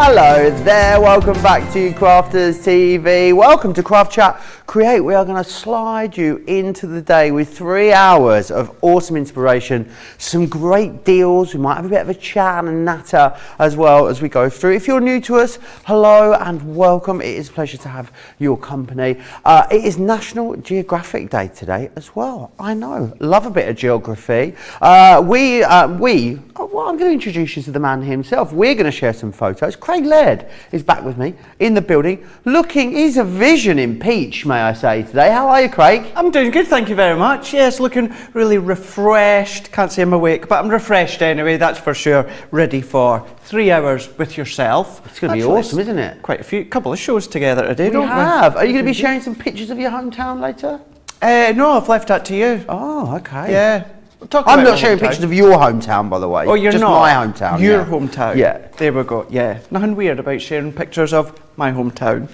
Hello there, welcome back to Crafters TV. Welcome to Craft Chat Create. We are going to slide you into the day with 3 hours of awesome inspiration, some great deals. We might have a bit of a chat and a natter as well as we go through. If you're new to us, hello and welcome. It is a pleasure to have your company. It is National Geographic Day today as well. I know, love a bit of geography. I'm going to introduce you to the man himself. We're going to share some photos. Craig Laird is back with me in the building, he's a vision in peach, may I say, today. How are you, Craig? I'm doing good, thank you very much. Yes, looking really refreshed. Can't say I'm awake, but I'm refreshed anyway, that's for sure. Ready for 3 hours with yourself. It's going to be awesome, isn't it? Quite a couple of shows together today, don't we? Are you going to be sharing some pictures of your hometown later? No, I've left that to you. Oh, okay. Yeah. I'm not sharing pictures of your hometown, by the way. Oh, you're just not? My hometown. Your hometown. Yeah. There we go. Yeah. Nothing weird about sharing pictures of my hometown.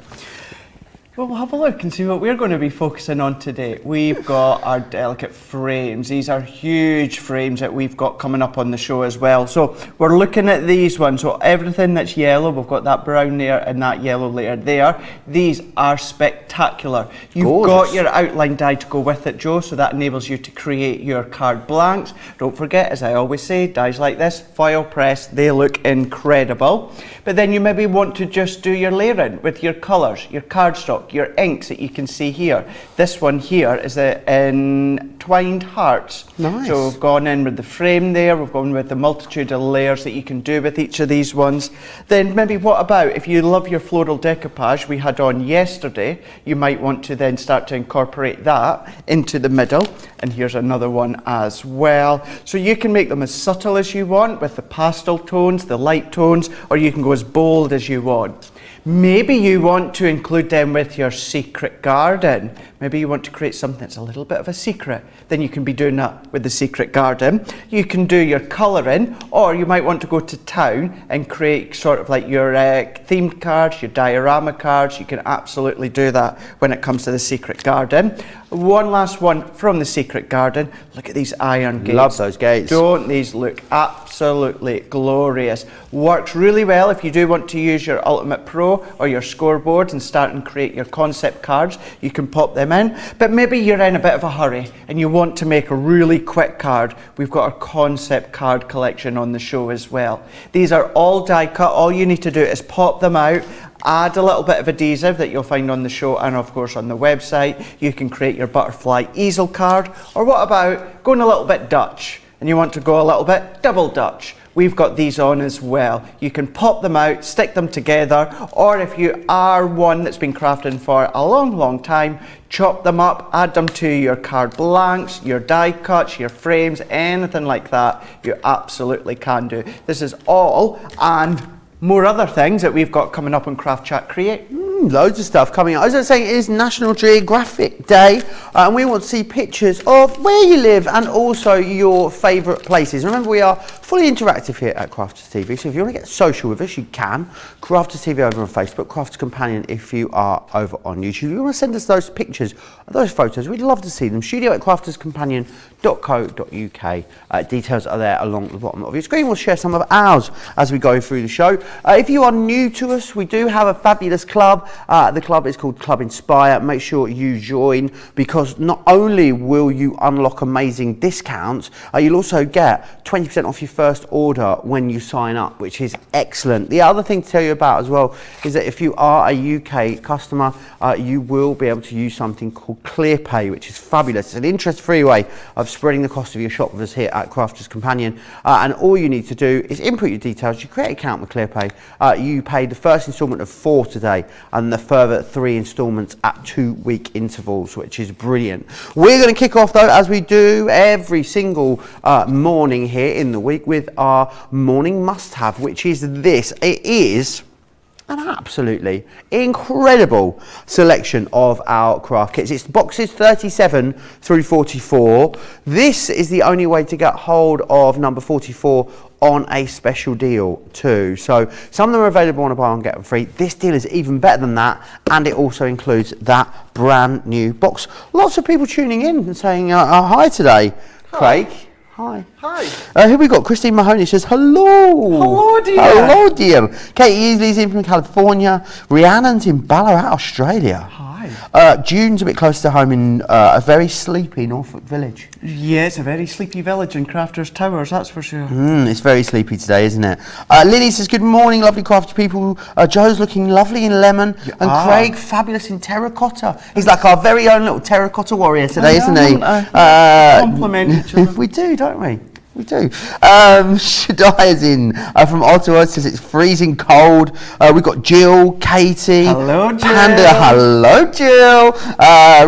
Well, we'll have a look and see what we're going to be focusing on today. We've got our delicate frames. These are huge frames that we've got coming up on the show as well. So we're looking at these ones. So everything that's yellow, we've got that brown layer and that yellow layer there. These are spectacular. You've got your outline die to go with it, Joe, so that enables you to create your card blanks. Don't forget, as I always say, dies like this, foil press, they look incredible. But then you maybe want to just do your layering with your colours, your cardstock, your inks that you can see here. This one here is in twined hearts. Nice. So we've gone in with the frame there, we've gone with the multitude of layers that you can do with each of these ones. Then maybe what about if you love your floral decoupage we had on yesterday, you might want to then start to incorporate that into the middle. And here's another one as well. So you can make them as subtle as you want with the pastel tones, the light tones, or you can go as bold as you want. Maybe you want to include them with your secret garden. Maybe you want to create something that's a little bit of a secret. Then you can be doing that with the secret garden. You can do your colouring, or you might want to go to town and create sort of like your themed cards, your diorama cards. You can absolutely do that when it comes to the secret garden. One last one from the secret garden. Look at these iron gates. Love those gates. Don't these look absolutely glorious? Works really well if you do want to use your Ultimate Pro or your scoreboards and start and create your concept cards. You can pop them in. But maybe you're in a bit of a hurry and you want to make a really quick card. We've got our concept card collection on the show as well. These are all die cut. All you need to do is pop them out, add a little bit of adhesive that you'll find on the show and of course on the website. You can create your butterfly easel card. Or what about going a little bit Dutch and you want to go a little bit double Dutch? We've got these on as well. You can pop them out, stick them together, or if you are one that's been crafting for a long time, chop them up, add them to your card blanks, your die cuts, your frames, anything like that, you absolutely can do. This is all and more other things that we've got coming up on Craft Chat Create. Loads of stuff coming up. As I was saying, it is National Geographic Day, and we want to see pictures of where you live and also your favourite places. Remember, we are fully interactive here at Crafters TV, so if you want to get social with us, you can. Crafters TV over on Facebook, Crafters Companion if you are over on YouTube. If you want to send us those pictures, those photos, we'd love to see them. studio@crafterscompanion.co.uk. Details are there along the bottom of your screen. We'll share some of ours as we go through the show. If you are new to us, we do have a fabulous club. The club is called Club Inspire. Make sure you join because not only will you unlock amazing discounts, you'll also get 20% off your first order when you sign up, which is excellent. The other thing to tell you about as well is that if you are a UK customer, you will be able to use something called ClearPay, which is fabulous. It's an interest-free way of spreading the cost of your shop with us here at Crafters Companion. And all you need to do is input your details. You create an account with ClearPay. You pay the first instalment of 4 today, and the further 3 instalments at 2-week intervals, which is brilliant. We're going to kick off though, as we do every single morning here in the week, with our morning must-have, which is this. It is an absolutely incredible selection of our craft kits. It's boxes 37 through 44. This is the only way to get hold of number 44 on a special deal too. So some of them are available on a buy one get one free. This deal is even better than that, and it also includes that brand new box. Lots of people tuning in and saying hi today. Craig. Hi. Hi. Here we got Christine Mahoney says, hello. Hello, dear. Hello, dear. Katie Easley's in from California. Rhiannon's in Ballarat, Australia. Hi. June's a bit close to home in a very sleepy Norfolk village. Yeah, it's a very sleepy village in Crafters Towers, that's for sure. It's very sleepy today, isn't it? Lily says, good morning, lovely crafty people. Joe's looking lovely in lemon, and Craig, fabulous in terracotta. He's like our very own little terracotta warrior today, isn't he? Compliment each other. We do, don't we? We do. Shaddai is in from Ottawa, says it's freezing cold. We've got Jill, Katie. Hello, Jill. Panda, hello, Jill.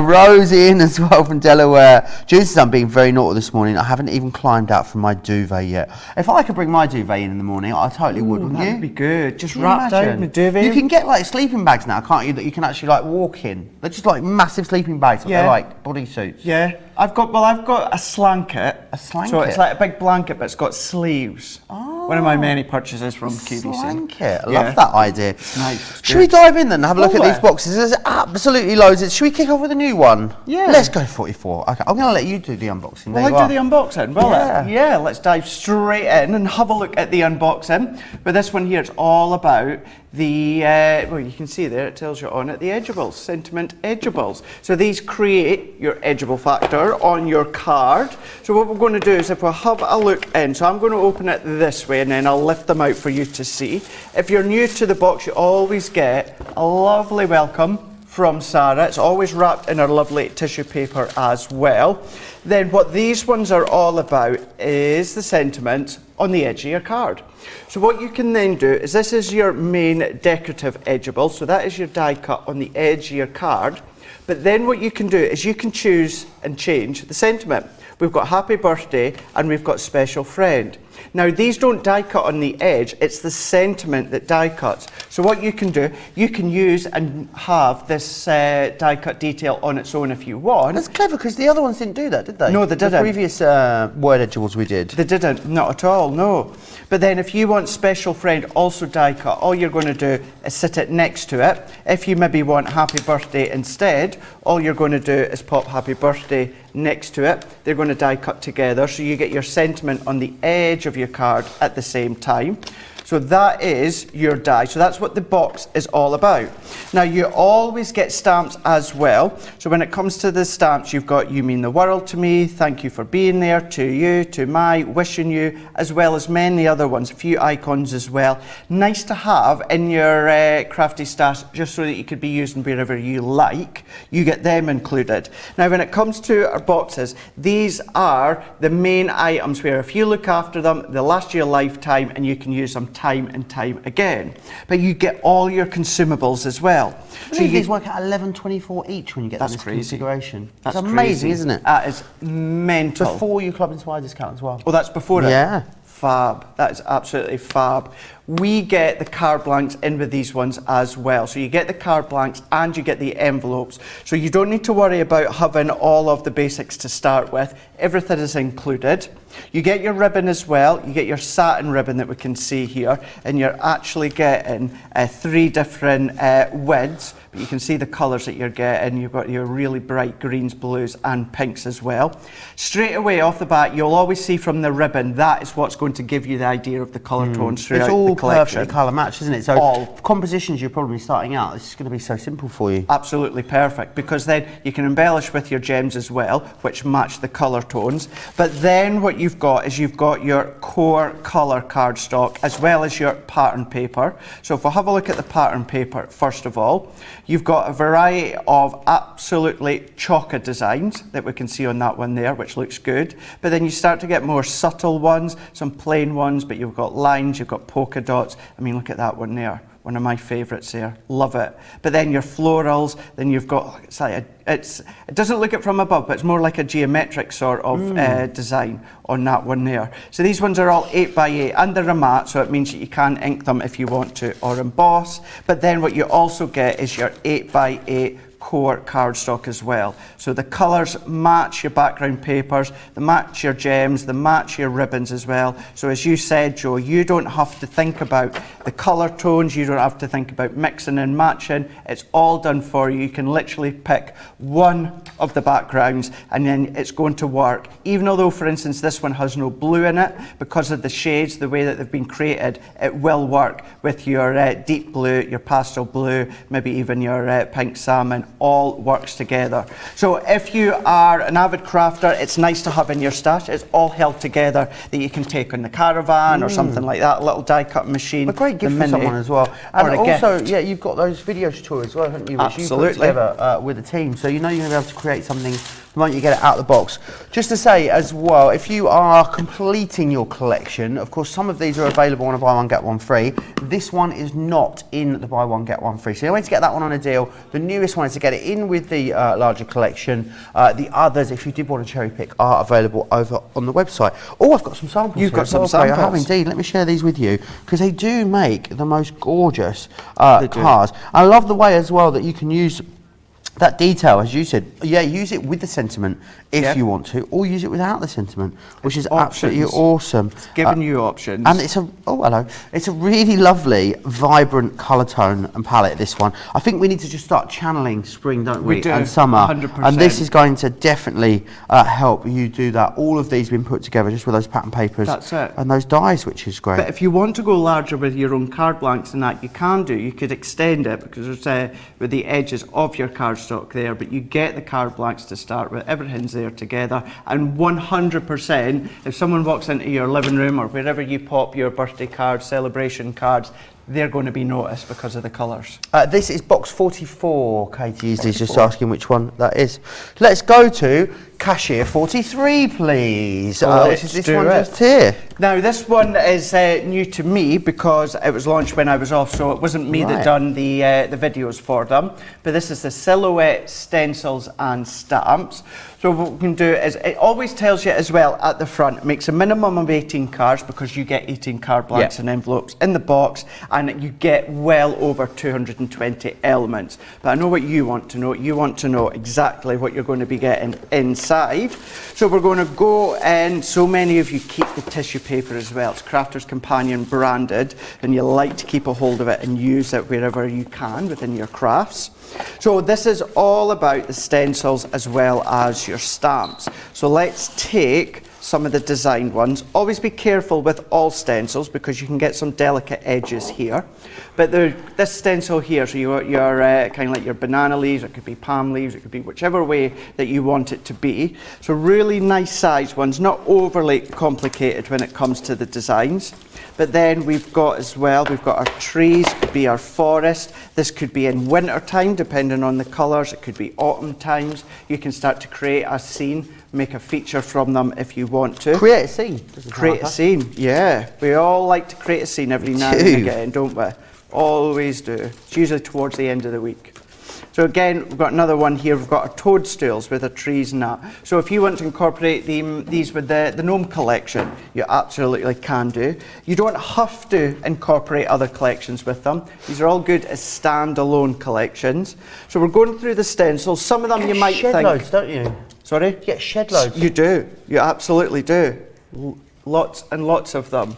Rose in as well from Delaware. June says I'm being very naughty this morning. I haven't even climbed out from my duvet yet. If I could bring my duvet in the morning, I totally would, wouldn't you? That'd be good. Just Can you wrapped out imagine? in a duvet. You can get like sleeping bags now, can't you, that you can actually like walk in? They're just like massive sleeping bags, but they're like bodysuits. Yeah. I've got a slanket. A slanket? So it's like a big blanket, but it's got sleeves. Oh. One of my many purchases from QVC. Blanket. I love that idea. It's nice. Should we dive in then and have a look at these boxes? There's absolutely loads. Should we kick off with a new one? Yeah. Let's go 44. Okay, I'm going to let you do the unboxing. Well, I do the unboxing, will Yeah. it? Yeah, let's dive straight in and have a look at the unboxing. But this one here is all about the, well, you can see there, it tells you on it, the edgeables, sentiment edgeables. So these create your edgeable factor on your card. So what we're going to do is if we'll have a look in, so I'm going to open it this way and then I'll lift them out for you to see. If you're new to the box, you always get a lovely welcome from Sarah. It's always wrapped in our lovely tissue paper as well. Then what these ones are all about is the sentiment on the edge of your card. So what you can then do is this is your main decorative edgeable. So that is your die cut on the edge of your card. But then what you can do is you can choose and change the sentiment. We've got happy birthday and we've got special friend. Now these don't die cut on the edge, it's the sentiment that die cuts. So what you can do, you can use and have this die cut detail on its own if you want. That's clever because the other ones didn't do that, did they? No, they didn't. The previous word edgeables we did. They didn't, not at all, no. But then if you want special friend also die cut, all you're going to do is sit it next to it. If you maybe want happy birthday instead, all you're going to do is pop happy birthday next to it. They're going to die cut together so you get your sentiment on the edge of your card at the same time. So that is your die. So that's what the box is all about. Now you always get stamps as well. So when it comes to the stamps, you've got you mean the world to me, thank you for being there, to you, to my, wishing you, as well as many other ones, a few icons as well. Nice to have in your crafty stash just so that you could be using wherever you like. You get them included. Now when it comes to our boxes, these are the main items where if you look after them, they'll last you a lifetime and you can use them time and time again. But you get all your consumables as well. So these work at $11.24 each when you get them in this configuration. That's amazing, isn't it? That is mental. Before you Club Inspire discount as well. Oh, that's before it? Yeah. Fab. That is absolutely fab. We get the card blanks in with these ones as well. So you get the card blanks and you get the envelopes. So you don't need to worry about having all of the basics to start with. Everything is included. You get your ribbon as well. You get your satin ribbon that we can see here. And you're actually getting 3 different widths. But you can see the colours that you're getting. You've got your really bright greens, blues and pinks as well. Straight away off the bat, you'll always see from the ribbon, that is what's going to give you the idea of the colour tones throughout the collection. Perfectly colour match, isn't it? So for compositions you're probably starting out, this is going to be so simple for you. Absolutely perfect, because then you can embellish with your gems as well, which match the colour tones. But then what you've got is you've got your core colour cardstock as well as your pattern paper. So if we have a look at the pattern paper first of all, you've got a variety of absolutely chocker designs that we can see on that one there, which looks good. But then you start to get more subtle ones, some plain ones, but you've got lines, you've got polka dots. I mean, look at that one there. One of my favourites there. Love it. But then your florals, then you've got, it doesn't look it from above, but it's more like a geometric sort of design on that one there. So these ones are all 8x8 and they're a matte, so it means that you can ink them if you want to or emboss. But then what you also get is your 8x8 core cardstock as well. So the colours match your background papers, they match your gems, they match your ribbons as well. So as you said, Joe, you don't have to think about the colour tones, you don't have to think about mixing and matching. It's all done for you. You can literally pick one of the backgrounds and then it's going to work. Even although, for instance, this one has no blue in it, because of the shades, the way that they've been created, it will work with your deep blue, your pastel blue, maybe even your pink salmon. All works together. So if you are an avid crafter, it's nice to have in your stash. It's all held together that you can take on the caravan or something like that, a little die cut machine. A great gift for someone as well. And also, yeah, you've got those video tutorials as well, haven't you? Which you put together with the team. So you know you're going to be able to create something the moment you get it out of the box. Just to say as well, if you are completing your collection, of course some of these are available on a buy one get one free. This one is not in the buy one get one free. So the only way to get that one on a deal, the newest one is to get it in with the larger collection. The others, if you did want to cherry pick, are available over on the website. Oh, I've got some samples. You've got some samples. I have indeed. Let me share these with you because they do make the most gorgeous cards. I love the way as well that you can use that detail, as you said. Yeah, use it with the sentiment if you want to, or use it without the sentiment, which is absolutely awesome. It's giving you options. And it's it's a really lovely, vibrant colour tone and palette, this one. I think we need to just start channeling spring, don't we? And summer. 100%. And this is going to definitely help you do that. All of these have been put together just with those pattern papers. That's it. And those dies, which is great. But if you want to go larger with your own card blanks and that, you can do. You could extend it because there's with the edges of your cardstock there, but you get the card blanks to start with. Everything's there together, and 100%, if someone walks into your living room or wherever you pop your birthday cards, celebration cards, they're going to be noticed because of the colours. This is box 44. Katie is just asking which one that is. Let's go to cashier 43, please. This one just here. Now, this one is new to me because it was launched when I was off, so it wasn't me that done the videos for them. But this is the silhouette stencils and stamps. So what we can do is, it always tells you as well at the front, it makes a minimum of 18 cards because you get 18 card blanks and envelopes in the box, and you get well over 220 elements. But I know what you want to know. You want to know exactly what you're going to be getting inside. So we're going to go, and so many of you keep the tissue paper as well. It's Crafter's Companion branded, and you like to keep a hold of it and use it wherever you can within your crafts. So this is all about the stencils as well as your stamps. So let's take some of the designed ones. Always be careful with all stencils because you can get some delicate edges here. But this stencil here, so your kind of like your banana leaves, it could be palm leaves, it could be whichever way that you want it to be. So really nice size ones, not overly complicated when it comes to the designs. But then we've got as well, we've got our trees, could be our forest. This could be in winter time, depending on the colours. It could be autumn times. You can start to create a scene, make a feature from them if you want to. Create a scene. Create a scene, yeah. We all like to create a scene every now and again, don't we? Always do. It's usually towards the end of the week. So again, we've got another one here. We've got our toadstools with our trees and that. So if you want to incorporate these with the gnome collection, you absolutely can do. You don't have to incorporate other collections with them. These are all good as standalone collections. So we're going through the stencils. Some of them you might think... shed loads, don't you? Sorry? You get shed loads. You do. You absolutely do. Lots and lots of them.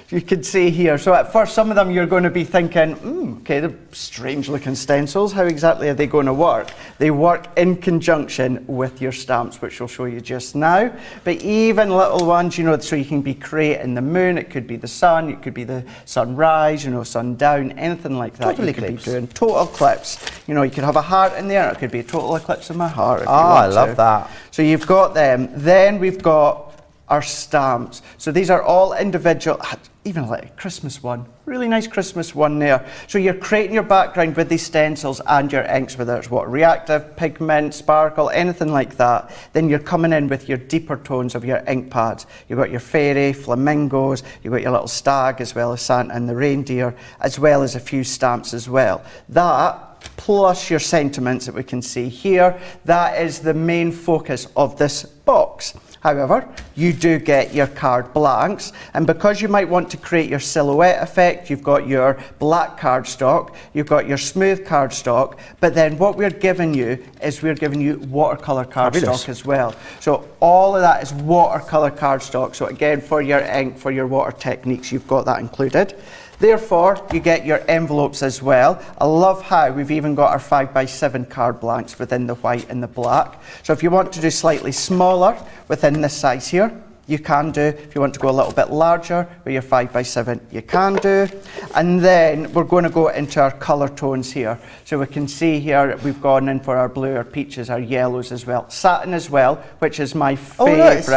You can see here, so at first some of them you're going to be thinking, okay, they're strange looking stencils, how exactly are they going to work? They work in conjunction with your stamps, which we'll show you just now. But even little ones, you know, so you can be creating the moon, it could be the sun, it could be the sunrise, you know, sundown, anything like that. Total eclipse. You could be doing total eclipse. You know, you could have a heart in there, it could be a total eclipse of my heart. If you want I love that. So you've got them. Then we've got our stamps. So these are all individual, even like a Christmas one, really nice Christmas one there. So you're creating your background with these stencils and your inks, whether it's reactive, pigment, sparkle, anything like that. Then you're coming in with your deeper tones of your ink pads. You've got your fairy, flamingos, you've got your little stag as well as Santa and the reindeer, as well as a few stamps as well. That plus your sentiments that we can see here. That is the main focus of this box. However, you do get your card blanks, and because you might want to create your silhouette effect, you've got your black cardstock, you've got your smooth cardstock, but then what we're giving you is we're giving you watercolour cardstock as well. So all of that is watercolour cardstock. So again, for your ink, for your water techniques, you've got that included. Therefore, you get your envelopes as well. I love how we've even got our 5x7 card blanks within the white and the black. So if you want to do slightly smaller within this size here, you can do. If you want to go a little bit larger with your 5x7, you can do. And then we're going to go into our colour tones here. So we can see here we've gone in for our blue, our peaches, our yellows as well. Satin as well, which is my favourite.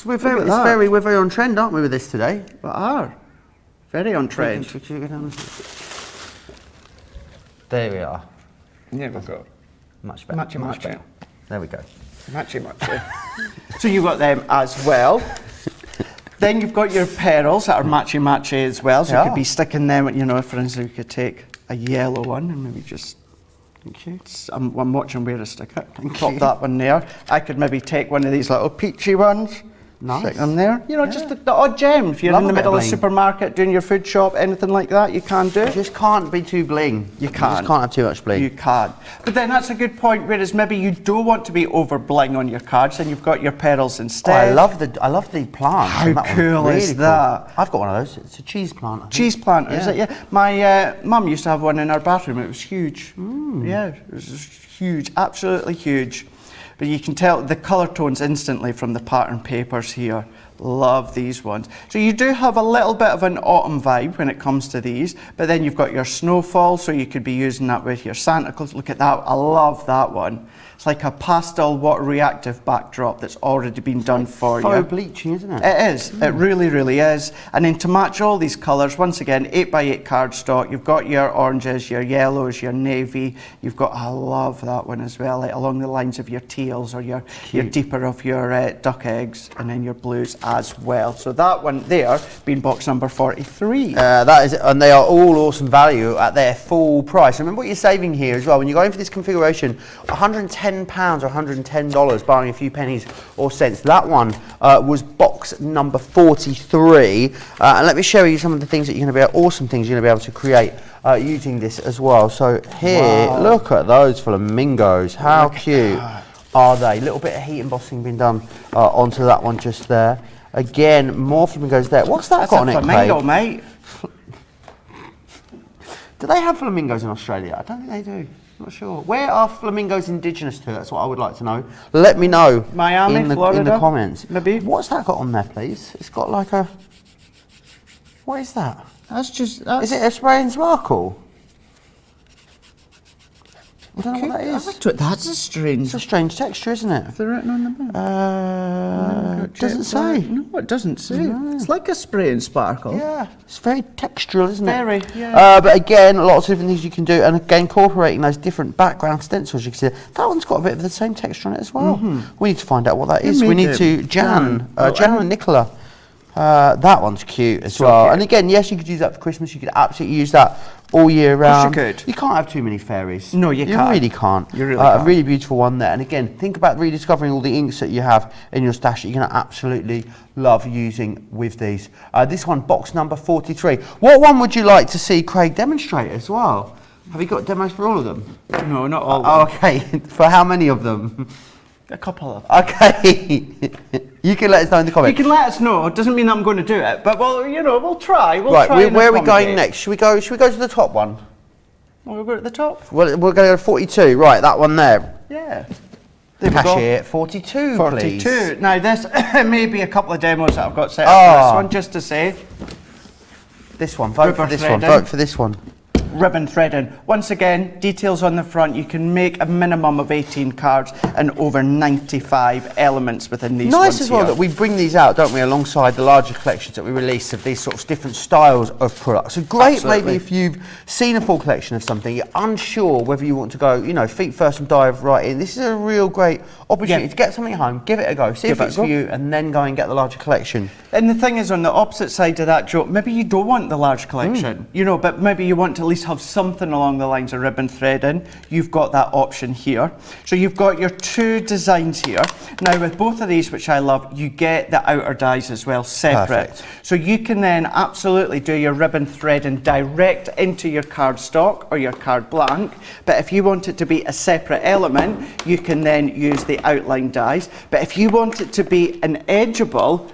We're very on trend, aren't we, with this today? We are. Very on trend. There we are. There we go. Much better. Much better. There we go. Matchy. So you've got them as well. Then you've got your pearls that are matchy as well. So you could be sticking them, you know, for instance, you could take a yellow one and maybe just, thank you. I'm watching where to stick it. Pop that one there. I could maybe take one of these little peachy ones. Nice. Stick them there. You know, just the odd gem. If you're in the middle of a supermarket doing your food shop, anything like that, you can do. You just can't be too bling. You can't. You just can't have too much bling. You can't. But then that's a good point, whereas maybe you don't want to be over bling on your cards, and you've got your pearls instead. I love the plant. How cool is that? I've got one of those. It's a cheese plant. Cheese plant, is it? Yeah. My mum used to have one in her bathroom. It was huge. Yeah, it was huge. Absolutely huge. But you can tell the colour tones instantly from the pattern papers here. Love these ones. So you do have a little bit of an autumn vibe when it comes to these, but then you've got your snowfall, so you could be using that with your Santa Claus. Look at that. I love that one. It's like a pastel water reactive backdrop that's already been done for you. Faux bleaching, isn't it? It is. It really is. And then to match all these colours, once again, 8x8 cardstock. You've got your oranges, your yellows, your navy. You've got, I love that one as well, like along the lines of your teals or your deeper of your duck eggs, and then your blues as well. So that one there being box number 43. That is, and they are all awesome value at their full price. Remember what you're saving here as well. When you're going for this configuration, £110 or $110, barring a few pennies or cents. That one was box number 43. And let me show you some of the things that you're going to be awesome things you're going to be able to create using this as well. So here, look at those flamingos. How cute are they? A little bit of heat embossing being done onto that one just there. Again, more flamingos there. What's that got on it, flamingo, Craig? mate. Do they have flamingos in Australia? I don't think they do. Not sure. Where are flamingos indigenous to? That's what I would like to know. Let me know. Miami, Florida, in the comments. Maybe. What's that got on there, please? It's got like a. What is that? That's just. Is it a spray and sparkle? I don't know what that is. That's a strange. It's a strange texture, isn't it? Is it written on the back? Doesn't say. No, it doesn't say. No. It's like a spray and sparkle. Yeah, it's very textural, isn't it? Very, yeah. But again, lots of different things you can do, and again, incorporating those different background stencils. You can see that one's got a bit of the same texture on it as well. We need to find out what that is. We need to Jan and Nicola. That one's cute as well. Cute. And again, yes, you could use that for Christmas. You could absolutely use that all year round. Of course you could. You can't have too many fairies. No, you can't. You really can't. You really can't. A really beautiful one there. And again, think about rediscovering all the inks that you have in your stash that you're going to absolutely love using with these. This one, box number 43. What one would you like to see Craig demonstrate as well? Have you got demos for all of them? No, not all of them. Okay. For how many of them? A couple of them. Okay. You can let us know in the comments. You can let us know. It doesn't mean I'm going to do it, but well, you know, we'll try. Where are we going next? Should we go to the top one? Oh, we'll go at the top. Well, we're going to go to 42. Right, that one there. Yeah. Cashier 42, 42. Please. Now this may be a couple of demos that I've got set up for this one, just to say. This one. Vote for this one. Vote for this one. Ribbon threading. Once again, details on the front. You can make a minimum of 18 cards and over 95 elements within these ones. Nice as well that we bring these out, don't we, alongside the larger collections that we release of these sorts of different styles of products. So great. Absolutely. Maybe if you've seen a full collection of something, you're unsure whether you want to go, you know, feet first and dive right in. This is a real great opportunity to get something home, give it a go, see if it's for you, and then go and get the larger collection. And the thing is, on the opposite side of that, Joe, maybe you don't want the large collection, you know, but maybe you want to at least always have something along the lines of ribbon threading, you've got that option here. So you've got your two designs here. Now with both of these, which I love, you get the outer dies as well separate. Perfect. So you can then absolutely do your ribbon threading direct into your cardstock or your card blank, but if you want it to be a separate element, you can then use the outline dies. But if you want it to be an edgeable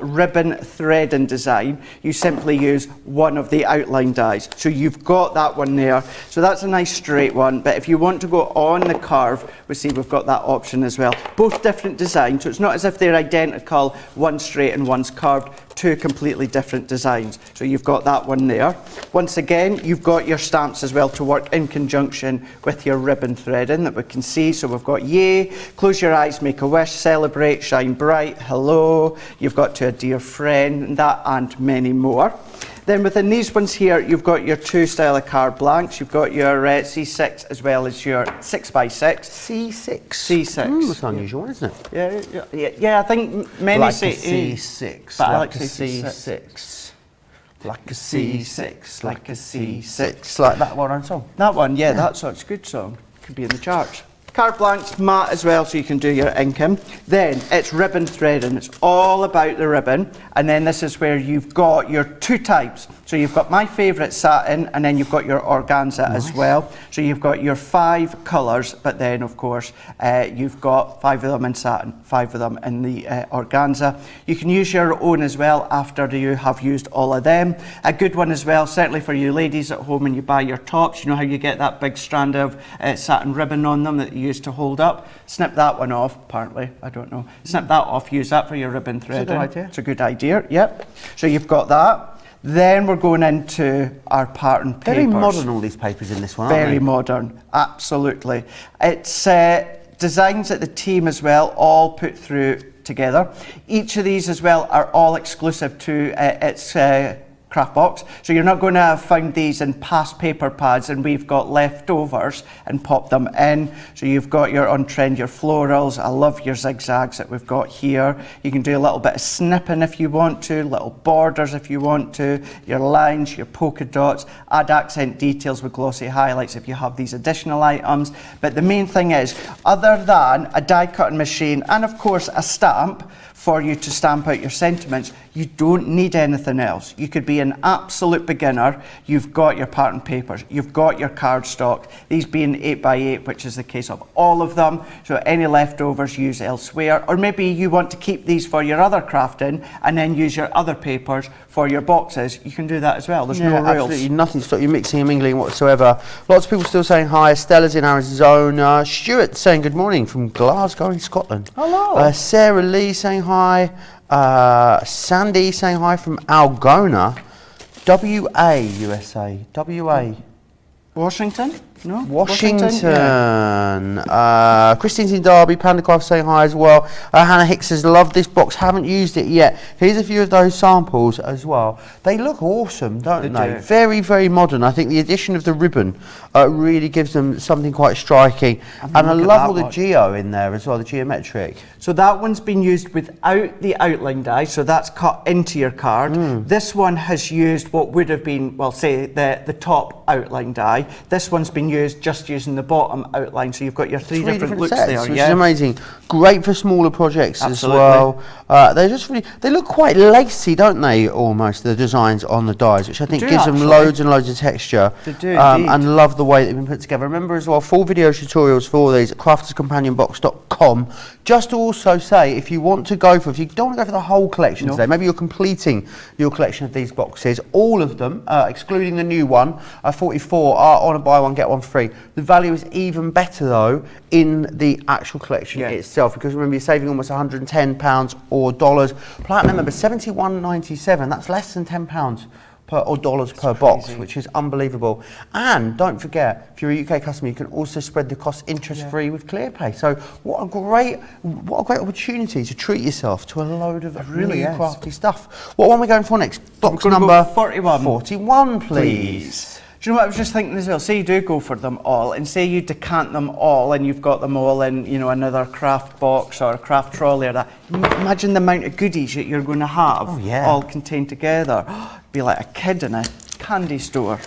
ribbon threading design, you simply use one of the outline dies. So you've got that one there. So that's a nice straight one. But if you want to go on the curve, we've got that option as well. Both different designs, so it's not as if they're identical, one straight and one's curved, two completely different designs. So you've got that one there. Once again, you've got your stamps as well to work in conjunction with your ribbon threading that we can see. So we've got yay, close your eyes, make a wish, celebrate, shine bright, hello, you've got to a dear friend, that and many more. Then within these ones here, you've got your two style of card blanks. You've got your C6 as well as your 6x6. C6. C6. Ooh, that's unusual, isn't it? Yeah, I think many like say a C6. but I like a C6. C6. Like a C6, like a C6. Like that one on song. That one, yeah, that's such a good song. Could be in the charts. Card blanks, matte as well, so you can do your inking. Then it's ribbon threading. It's all about the ribbon. And then this is where you've got your two types. So you've got my favourite satin, and then you've got your organza as well. So you've got your 5 colours, but then of course you've got 5 of them in satin, 5 of them in the organza. You can use your own as well after you have used all of them. A good one as well, certainly for you ladies at home when you buy your tops, you know how you get that big strand of satin ribbon on them that you use to hold up. Snip that one off, apparently, I don't know. Snip that off, use that for your ribbon threading. It's a good idea, yep. So you've got that. Then we're going into our pattern papers. Very modern, all these papers in this one, aren't they? Very modern, absolutely. It's designs that the team as well all put through together. Each of these as well are all exclusive to its craft box. So you're not going to have found these in past paper pads and we've got leftovers and pop them in. So you've got your on trend, your florals. I love your zigzags that we've got here. You can do a little bit of snipping if you want to, little borders if you want to, your lines, your polka dots, add accent details with glossy highlights if you have these additional items. But the main thing is, other than a die cutting machine and of course a stamp for you to stamp out your sentiments, you don't need anything else. You could be an absolute beginner. You've got your pattern papers, you've got your cardstock, these being 8x8, which is the case of all of them. So any leftovers use elsewhere, or maybe you want to keep these for your other crafting and then use your other papers for your boxes. You can do that as well. There's no rules. Absolutely nothing to stop you mixing and mingling whatsoever. Lots of people still saying hi. Stella's in Arizona. Stuart saying good morning from Glasgow in Scotland. Hello. Sarah Lee saying hi. Sandy saying hi from Algona, WA, USA. WA. Washington? No? Washington. Yeah. Christine's in Derby. Pandacraft saying hi as well. Hannah Hicks says, love this box, haven't used it yet. Here's a few of those samples as well. They look awesome, don't they? Do. Very, very modern. I think the addition of the ribbon really gives them something quite striking. And I love all the geo in there as well, the geometric. So that one's been used without the outline die, so that's cut into your card. This one has used what would have been, well, say the top outline die. This one's been used just using the bottom outline, so you've got your three different looks sets, there. Which is amazing. Great for smaller projects Absolutely. as well. They're just really, they look quite lacy, don't they? Almost the designs on the dies, which I think gives them loads and loads of texture. They do, and love the way they've been put together. Remember as well, full video tutorials for all these at crafterscompanionbox.com. Just to also say, if you want to go for, if you don't want to go for the whole collection today, maybe you're completing your collection of these boxes, all of them, excluding the new one, 44 are on a buy one get one free. The value is even better though in the actual collection itself, because remember you're saving almost £110 or dollars. Platinum member £71.97. That's less than £10 or dollars per box, which is unbelievable. And don't forget, if you're a UK customer, you can also spread the cost interest-free with ClearPay. So what a great opportunity to treat yourself to a load of really crafty stuff. What one are we going for next? Box number 41. 41, please. Do you know what I was just thinking as well? Say you do go for them all, and say you decant them all, and you've got them all in, you know, another craft box or a craft trolley or that. Imagine the amount of goodies that you're going to have all contained together. Be like a kid in a handy store.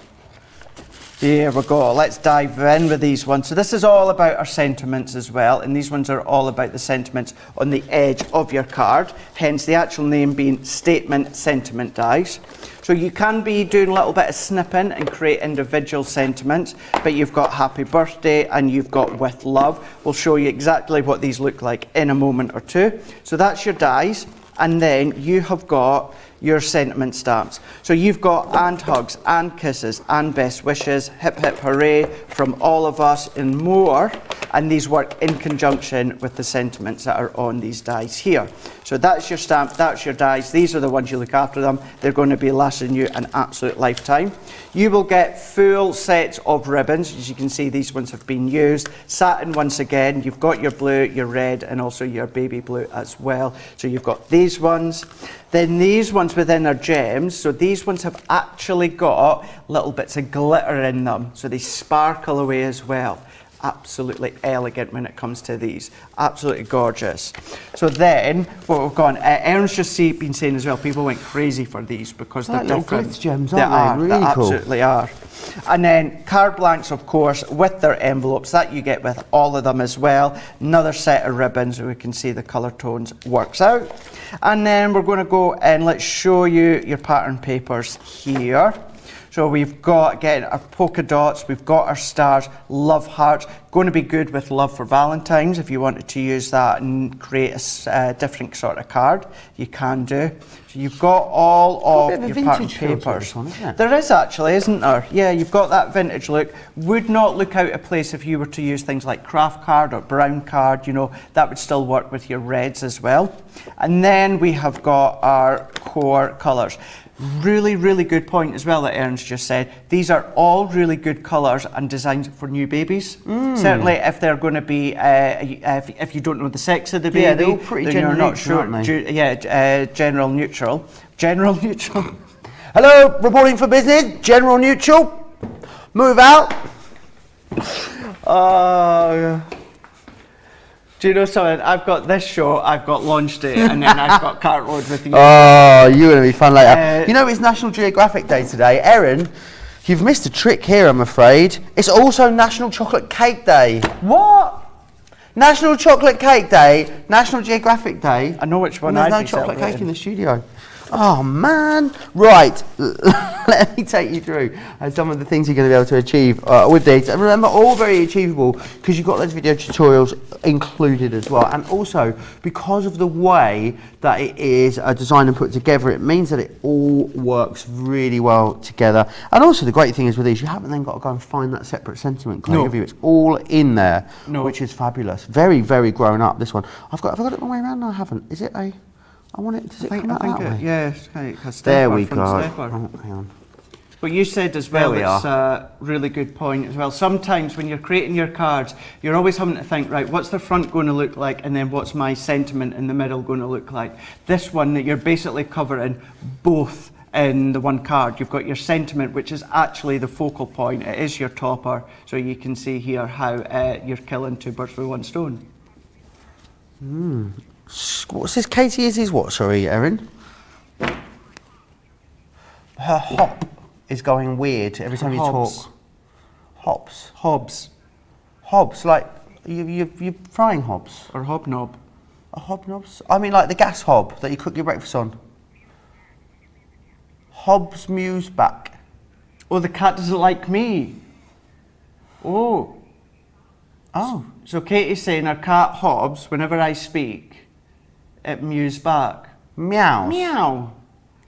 There we go. Let's dive in with these ones. So this is all about our sentiments as well, and these ones are all about the sentiments on the edge of your card, hence the actual name being Statement Sentiment Dies. So you can be doing a little bit of snipping and create individual sentiments, but you've got Happy Birthday and you've got With Love. We'll show you exactly what these look like in a moment or two. So that's your dies, and then you have got your sentiment stamps. So you've got and hugs and kisses and best wishes, hip hip hooray from all of us and more, and these work in conjunction with the sentiments that are on these dies here. So that's your stamp, that's your dies. These are the ones you look after them. They're going to be lasting you an absolute lifetime. You will get full sets of ribbons. As you can see, these ones have been used. Satin once again. You've got your blue, your red, and also your baby blue as well. So you've got these ones. Then these ones within are gems. So these ones have actually got little bits of glitter in them. So they sparkle away as well. Absolutely elegant when it comes to these. Absolutely gorgeous. So then, what we've gone, Erin's just been saying as well, people went crazy for these because they're little different. glitz gems, aren't they? Really They cool. absolutely are. And then card blanks, of course, with their envelopes. That you get with all of them as well. Another set of ribbons, so we can see the colour tones works out. And then we're going to go and let's show you your pattern papers here. So we've got, again, our polka dots, we've got our stars, love hearts. Going to be good with love for Valentine's. If you wanted to use that and create a different sort of card, you can do. So you've got all of your pattern papers. There is actually, isn't there? Yeah, you've got that vintage look. Would not look out of place if you were to use things like craft card or brown card, you know, that would still work with your reds as well. And then we have got our core colours. Really, really good point as well that Erin's just said. These are all really good colours and designs for new babies. Certainly if they're going to be, if you don't know the sex of the baby, yeah, they're all pretty then you're not sure. aren't they? General neutral. General neutral. Hello, reporting for business, General Neutral. Move out. Do you know something? I've got this show, I've got launch day, and then I've got cartloads with you. Oh, you're going to be fun later. You know, it's National Geographic Day today. Erin, you've missed a trick here, I'm afraid. It's also National Chocolate Cake Day. What? National Chocolate Cake Day, National Geographic Day. I know which one There's I'd no be chocolate cake celebrating. in the studio. Oh, man. Right. Let me take you through some of the things you're going to be able to achieve with these. And remember, all very achievable because you've got those video tutorials included as well. And also, because of the way that it is designed and put together, it means that it all works really well together. And also, the great thing is with these, you haven't then got to go and find that separate sentiment code, have you? It's all in there, which is fabulous. Very, very grown up, this one. Have I got it the way around? No, I haven't. Is it a... I want it. Does it come out that way? Yeah, a There we front go. stepper. Oh, hang on. But you said as well, There we it's a really good point as well. Sometimes when you're creating your cards, you're always having to think, right, what's the front going to look like, and then what's my sentiment in the middle going to look like? This one, that you're basically covering both in the one card. You've got your sentiment, which is actually the focal point. It is your topper, so you can see here how you're killing two birds with one stone. What's this? Katie is his what? Sorry, Erin. Her hop is going weird every time you Hobs. talk. Hops. Hobs. Hobs, like you're frying hobs. Or hobnob. A hobnobs? I mean, like the gas hob that you cook your breakfast on. Hobbs Muse back. Oh, the cat doesn't like me. Oh. So Katie's saying her cat Hobbs, whenever I speak, it mews back. Meows. Meow.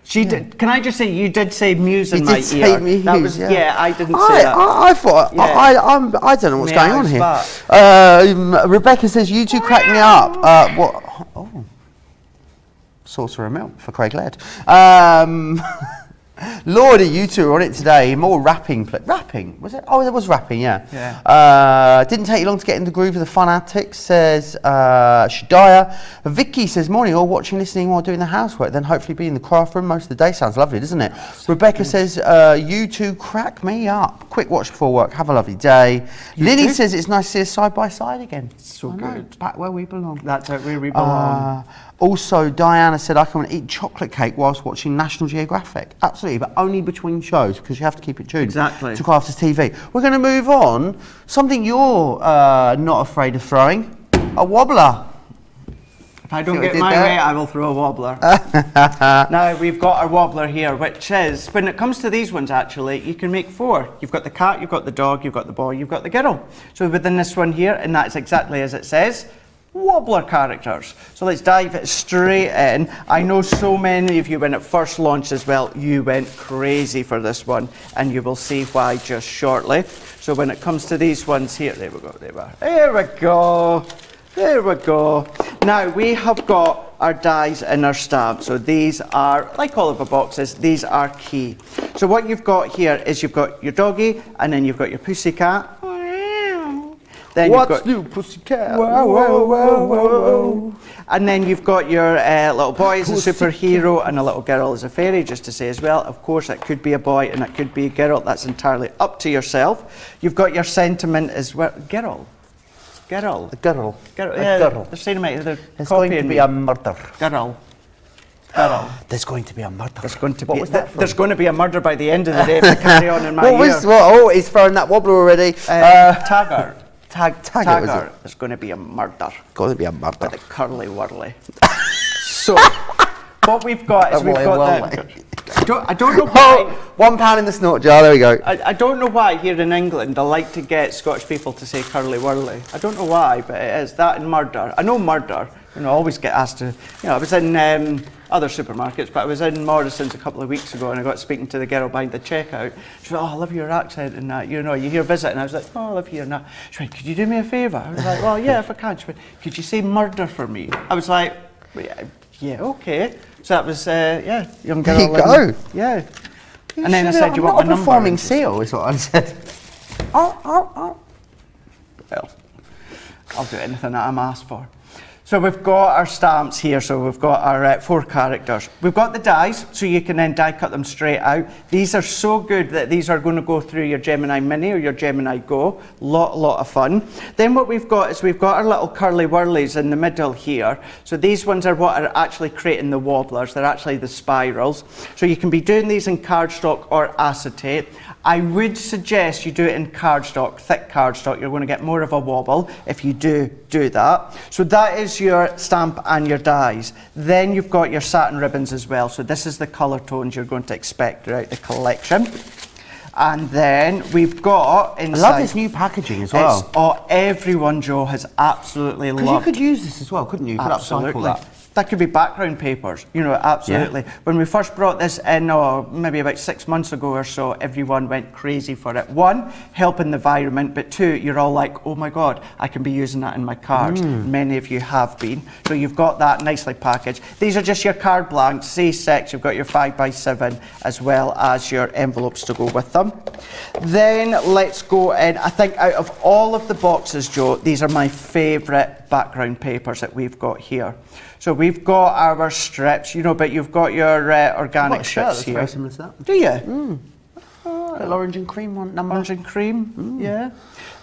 She did. Can I just say you did say mews in You my did say ear? mews, That was yeah. I didn't say that. I thought Yeah. I don't know what's going on Meows here. Rebecca says you two crack me up. What? Oh, saucer of milk for Craig Laird. Lordy, you two are on it today. More rapping. Rapping? Was it? Oh, there was rapping, yeah. Didn't take you long to get in the groove of the fun antics, says Shadaya. Vicky says, morning, all watching, listening while doing the housework, then hopefully be in the craft room most of the day. Sounds lovely, doesn't it? Rebecca says, you two crack me up. Quick watch before work. Have a lovely day. Lily says, it's nice to see us side by side again. So I know, good. back where we belong. That's it, where we belong. Also, Diana said I can eat chocolate cake whilst watching National Geographic. Absolutely, but only between shows because you have to keep it tuned. Exactly. To Crafters TV. We're going to move on. Something you're not afraid of throwing. A wobbler. If I don't get my way, I will throw a wobbler. Now, we've got our wobbler here, which is, when it comes to these ones, actually, you can make 4. You've got the cat, you've got the dog, you've got the boy, you've got the girl. So within this one here, and that's exactly as it says, wobbler characters. So let's dive straight in. I know so many of you, when it first launched as well, you went crazy for this one, and you will see why just shortly. So when it comes to these ones here, there we go, there we go. There we go. Now we have got our dies and our stamps. So these are, like all of the boxes, these are key. So what you've got here is you've got your doggy, and then you've got your pussycat. Then What's new, pussycat? Whoa, whoa, whoa, whoa. And then you've got your little boy as a superhero and a little girl as a fairy, just to say as well. Of course, it could be a boy and it could be a girl. That's entirely up to yourself. You've got your sentiment as well. Girl. A girl. Yeah, they're saying they're There's going to be a murder. Girl. There's going to be a murder. There's going to What be. was that from? There's going to be a murder by the end of the day if I carry on in my ear. Oh, he's throwing that wobbler already. Taggart. Taggart. There's going to be a murder. Going to be a murder. With a curly whirly. So, what we've got is we've got the. I don't know why. £1 in the snort jar. There we go. I don't know why here in England they like to get Scottish people to say curly whirly. I don't know why, but it is that and murder. I know murder. You know, I always get asked to. You know, I was in other supermarkets, but I was in Morrison's a couple of weeks ago, and I got speaking to the girl behind the checkout. She went, "Oh, I love your accent and that. You know, you hear visit," and I was like, "Oh, I love hearing that." She went, "Could you do me a favour?" I was like, "Well, yeah, if I can." She went, "Could you say murder for me?" I was like, "Yeah, okay." So that was, young girl. There you go. Yeah. And then I said, "You want my number?" I'm not a performing seal, is what I said. Well, I'll do anything that I'm asked for. So we've got our stamps here, so we've got our 4 characters. We've got the dies, so you can then die cut them straight out. These are so good that these are going to go through your Gemini Mini or your Gemini Go. Lot of fun. Then what we've got is we've got our little curly whirlies in the middle here. So these ones are what are actually creating the wobblers. They're actually the spirals. So you can be doing these in cardstock or acetate. I would suggest you do it in cardstock, thick cardstock. You're going to get more of a wobble if you do that. So that is your stamp and your dies. Then you've got your satin ribbons as well. So this is the colour tones you're going to expect throughout the collection. And then we've got inside. I love this new packaging as well. Everyone, Joe, has absolutely loved. Because you could use this as well, couldn't you? You could Absolutely. upcycle that. That could be background papers, you know, absolutely. Yeah. When we first brought this in, maybe about 6 months ago or so, everyone went crazy for it. 1, helping the environment, but 2, you're all like, oh my God, I can be using that in my cards. Many of you have been. So you've got that nicely packaged. These are just your card blanks, C6, you've got your 5x7, as well as your envelopes to go with them. Then let's go in. I think out of all of the boxes, Joe, these are my favourite background papers that we've got here. So we've got our strips, you know, but you've got your organic strips here. Very similar to that. Do you? Little orange and cream one number. Orange and cream, yeah.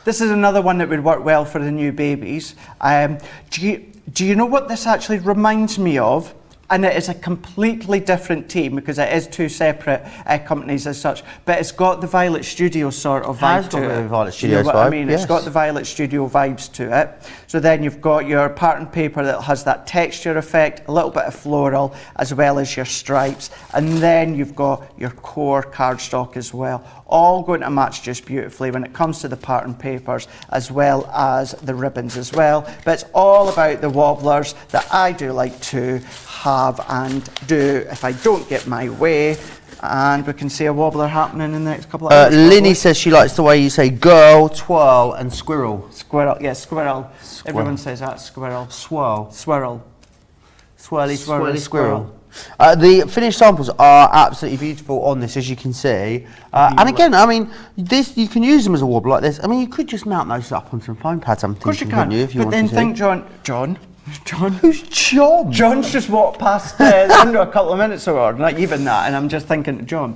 This is another one that would work well for the new babies. Do you know what this actually reminds me of? And it is a completely different team because it is 2 separate companies as such. But it's got the Violet Studio sort of vibe to it. The Violet Studio you know what vibe, I mean? yes. It's got the Violet Studio vibes to it. So then you've got your pattern paper that has that texture effect, a little bit of floral, as well as your stripes. And then you've got your core cardstock as well. All going to match just beautifully when it comes to the pattern papers, as well as the ribbons as well. But it's all about the wobblers that I do like to have and do if I don't get my way. And we can see a wobbler happening in the next couple of hours. Linny says she likes the way you say girl, twirl and squirrel. Squirrel, yeah, squirrel. Everyone says that, squirrel. Swirl. Swirl. Swirly, Swirly, swirly, squirrel. The finished samples are absolutely beautiful on this, as you can see. And again, I mean, this you can use them as a wobbler like this. I mean, you could just mount those up on some foam pads. I'm thinking, Of course you can. if you but then wanted think, to. John. Who's John? John's just walked past the window a couple of minutes ago, or not even that, and I'm just thinking, Joe,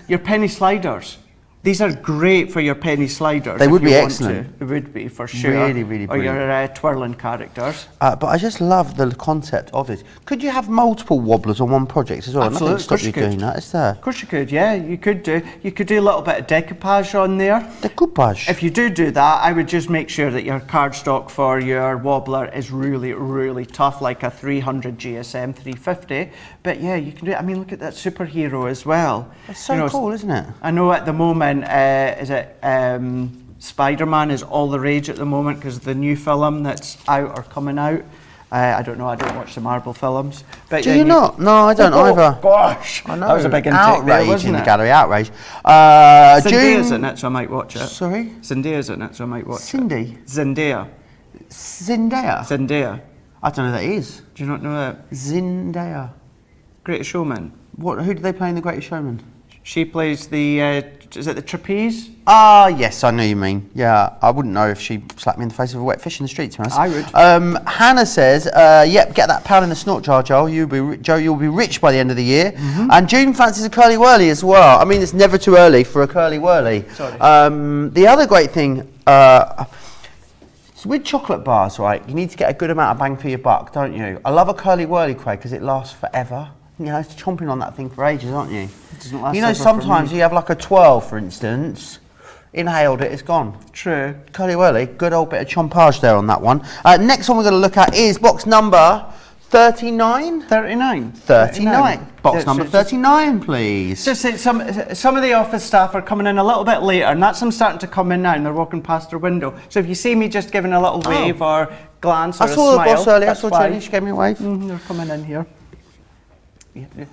your penny sliders. These are great for your penny sliders. They would if you be want excellent. to. It would be, for sure. Really, really Or your brilliant. twirling characters. But I just love the concept of this. Could you have multiple wobblers on one project as well? Absolutely, Nothing stops of you course you doing that, is there? Of course you could, yeah, you could do. You could do a little bit of decoupage on there. Decoupage. If you do that, I would just make sure that your cardstock for your wobbler is really, really tough, like a 300 GSM 350. But yeah, you can do it. I mean, look at that superhero as well. It's so cool, isn't it? I know at the moment, Spider-Man is all the rage at the moment because the new film that's out or coming out. I don't know, I don't watch the Marvel films. But Do you not? No, I don't either. Gosh, I know. that was a big intake outrage there, wasn't in it? the gallery, outrage. Zendaya's in it, so I might watch it. Sorry? Zendaya's in it, so I might watch Cindy? it. Zendaya. Zendaya? I don't know who that is. Do you not know that? Zendaya. Greatest Showman. Who do they play in The Greatest Showman? She plays the, is it the trapeze? Ah, yes, I know you mean. Yeah, I wouldn't know if she slapped me in the face with a wet fish in the street, to be honest. I would. Hannah says, yep, get that pound in the snort jar, Joe. You'll be rich by the end of the year. And June fancies a curly whirly as well. I mean, it's never too early for a curly whirly. Sorry. The other great thing, so with chocolate bars, right, you need to get a good amount of bang for your buck, don't you? I love a curly whirly, Craig, because it lasts forever. You know, it's chomping on that thing for ages, aren't you? It doesn't last You know, ever for sometimes me. you have like a 12, for instance, inhaled it, it's gone. True. Curly whirly, good old bit of chompage there on that one. Next one we're going to look at is box number 39? 39. 39. Box Yeah, number so 39, please. Just say some of the office staff are coming in a little bit later, and that's them starting to come in now, and they're walking past their window. So if you see me just giving a little wave or glance or I a saw the smile, boss earlier, I that's saw why. Jenny, she gave me a wave. They're coming in here. Yeah.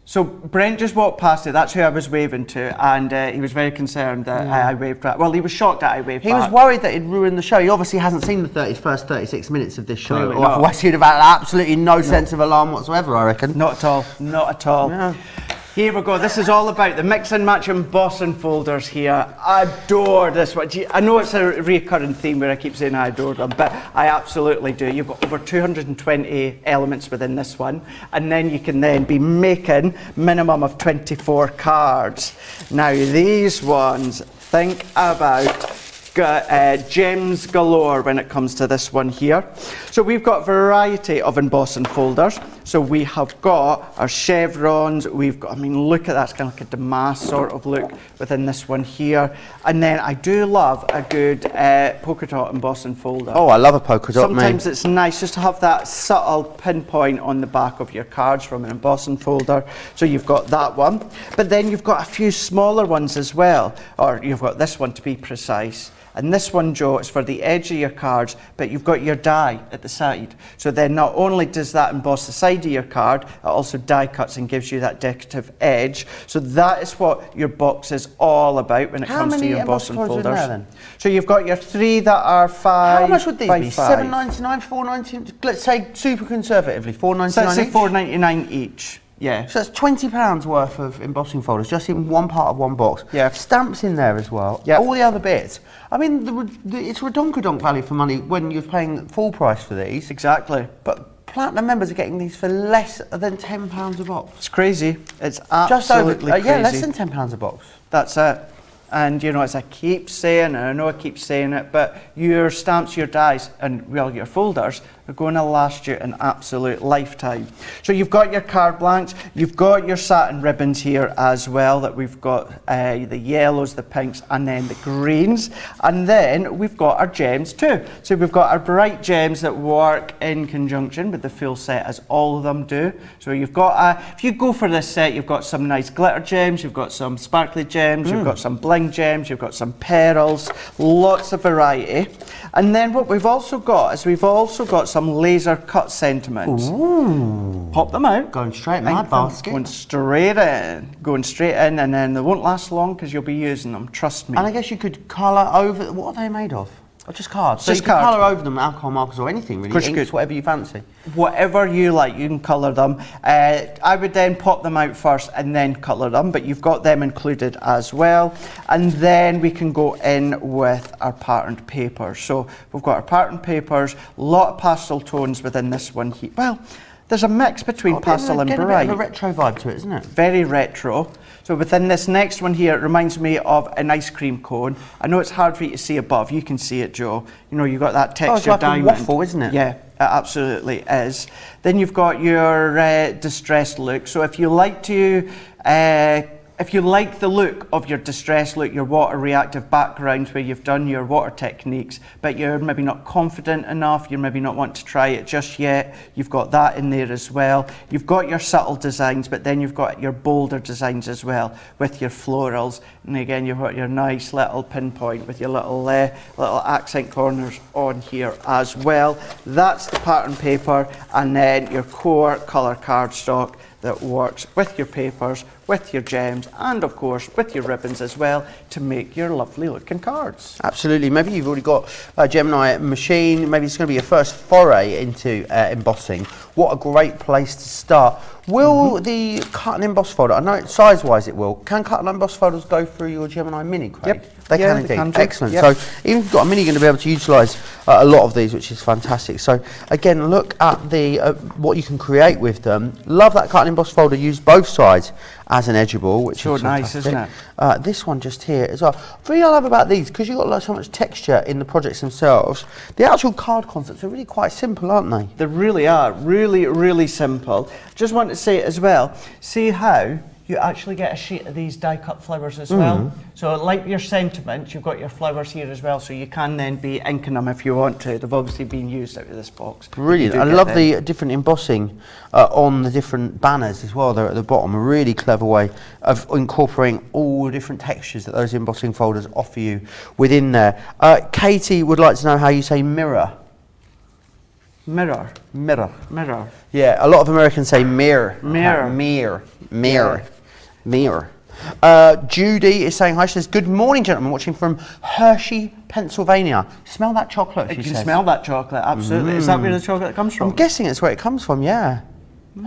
So Brent just walked past it, that's who I was waving to, and he was very concerned that I waved back. Well, he was shocked that I waved He back. was worried that he'd ruined the show. He obviously hasn't seen the first 36 minutes of this show. Clearly Or not. otherwise he'd have had absolutely no sense of alarm whatsoever, I reckon. Not at all, not at all. Yeah. Here we go, this is all about the mix and match embossing folders here. I adore this one. Gee, I know it's a recurring theme where I keep saying I adore them, but I absolutely do. You've got over 220 elements within this one, and then you can then be making minimum of 24 cards. Now these ones, think about gems galore when it comes to this one here. So we've got a variety of embossing folders. So we have got our chevrons, we've got, I mean, look at that, it's kind of like a damask sort of look within this one here. And then I do love a good polka dot embossing folder. Oh, I love a polka dot, Sometimes it's nice just to have that subtle pinpoint on the back of your cards from an embossing folder. So you've got that one. But then you've got a few smaller ones as well. Or you've got this one to be precise. And this one, Joe, is for the edge of your cards, but you've got your die at the side. So then not only does that emboss the side of your card, it also die cuts and gives you that decorative edge. So that is what your box is all about when it comes to your embossing folders. How many embossing folders are in there, then? So you've got your 3 that are 5 How much would these by be? 5. $7.99, $4.99? Let's say super conservatively, $4.99 So let's say each? $4.99 each. Yeah. So that's £20 worth of embossing folders, just in one part of one box. Yeah. Stamps in there as well. Yeah. All the other bits. I mean, it's redonkadonk value for money when you're paying full price for these. Exactly. But Platinum members are getting these for less than £10 a box. It's crazy. It's Just over, absolutely crazy. yeah, less than £10 a box. That's it. And you know, as I keep saying, and I know I keep saying it, but your stamps, your dies, and well, your folders are going to last you an absolute lifetime. So you've got your card blanks, you've got your satin ribbons here as well, that we've got the yellows, the pinks, and then the greens. And then we've got our gems too. So we've got our bright gems that work in conjunction with the full set, as all of them do. So you've got, if you go for this set, you've got some nice glitter gems, you've got some sparkly gems, you've got some bling gems, you've got some pearls, lots of variety. And then what we've also got is we've also got some laser cut sentiments. Ooh. Pop them out. Going straight in my basket. Going straight in, and then they won't last long because you'll be using them, trust me. And I guess you could colour over, what are they made of? Or just cards? So Just you can cards. colour over them alcohol markers or anything really, Course you inks, could. whatever you fancy. Whatever you like, you can colour them. I would then pop them out first and then colour them, but you've got them included as well. And then we can go in with our patterned papers. So we've got our patterned papers, a lot of pastel tones within this one here. Well, there's a mix between pastel and Get a bit bright. of a retro vibe to it, isn't it? Very retro. So within this next one here, it reminds me of an ice cream cone. I know it's hard for you to see above. You can see it, Joe. You know, you've got that textured it's like diamond. a waffle, isn't it? Yeah, it absolutely is. Then you've got your distressed look. So if you like to, if you like the look of your distressed look, your water reactive background where you've done your water techniques, but you're maybe not confident enough, you maybe not want to try it just yet, you've got that in there as well. You've got your subtle designs, but then you've got your bolder designs as well with your florals. And again, you've got your nice little pinpoint with your little accent corners on here as well. That's the pattern paper, and then your core colour cardstock that works with your papers, with your gems, and of course with your ribbons as well to make your lovely looking cards. Absolutely. Maybe you've already got a Gemini machine. Maybe it's going to be your first foray into embossing. What a great place to start. Will the cut and emboss folder, I know size-wise it will, can cut and emboss folders go through your Gemini Mini, Craig? Yep. They can indeed. Excellent. Yep. So even if you've got a Mini, you're going to be able to utilise a lot of these, which is fantastic. So again, look at the what you can create with them. Love that cut and emboss folder. Use both sides as an edgeable, which so is nice, fantastic. isn't it? This one just here as well. The thing I love about these, because you've got like so much texture in the projects themselves, the actual card concepts are really quite simple, aren't they? They really are. Really, really simple. Just want to say as well, see how you actually get a sheet of these die cut flowers as well. So like your sentiments, you've got your flowers here as well, so you can then be inking them if you want to. They've obviously been used out of this box. Brilliant. I love the different embossing on the different banners as well. They're at the bottom. A really clever way of incorporating all the different textures that those embossing folders offer you within there. Katie would like to know how you say mirror. Mirror. Mirror. Mirror. Yeah, a lot of Americans say mirror. Mirror. Mirror. Mirror. Yeah. Mirror. Judy is saying hi. She says, good morning, gentlemen, watching from Hershey, Pennsylvania. Smell that chocolate, You she can says. smell that chocolate, absolutely. Is that where the chocolate comes from? I'm guessing it's where it comes from, yeah.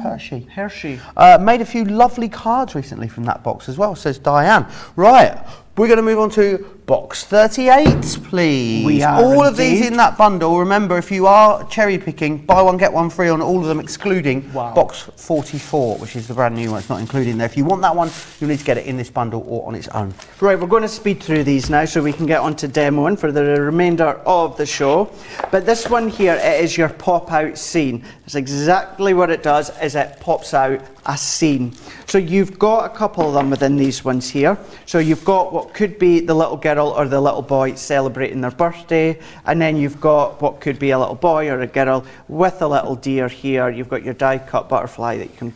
Hershey. Hershey. Made a few lovely cards recently from that box as well, says Diane. Right, we're going to move on to box 38, please. We are all of these indeed. in that bundle. Remember, if you are cherry picking, buy one, get one free on all of them, excluding box 44, which is the brand new one. It's not included in there. If you want that one, you'll need to get it in this bundle or on its own. Right, we're going to speed through these now so we can get on to demoing for the remainder of the show. But this one here, it is your pop-out scene. That's exactly what it does, is it pops out a scene. So you've got a couple of them within these ones here. So you've got what could be the little girl or the little boy celebrating their birthday, and then you've got what could be a little boy or a girl with a little deer here. You've got your die cut butterfly that you can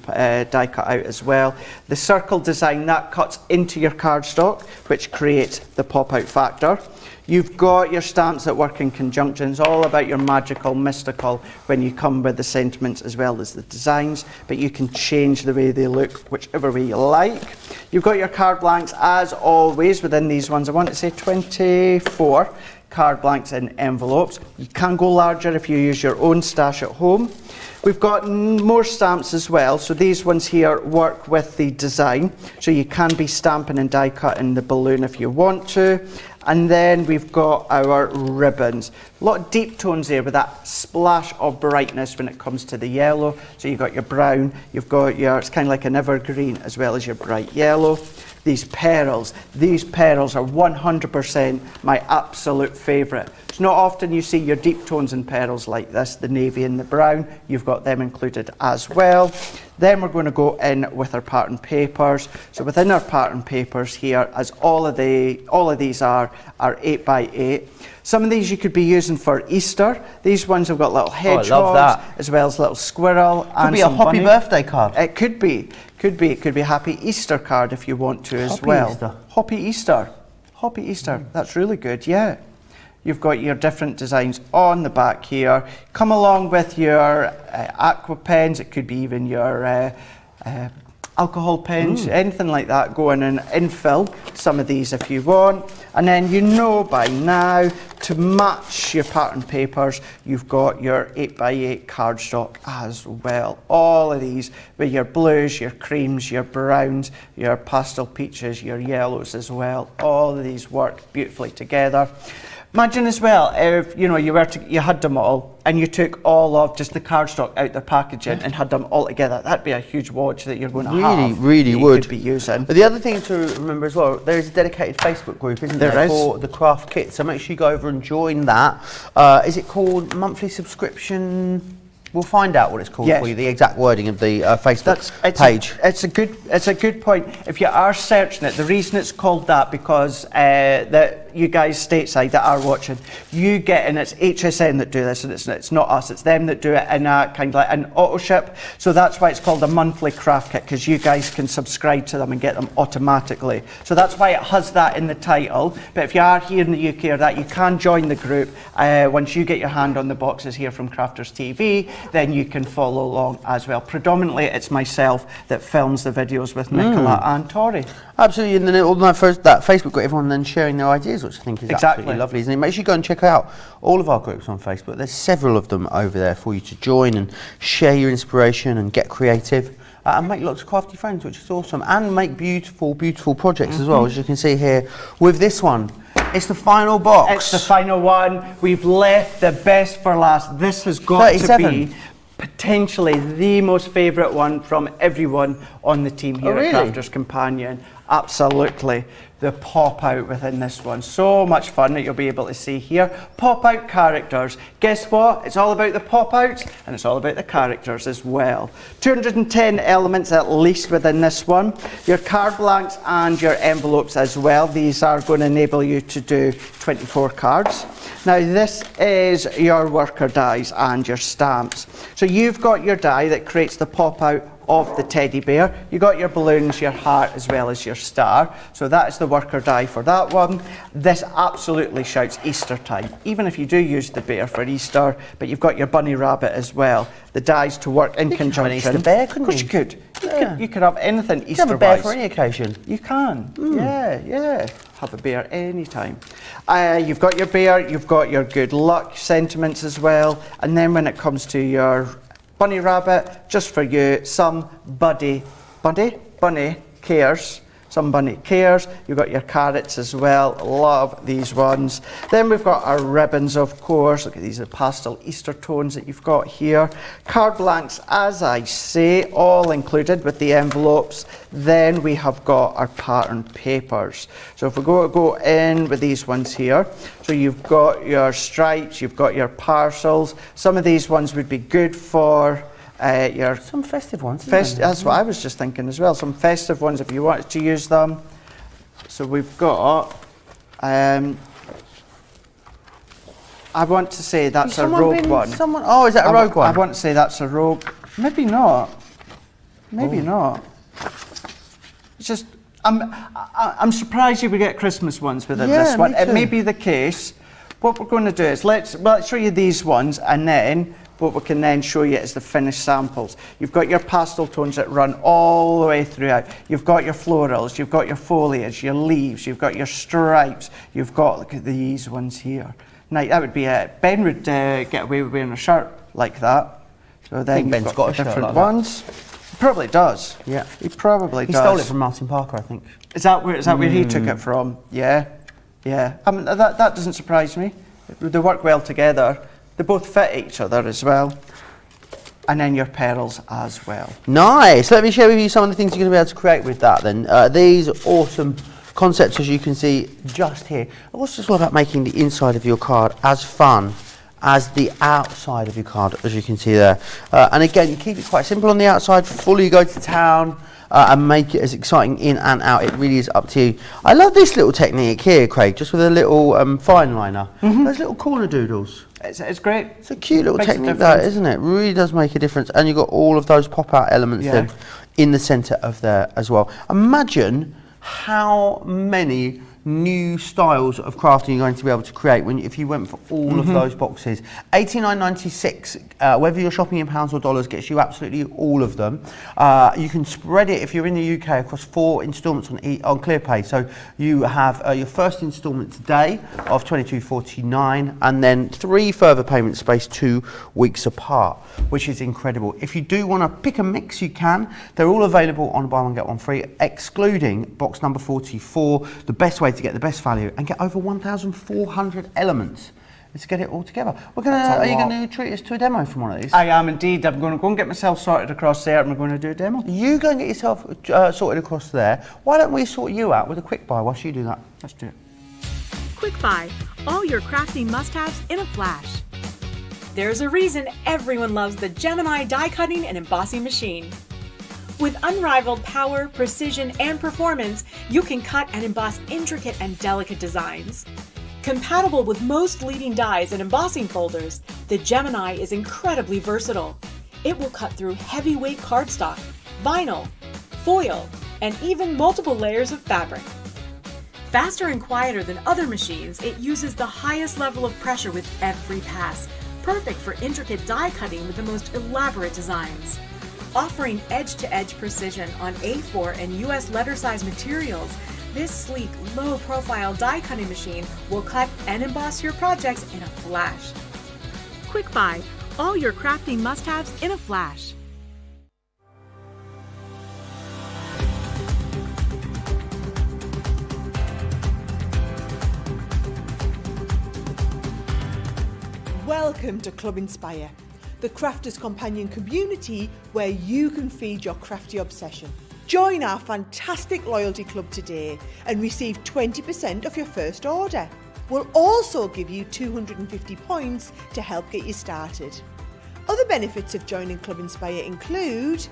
die cut out as well. The circle design that cuts into your cardstock, which creates the pop out factor. You've got your stamps that work in conjunctions, all about your magical, mystical, when you come with the sentiments as well as the designs, but you can change the way they look whichever way you like. You've got your card blanks as always within these ones. I want to say 24 card blanks in envelopes. You can go larger if you use your own stash at home. We've got more stamps as well, so these ones here work with the design, so you can be stamping and die cutting the balloon if you want to. And then we've got our ribbons. A lot of deep tones there with that splash of brightness when it comes to the yellow. So you've got your brown, you've got your, it's kind of like an evergreen as well as your bright yellow. These pearls are 100% my absolute favourite. It's not often you see your deep tones and pearls like this, the navy and the brown. You've got them included as well. Then we're going to go in with our pattern papers. So within our pattern papers here, as all of these are 8x8. Some of these you could be using for Easter. These ones have got little hedgehogs, as well as little squirrel. Could be a happy birthday card. It could be. It could be a happy Easter card if you want to as well. Happy Easter. Happy Easter. That's really good, yeah. You've got your different designs on the back here. Come along with your aqua pens. It could be even your alcohol pens, anything like that. Go in and infill some of these if you want. And then you know by now, to match your pattern papers, you've got your 8x8 cardstock as well. All of these with your blues, your creams, your browns, your pastel peaches, your yellows as well. All of these work beautifully together. Imagine as well if you had them all and you took all of just the cardstock out their packaging and had them all together. That'd be a huge watch that you're going to have. Really that would. You could be using. But the other thing to remember as well, there is a dedicated Facebook group, isn't there, for the craft kit. So make sure you go over and join that. Is it called monthly subscription? We'll find out what it's called for you, the exact wording of the Facebook page. It's a good point. If you are searching it, the reason it's called that because that you guys stateside that are watching, you get, and it's HSN that do this, and it's not us, it's them that do it in a kind of like an auto ship. So that's why it's called a monthly craft kit, because you guys can subscribe to them and get them automatically. So that's why it has that in the title. But if you are here in the UK or that, you can join the group. Once you get your hand on the boxes here from Crafters TV, then you can follow along as well. Predominantly, it's myself that films the videos with Nicola and Tori. Absolutely, and then all that Facebook group, everyone then sharing their ideas, which I think is absolutely lovely, isn't it? Make sure you go and check out all of our groups on Facebook. There's several of them over there for you to join and share your inspiration and get creative. And make lots of crafty friends, which is awesome. And make beautiful, beautiful projects as well, as you can see here with this one. It's the final box. It's the final one. We've left the best for last. This has got 37. To be potentially the most favourite one from everyone on the team here at Crafters Companion. Absolutely. The pop out within this one. So much fun that you'll be able to see here. Pop out characters. Guess what? It's all about the pop outs and it's all about the characters as well. 210 elements at least within this one. Your card blanks and your envelopes as well. These are going to enable you to do 24 cards. Now this is your worker dies and your stamps. So you've got your die that creates the pop out of the teddy bear. You got your balloons, your heart, as well as your star. So that is the worker die for that one. This absolutely shouts Easter time, even if you do use the bear for Easter, but you've got your bunny rabbit as well. The dies to work in conjunction. You could have an Easter bear, couldn't you? Of course you could. You could have anything Easter-wise. You can have a bear for any occasion. You can, yeah. Have a bear anytime. You've got your bear, you've got your good luck sentiments as well, and then when it comes to your bunny rabbit, just for you, bunny cares. Some bunny cares. You've got your carrots as well. Love these ones. Then we've got our ribbons, of course. Look at these pastel Easter tones that you've got here. Card blanks, as I say, all included with the envelopes. Then we have got our pattern papers. So if we go in with these ones here. So you've got your stripes, you've got your parcels. Some of these ones would be good for some festive ones. That's what I was just thinking as well. Some festive ones if you wanted to use them. So we've got. I want to say that's a rogue one. Oh, is that a rogue one? I want to say that's a rogue. Maybe not. Maybe not. It's just I'm surprised you would get Christmas ones within this one. It may be the case. What we're going to do is let's show you these ones, and then what we can then show you is the finished samples. You've got your pastel tones that run all the way throughout. You've got your florals, you've got your foliage, your leaves, you've got your stripes, you've got, look at these ones here. Now that would be it. Ben would get away with wearing a shirt like that. So then Ben's got a shirt different like ones. He probably does. Yeah. He probably does. He stole it from Martin Parker, I think. Is that where he took it from? Yeah. I mean, that doesn't surprise me. They work well together. They both fit each other as well. And then your pearls as well. Nice. Let me share with you some of the things you're going to be able to create with that then. These awesome concepts, as you can see just here. It's just all about making the inside of your card as fun as the outside of your card, as you can see there. And again, you keep it quite simple on the outside, fully go to town, and make it as exciting in and out. It really is up to you. I love this little technique here, Craig, just with a little fine liner. Those little corner doodles. It's great. It's a cute little technique, that, isn't it? Really does make a difference. And you've got all of those pop-out elements then in the centre of there as well. Imagine how many new styles of crafting you're going to be able to create if you went for all of those boxes. $89.96, whether you're shopping in pounds or dollars, gets you absolutely all of them. You can spread it, if you're in the UK, across 4 instalments on ClearPay. So you have your first instalment today of $22.49, and then 3 further payments spaced 2 weeks apart, which is incredible. If you do want to pick a mix, you can. They're all available on buy one get one free, excluding box number 44. The best way to get the best value and get over 1,400 elements. Let's get it all together. Are you going to treat us to a demo from one of these? I am indeed. I'm going to go and get myself sorted across there and we're going to do a demo. You go and get yourself sorted across there. Why don't we sort you out with a quick buy whilst you do that? Let's do it. Quick Buy, all your crafting must-haves in a flash. There's a reason everyone loves the Gemini die cutting and embossing machine. With unrivaled power, precision, and performance, you can cut and emboss intricate and delicate designs. Compatible with most leading dies and embossing folders, the Gemini is incredibly versatile. It will cut through heavyweight cardstock, vinyl, foil, and even multiple layers of fabric. Faster and quieter than other machines, it uses the highest level of pressure with every pass, perfect for intricate die cutting with the most elaborate designs. Offering edge-to-edge precision on A4 and US letter size materials, this sleek, low-profile die cutting machine will cut and emboss your projects in a flash. Quick Buy, all your crafting must-haves in a flash. Welcome to Club Inspire, the crafters' companion community where you can feed your crafty obsession. Join our fantastic loyalty club today and receive 20% of your first order. We'll also give you 250 points to help get you started. Other benefits of joining Club Inspire include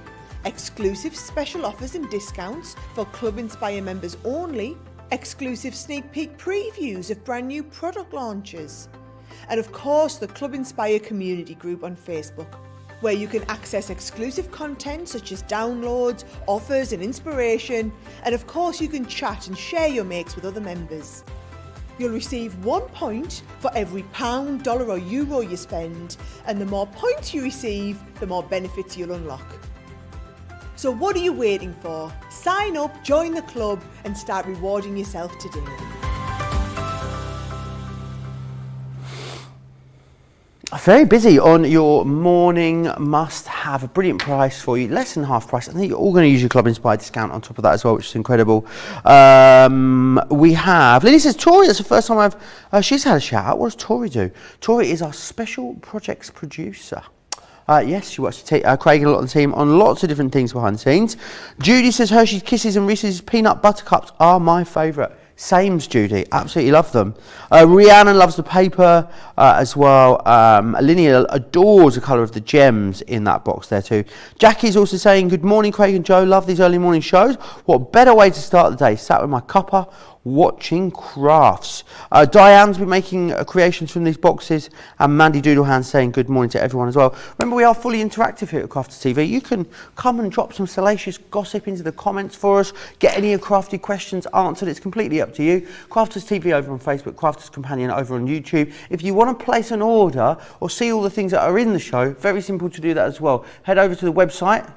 exclusive special offers and discounts for Club Inspire members only, exclusive sneak peek previews of brand new product launches, and of course the Club Inspire community group on Facebook, where you can access exclusive content such as downloads, offers and inspiration, and of course you can chat and share your makes with other members. You'll receive 1 point for every pound, dollar or euro you spend, and the more points you receive, the more benefits you'll unlock. So what are you waiting for? Sign up, join the club and start rewarding yourself today. Very busy on your morning must have. A brilliant price for you, less than half price. I think you're all going to use your Club Inspired discount on top of that as well, which is incredible. We have, Lily says, Tori, that's the first time she's had a shout out. What does Tori do? Tori is our special projects producer. Yes, she works with Craig and a lot of the team on lots of different things behind the scenes. Judy says Hershey's Kisses and Reese's Peanut Butter Cups are my favourite. Sames, Judy. Absolutely love them. Rhiannon loves the paper as well. Linnea adores the colour of the gems in that box there too. Jackie's also saying, good morning, Craig and Joe. Love these early morning shows. What better way to start the day? Sat with my cuppa, watching crafts. Diane's been making creations from these boxes, and Mandy Doodlehand saying good morning to everyone as well. Remember, we are fully interactive here at Crafters TV. You can come and drop some salacious gossip into the comments for us, get any of your crafty questions answered. It's completely up to you. Crafters TV over on Facebook, Crafters Companion over on YouTube. If you want to place an order or see all the things that are in the show, very simple to do that as well. Head over to the website.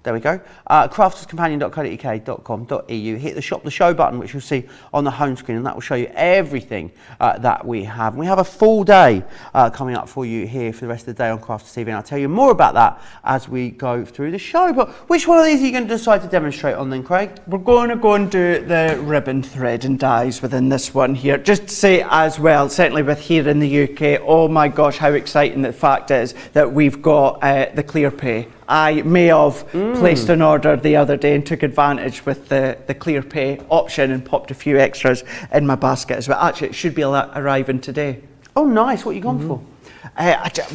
There we go. crafterscompanion.co.uk.com.au. Hit the shop the show button, which you'll see on the home screen, and that will show you everything that we have. And we have a full day coming up for you here for the rest of the day on Crafters TV, and I'll tell you more about that as we go through the show. But which one of these are you going to decide to demonstrate on then, Craig? We're going to go and do the ribbon thread and dies within this one here. Just to say as well, certainly with here in the UK, oh my gosh, how exciting the fact is that we've got the clear pay. I may have placed an order the other day and took advantage with the clear pay option and popped a few extras in my basket as well. Actually, it should be arriving today. Oh, nice. What are you gone for?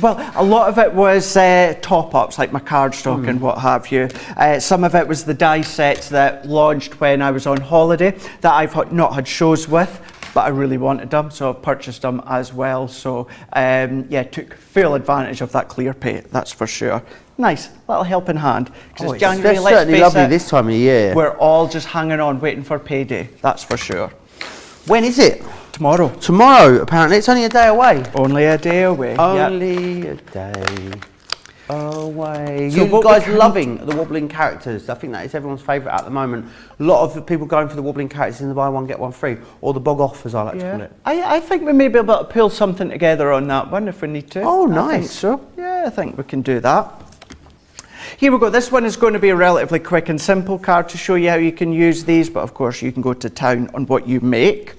Well, a lot of it was top-ups, like my cardstock and what have you. Some of it was the die sets that launched when I was on holiday that I've not had shows with, but I really wanted them, so I've purchased them as well. So, yeah, took full advantage of that clear pay, that's for sure. Nice little helping hand. Oh, it's January, let's certainly lovely this time of year. We're all just hanging on, waiting for payday, that's for sure. When is it? Tomorrow. Tomorrow, apparently. It's only a day away. Only a day away. Only a day away. So you guys loving the wobbling characters? I think that is everyone's favourite at the moment. A lot of people going for the wobbling characters in the buy one get one free, or the bog off as I like to call it. I think we may be able to pull something together on that one if we need to. Oh, nice. I think so. Yeah, I think we can do that. Here we go. This one is going to be a relatively quick and simple card to show you how you can use these, but of course you can go to town on what you make.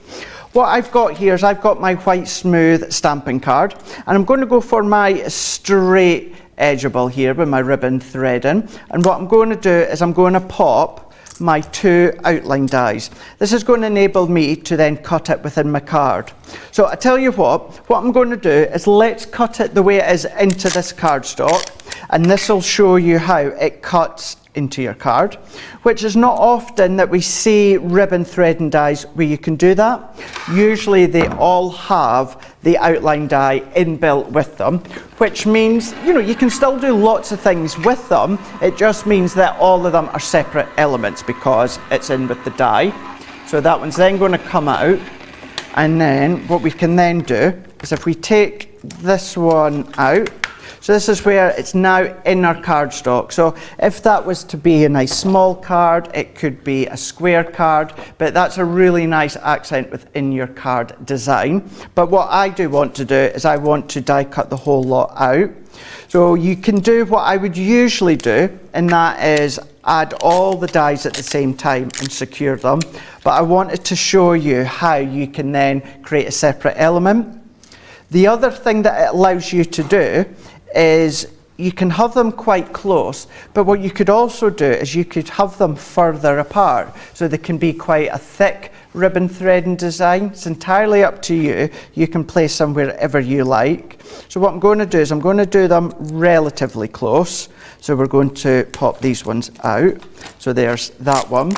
What I've got here is I've got my white smooth stamping card, and I'm going to go for my straight edgeable here with my ribbon threading. And what I'm going to do is I'm going to pop my 2 outline dies. This is going to enable me to then cut it within my card. So I tell you what I'm going to do is let's cut it the way it is into this cardstock, and this will show you how it cuts into your card, which is not often that we see ribbon threading dies where you can do that. Usually they all have the outline die inbuilt with them, which means, you know, you can still do lots of things with them. It just means that all of them are separate elements because it's in with the die. So that one's then going to come out, and then what we can then do is if we take this one out, so this is where it's now in our cardstock. So if that was to be a nice small card, it could be a square card, but that's a really nice accent within your card design. But what I do want to do is I want to die cut the whole lot out. So you can do what I would usually do, and that is add all the dies at the same time and secure them. But I wanted to show you how you can then create a separate element. The other thing that it allows you to do is you can have them quite close, but what you could also do is you could have them further apart, so they can be quite a thick ribbon threading design. It's entirely up to you. You can place them wherever you like. So what I'm going to do is I'm going to do them relatively close. So we're going to pop these ones out. So there's that one.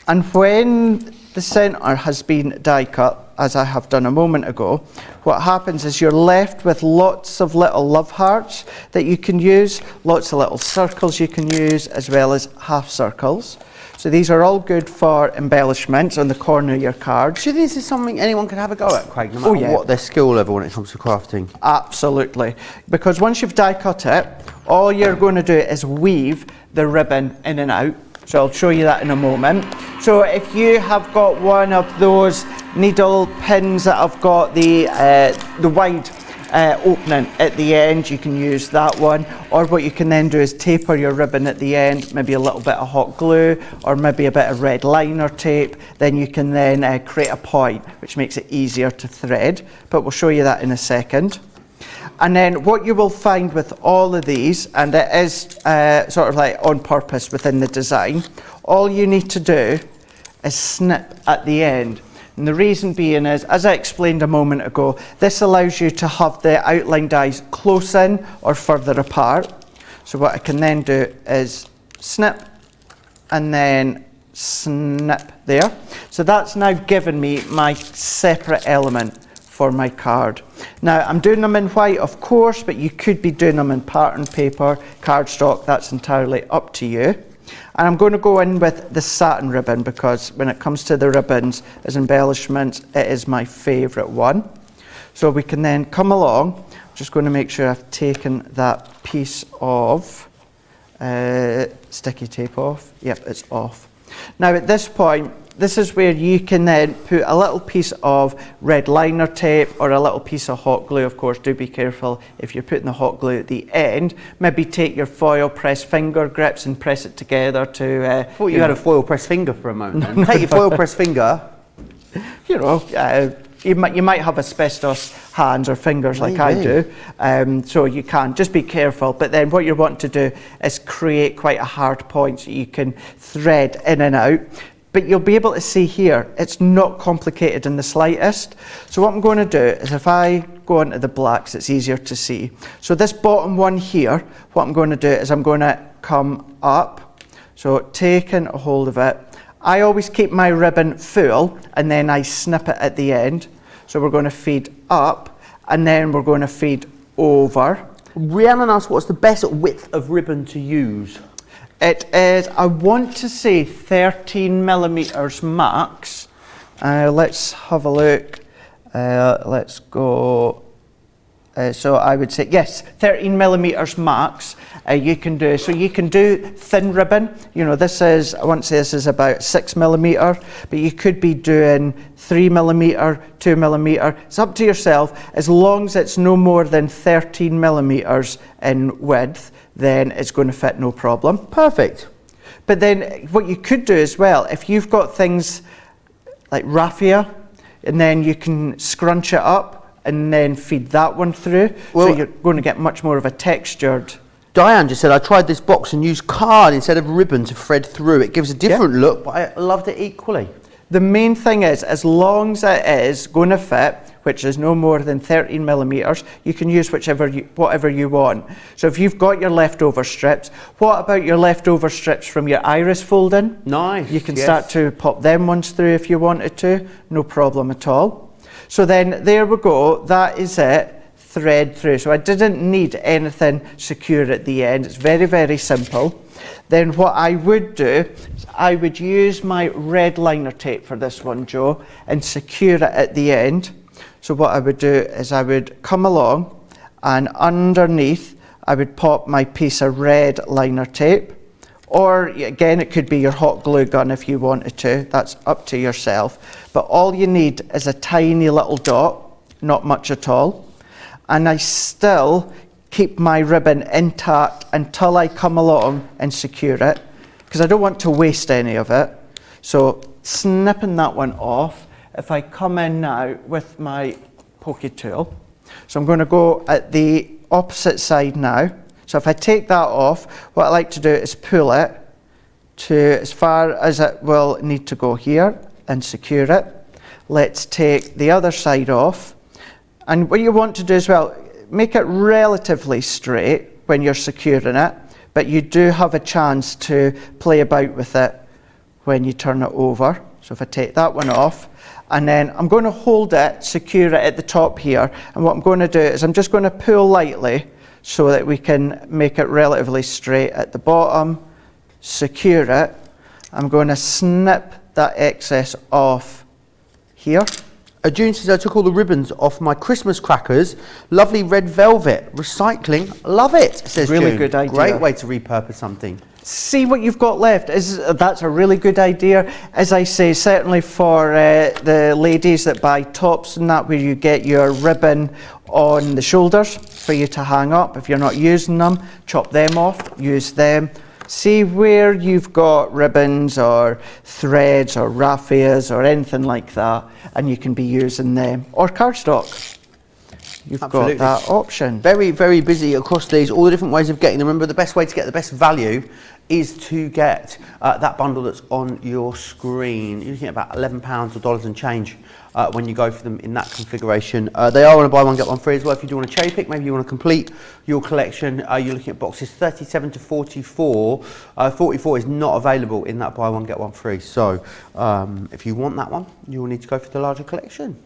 And when the centre has been die cut, as I have done a moment ago, what happens is you're left with lots of little love hearts that you can use, lots of little circles you can use, as well as half circles. So these are all good for embellishments on the corner of your card. So this is something anyone can have a go at, Craig, no matter what their skill level when it comes to crafting? Absolutely. Because once you've die cut it, all you're going to do is weave the ribbon in and out. So I'll show you that in a moment. So if you have got one of those needle pins that have got the wide opening at the end, you can use that one. Or what you can then do is taper your ribbon at the end, maybe a little bit of hot glue or maybe a bit of red liner tape. Then you can then create a point, which makes it easier to thread. But we'll show you that in a second. And then what you will find with all of these, and it is sort of like on purpose within the design, all you need to do is snip at the end. And the reason being is, as I explained a moment ago, this allows you to have the outline dies close in or further apart. So what I can then do is snip and then snip there. So that's now given me my separate element for my card. Now I'm doing them in white, of course, but you could be doing them in pattern paper, cardstock, that's entirely up to you. And I'm going to go in with the satin ribbon because when it comes to the ribbons as embellishments, it is my favourite one. So we can then come along, just going to make sure I've taken that piece of sticky tape off. Yep, it's off. Now at this point, this is where you can then put a little piece of red liner tape or a little piece of hot glue. Of course, do be careful if you're putting the hot glue at the end. Maybe take your foil press finger grips and press it together to... I thought you had a foil press finger for a moment then. Take your foil press finger. You know, you might have asbestos hands or fingers like I do, so you can. Just be careful. But then what you want to do is create quite a hard point so you can thread in and out. But you'll be able to see here, it's not complicated in the slightest. So what I'm going to do is if I go into the blacks, it's easier to see. So this bottom one here, what I'm going to do is I'm going to come up. So taking a hold of it. I always keep my ribbon full and then I snip it at the end. So we're going to feed up and then we're going to feed over. Rhiannon asked what's the best width of ribbon to use? It is, I want to say 13 millimeters max. Let's have a look. Let's go So I would say, yes, 13 millimeters max you can do. So you can do thin ribbon. You know, this is, I want to say this is about 6 millimeter, but you could be doing 3 millimeter, 2 millimeter. It's up to yourself. As long as it's no more than 13 millimeters in width, then it's going to fit no problem. Perfect. But then what you could do as well, if you've got things like raffia, and then you can scrunch it up and then feed that one through, so you're going to get much more of a textured. Diane just said, I tried this box and used card instead of ribbon to thread through. It gives a different look, but I loved it equally. The main thing is, as long as it is going to fit, which is no more than 13 millimeters, you can use whatever you want. So if you've got your leftover strips, what about your leftover strips from your iris folding? Nice. You can start to pop them ones through if you wanted to, no problem at all. So then there we go, that is it, thread through. So I didn't need anything secure at the end. It's very, very simple. Then what I would do is I would use my red liner tape for this one, Joe, and secure it at the end. So what I would do is I would come along and underneath I would pop my piece of red liner tape, or again it could be your hot glue gun if you wanted to, that's up to yourself. But all you need is a tiny little dot, not much at all, and I still keep my ribbon intact until I come along and secure it, because I don't want to waste any of it. So snipping that one off, if I come in now with my pokey tool, so I'm going to go at the opposite side now. So if I take that off, what I like to do is pull it to as far as it will need to go here and secure it. Let's take the other side off. And what you want to do as well, make it relatively straight when you're securing it, but you do have a chance to play about with it when you turn it over. So if I take that one off, and then I'm going to hold it, secure it at the top here, and what I'm going to do is I'm just going to pull lightly so that we can make it relatively straight at the bottom, secure it. I'm going to snip that excess off here. June says, I took all the ribbons off my Christmas crackers. Lovely red velvet. Recycling. Love it, says Really June. good idea. Great way to repurpose something. See what you've got left. That's a really good idea. As I say, certainly for the ladies that buy tops and that, where you get your ribbon on the shoulders for you to hang up. If you're not using them, chop them off, use them. See where you've got ribbons or threads or raffias or anything like that, and you can be using them. Or cardstock. You've Absolutely. got that option. Very, very busy across these, all the different ways of getting them. Remember, the best way to get the best value is to get that bundle that's on your screen. You're looking at about £11 or dollars and change when you go for them in that configuration. They are on a buy one get one free as well. If you do want to cherry pick, maybe you want to complete your collection, you're looking at boxes 37 to 44. 44 is not available in that buy one get one free. So if you want that one, you will need to go for the larger collection.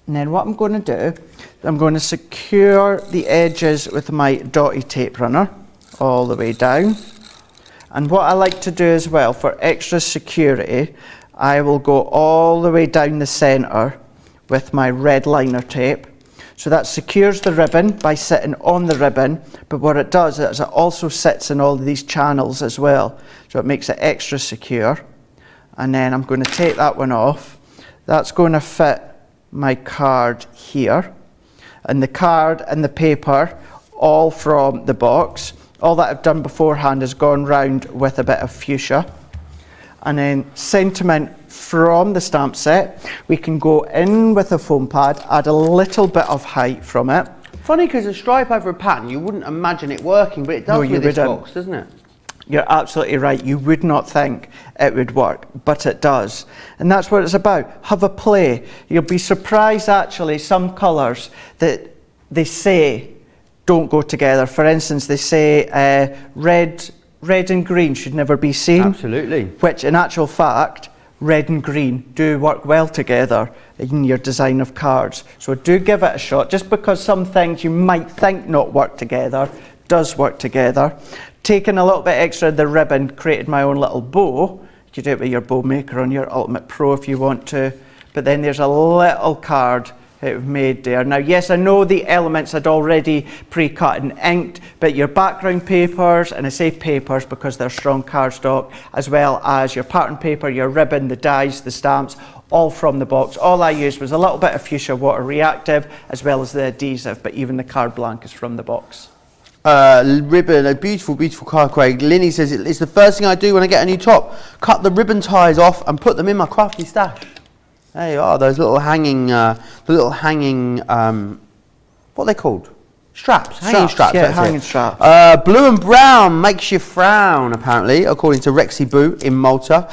And then what I'm going to do, I'm going to secure the edges with my dotty tape runner all the way down. And what I like to do as well, for extra security, I will go all the way down the centre with my red liner tape. So that secures the ribbon by sitting on the ribbon, but what it does is it also sits in all of these channels as well. So it makes it extra secure. And then I'm going to take that one off. That's going to fit my card here, and the card and the paper all from the box. All that I've done beforehand is gone round with a bit of fuchsia, and then sentiment from the stamp set. We can go in with a foam pad, add a little bit of height from it. Funny, because a stripe over a pattern, you wouldn't imagine it working, but it does with this box, doesn't it? You're absolutely right. You would not think it would work, but it does. And that's what it's about. Have a play. You'll be surprised, actually, some colours that they say don't go together. For instance, they say red and green should never be seen. Absolutely. Which, in actual fact, red and green do work well together in your design of cards. So do give it a shot. Just because some things you might think not work together, does work together. Taking a little bit extra of the ribbon, created my own little bow. You can do it with your bow maker on your Ultimate Pro if you want to. But then there's a little card made there. Now, yes, I know the elements had already pre-cut and inked, but your background papers, and I say papers because they're strong cardstock, as well as your pattern paper, your ribbon, the dies, the stamps, all from the box. All I used was a little bit of fuchsia water reactive, as well as the adhesive, but even the card blank is from the box. Ribbon, a beautiful, beautiful card, Craig. Linny says it's the first thing I do when I get a new top. Cut the ribbon ties off and put them in my crafty stash. There you are, those little hanging, what are they called? Straps, hanging straps. Yeah, hanging straps. Blue and brown makes you frown, apparently, according to Rexy Boo in Malta.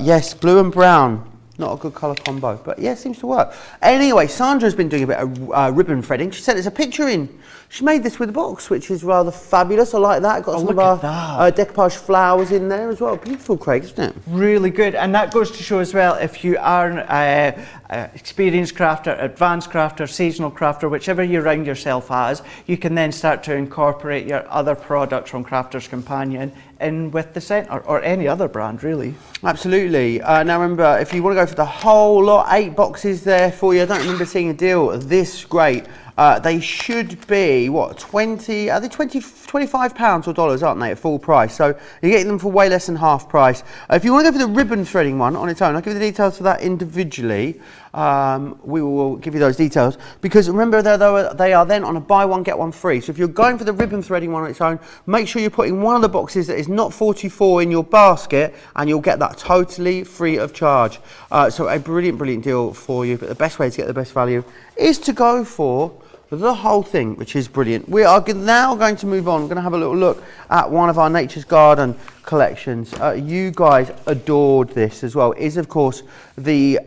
Yes, blue and brown. Not a good colour combo, but yeah, it seems to work. Anyway, Sandra's been doing a bit of ribbon threading. She sent us a picture in. She made this with a box, which is rather fabulous. I like that. Got some of our decoupage flowers in there as well. Beautiful, Craig, isn't it? Really good, and that goes to show as well, if you are an experienced crafter, advanced crafter, seasonal crafter, whichever you round yourself as, you can then start to incorporate your other products from Crafter's Companion in with the scent, or any other brand, really. Absolutely. Now remember, if you want to go for the whole lot, 8 boxes there for you. I don't remember seeing a deal this great. They should be, what, 20, are they 25 pounds or dollars, aren't they, at full price? So you're getting them for way less than half price. If you want to go for the ribbon threading one on its own, I'll give you the details for that individually. We will give you those details, because remember they are then on a buy one get one free. So if you're going for the ribbon threading one on its own, make sure you're putting one of the boxes that is not 44 in your basket, and you'll get that totally free of charge. So a brilliant, brilliant deal for you, but the best way to get the best value is to go for the whole thing, which is brilliant. We are now going to move on. We're going to have a little look at one of our Nature's Garden collections. You guys adored this as well. It is, of course, the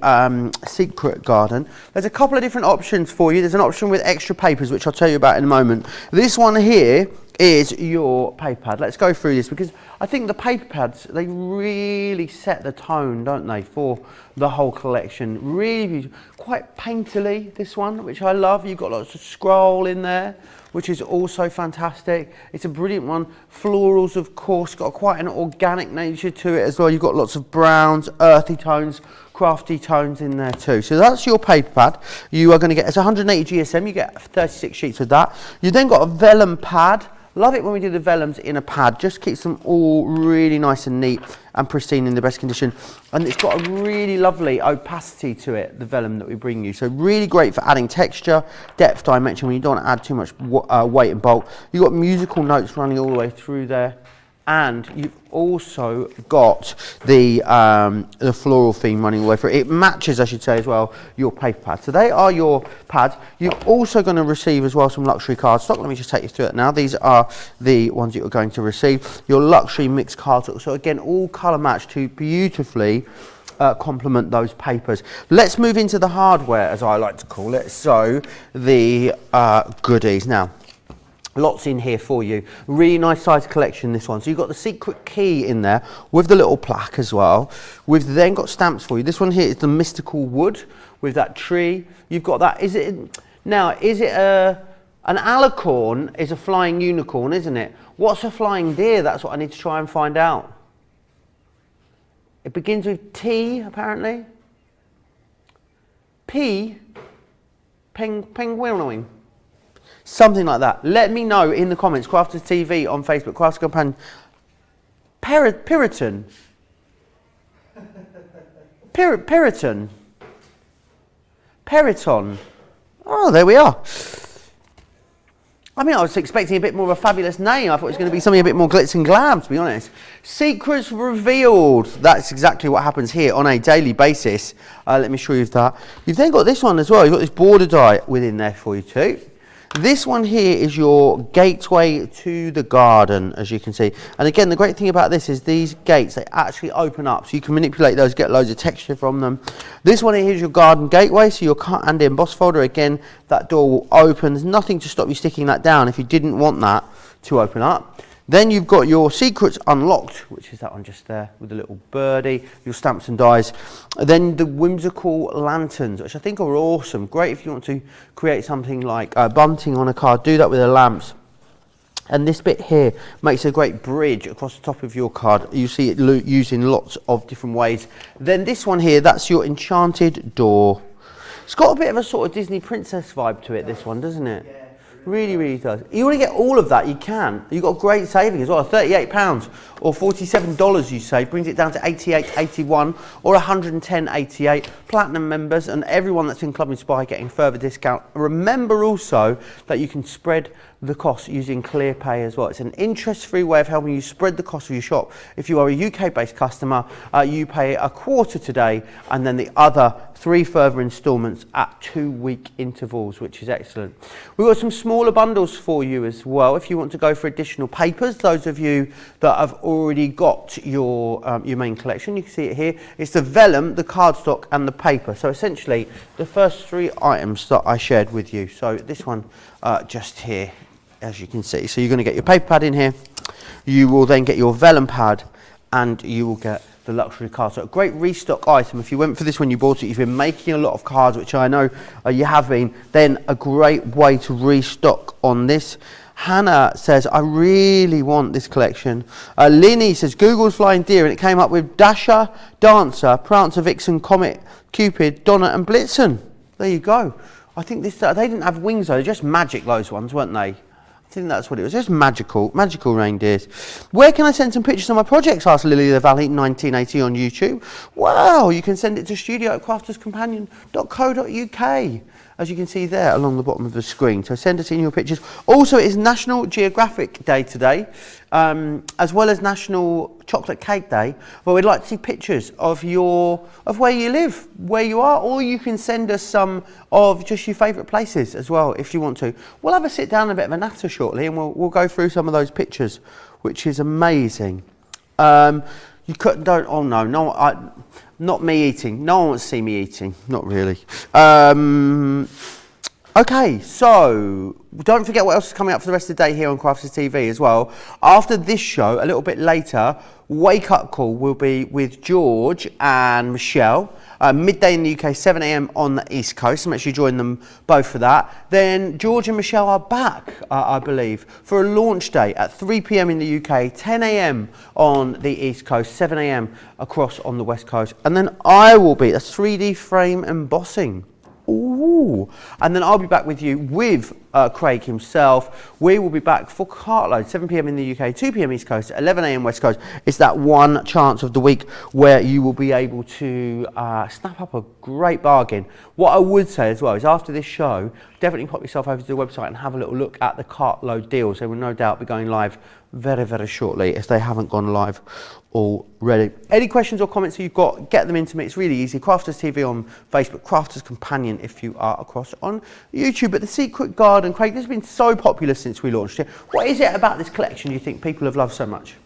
Secret Garden. There's a couple of different options for you. There's an option with extra papers, which I'll tell you about in a moment. This one here is your paper pad. Let's go through this, because I think the paper pads, they really set the tone, don't they, for the whole collection. Really beautiful. Quite painterly, this one, which I love. You've got lots of scroll in there, which is also fantastic. It's a brilliant one. Florals, of course, got quite an organic nature to it as well. You've got lots of browns, earthy tones, crafty tones in there too. So that's your paper pad. You are going to get, it's 180 GSM, you get 36 sheets of that. You then got a vellum pad. Love it when we do the vellums in a pad. Just keeps them all really nice and neat and pristine in the best condition. And it's got a really lovely opacity to it, the vellum that we bring you. So really great for adding texture, depth, dimension, when you don't want to add too much weight and bulk. You've got musical notes running all the way through there. And you've also got the floral theme running all the way through. It matches, I should say, as well, your paper pad. So they are your pads. You're also going to receive as well some luxury cardstock. Let me just take you through it now. These are the ones that you're going to receive. Your luxury mixed cardstock. So again, all colour matched to beautifully complement those papers. Let's move into the hardware, as I like to call it. So the goodies. Now, lots in here for you. Really nice size collection, this one. So you've got the secret key in there with the little plaque as well. We've then got stamps for you. This one here is the mystical wood with that tree. You've got that. Is it an alicorn is a flying unicorn, isn't it? What's a flying deer? That's what I need to try and find out. It begins with T, apparently. P. Penguin. Something like that. Let me know in the comments. Crafters TV on Facebook. Crafters Companion. Piriton. Periton. Periton. Oh, there we are. I mean, I was expecting a bit more of a fabulous name. I thought it was going to be something a bit more glitz and glam, to be honest. Secrets revealed. That's exactly what happens here on a daily basis. Let me show you that. You've then got this one as well. You've got this border die within there for you too. This one here is your gateway to the garden, as you can see. And again, the great thing about this is these gates, they actually open up. So you can manipulate those, get loads of texture from them. This one here is your garden gateway. So your cut and emboss folder, again, that door will open. There's nothing to stop you sticking that down if you didn't want that to open up. Then you've got your secrets unlocked, which is that one just there with the little birdie, your stamps and dies. Then the whimsical lanterns, which I think are awesome. Great if you want to create something like bunting on a card, do that with the lamps. And this bit here makes a great bridge across the top of your card. You see it used in lots of different ways. Then this one here, that's your enchanted door. It's got a bit of a sort of Disney princess vibe to it, this one, doesn't it? Yeah. Really, really does. You want to get all of that, you can. You've got great saving as well. £38 or $47 you save brings it down to $88.81 or $110.88. Platinum members and everyone that's in Club Inspire getting further discount. Remember also that you can spread the cost using ClearPay as well. It's an interest-free way of helping you spread the cost of your shop. If you are a UK-based customer, you pay a quarter today and then the other 3 further instalments at 2-week intervals, which is excellent. We've got some smaller bundles for you as well if you want to go for additional papers. Those of you that have already got your main collection, you can see it here. It's the vellum, the cardstock and the paper. So essentially the first 3 items that I shared with you. So this one just here, as you can see. So you're going to get your paper pad in here. You will then get your vellum pad and you will get the luxury card. So a great restock item. If you went for this when you bought it, you've been making a lot of cards, which I know you have been, then a great way to restock on this. Hannah says, I really want this collection. Linny says, Google's Flying Deer, and it came up with Dasher, Dancer, Prancer, Vixen, Comet, Cupid, Donna and Blitzen. There you go. I think this, they didn't have wings though, they're just magic, those ones, weren't they? I think that's what it was, just magical reindeers. Where can I send some pictures of my projects, asked Lily the Valley 1980 on YouTube. Well, you can send it to studio@crafterscompanion.co.uk, as you can see there along the bottom of the screen. So send us in your pictures. Also, it is National Geographic Day today, as well as National Chocolate Cake Day, but we'd like to see pictures of where you live, where you are, or you can send us some of just your favourite places as well if you want to. We'll have a sit down and a bit of a natter shortly and we'll go through some of those pictures, which is amazing. You could, don't, oh no, not me eating. No one wants to see me eating, not really. Okay, so don't forget what else is coming up for the rest of the day here on Crafters TV as well. After this show, a little bit later, Wake Up Call will be with George and Michelle. Midday in the UK, 7 AM on the East Coast, so make sure you join them both for that. Then George and Michelle are back, I believe, for a launch day at 3 PM in the UK, 10 AM on the East Coast, 7 AM across on the West Coast. And then I will be, that's 3D frame embossing. Ooh. And then I'll be back with you with Craig himself. We will be back for Cartload, 7 PM in the UK, 2 PM East Coast, 11 AM West Coast. It's that one chance of the week where you will be able to snap up a great bargain. What I would say as well is after this show, definitely pop yourself over to the website and have a little look at the Cartload deals. They will no doubt be going live very, very shortly if they haven't gone live already. Any questions or comments that you've got, get them into me. It's really easy. Crafters TV on Facebook, Crafters Companion if you are across on YouTube. But the Secret Garden, Craig, this has been so popular since we launched it. What is it about this collection you think people have loved so much?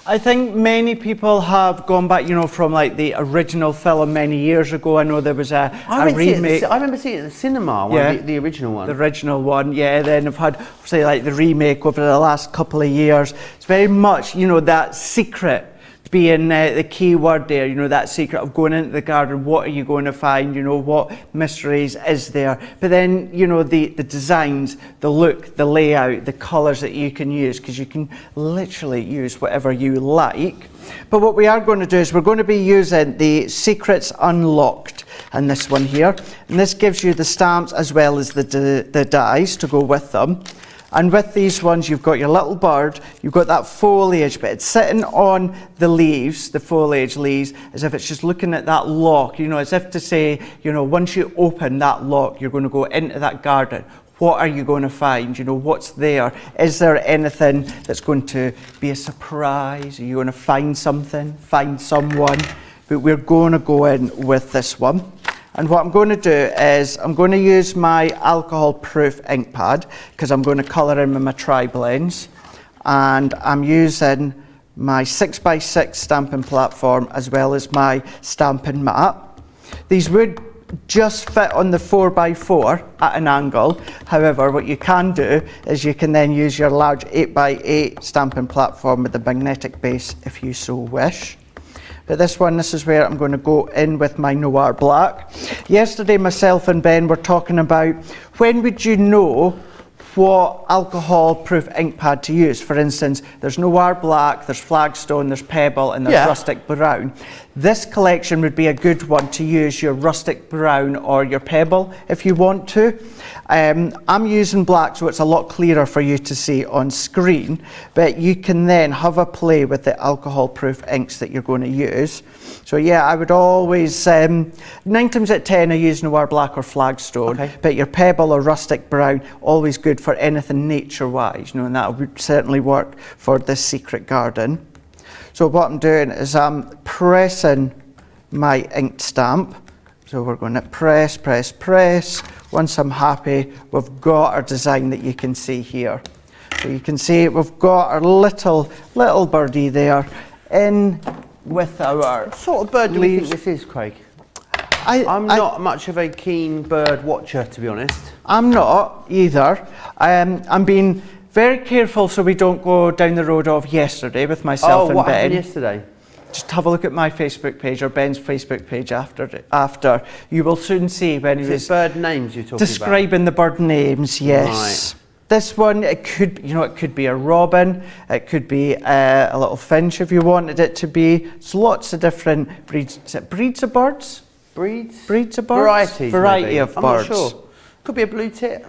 I think many people have gone back, you know, from like the original film many years ago. I know there was a remake. I remember seeing it at the cinema, the original one. The original one, yeah. Then I've had, say, like the remake over the last couple of years. It's very much, you know, that secret being the key word there, you know, that secret of going into the garden. What are you going to find? You know, what mysteries is there? But then, you know, the designs, the look, the layout, the colours that you can use, because you can literally use whatever you like. But what we are going to do is we're going to be using the Secrets Unlocked and this one here. And this gives you the stamps as well as the dies to go with them. And with these ones, you've got your little bird, you've got that foliage, but it's sitting on the leaves, the foliage leaves, as if it's just looking at that lock, you know, as if to say, you know, once you open that lock, you're going to go into that garden. What are you going to find? You know, what's there? Is there anything that's going to be a surprise? Are you going to find something, find someone? But we're going to go in with this one. And what I'm going to do is I'm going to use my alcohol-proof ink pad because I'm going to colour in with my tri-blends. And I'm using my 6x6 stamping platform as well as my stamping mat. These would just fit on the 4x4 at an angle. However, what you can do is you can then use your large 8x8 stamping platform with the magnetic base if you so wish. But this is where I'm going to go in with my Noir Black. Yesterday, myself and Ben were talking about when would you know what alcohol-proof ink pad to use. For instance, there's Noir Black, there's Flagstone, there's Pebble, and there's Rustic Brown. This collection would be a good one to use your Rustic Brown or your Pebble if you want to. I'm using black, so it's a lot clearer for you to see on screen, but you can then have a play with the alcohol-proof inks that you're going to use. So yeah, I would always, 9 times out of 10 I use Noir Black or Flagstone, but your Pebble or Rustic Brown, always good for anything nature-wise, you know, and that would certainly work for this secret garden. So what I'm doing is I'm pressing my inked stamp. So we're going to press, press, press. Once I'm happy, we've got our design that you can see here. So you can see we've got our little birdie there in with our What sort of bird do you think this is, Craig? I'm not much of a keen bird watcher, to be honest. I'm not either. I'm being very careful so we don't go down the road of yesterday with myself and Ben. What happened yesterday? Just have a look at my Facebook page or Ben's Facebook page after. You will soon see when he was bird names you're talking describing the bird names, yes. Right. This one, it could be a robin, it could be a little finch if you wanted it to be. There's lots of different breeds. Is it breeds of birds? Breeds of birds? Varieties, Variety maybe. of I'm birds. not sure. Could be a blue tit.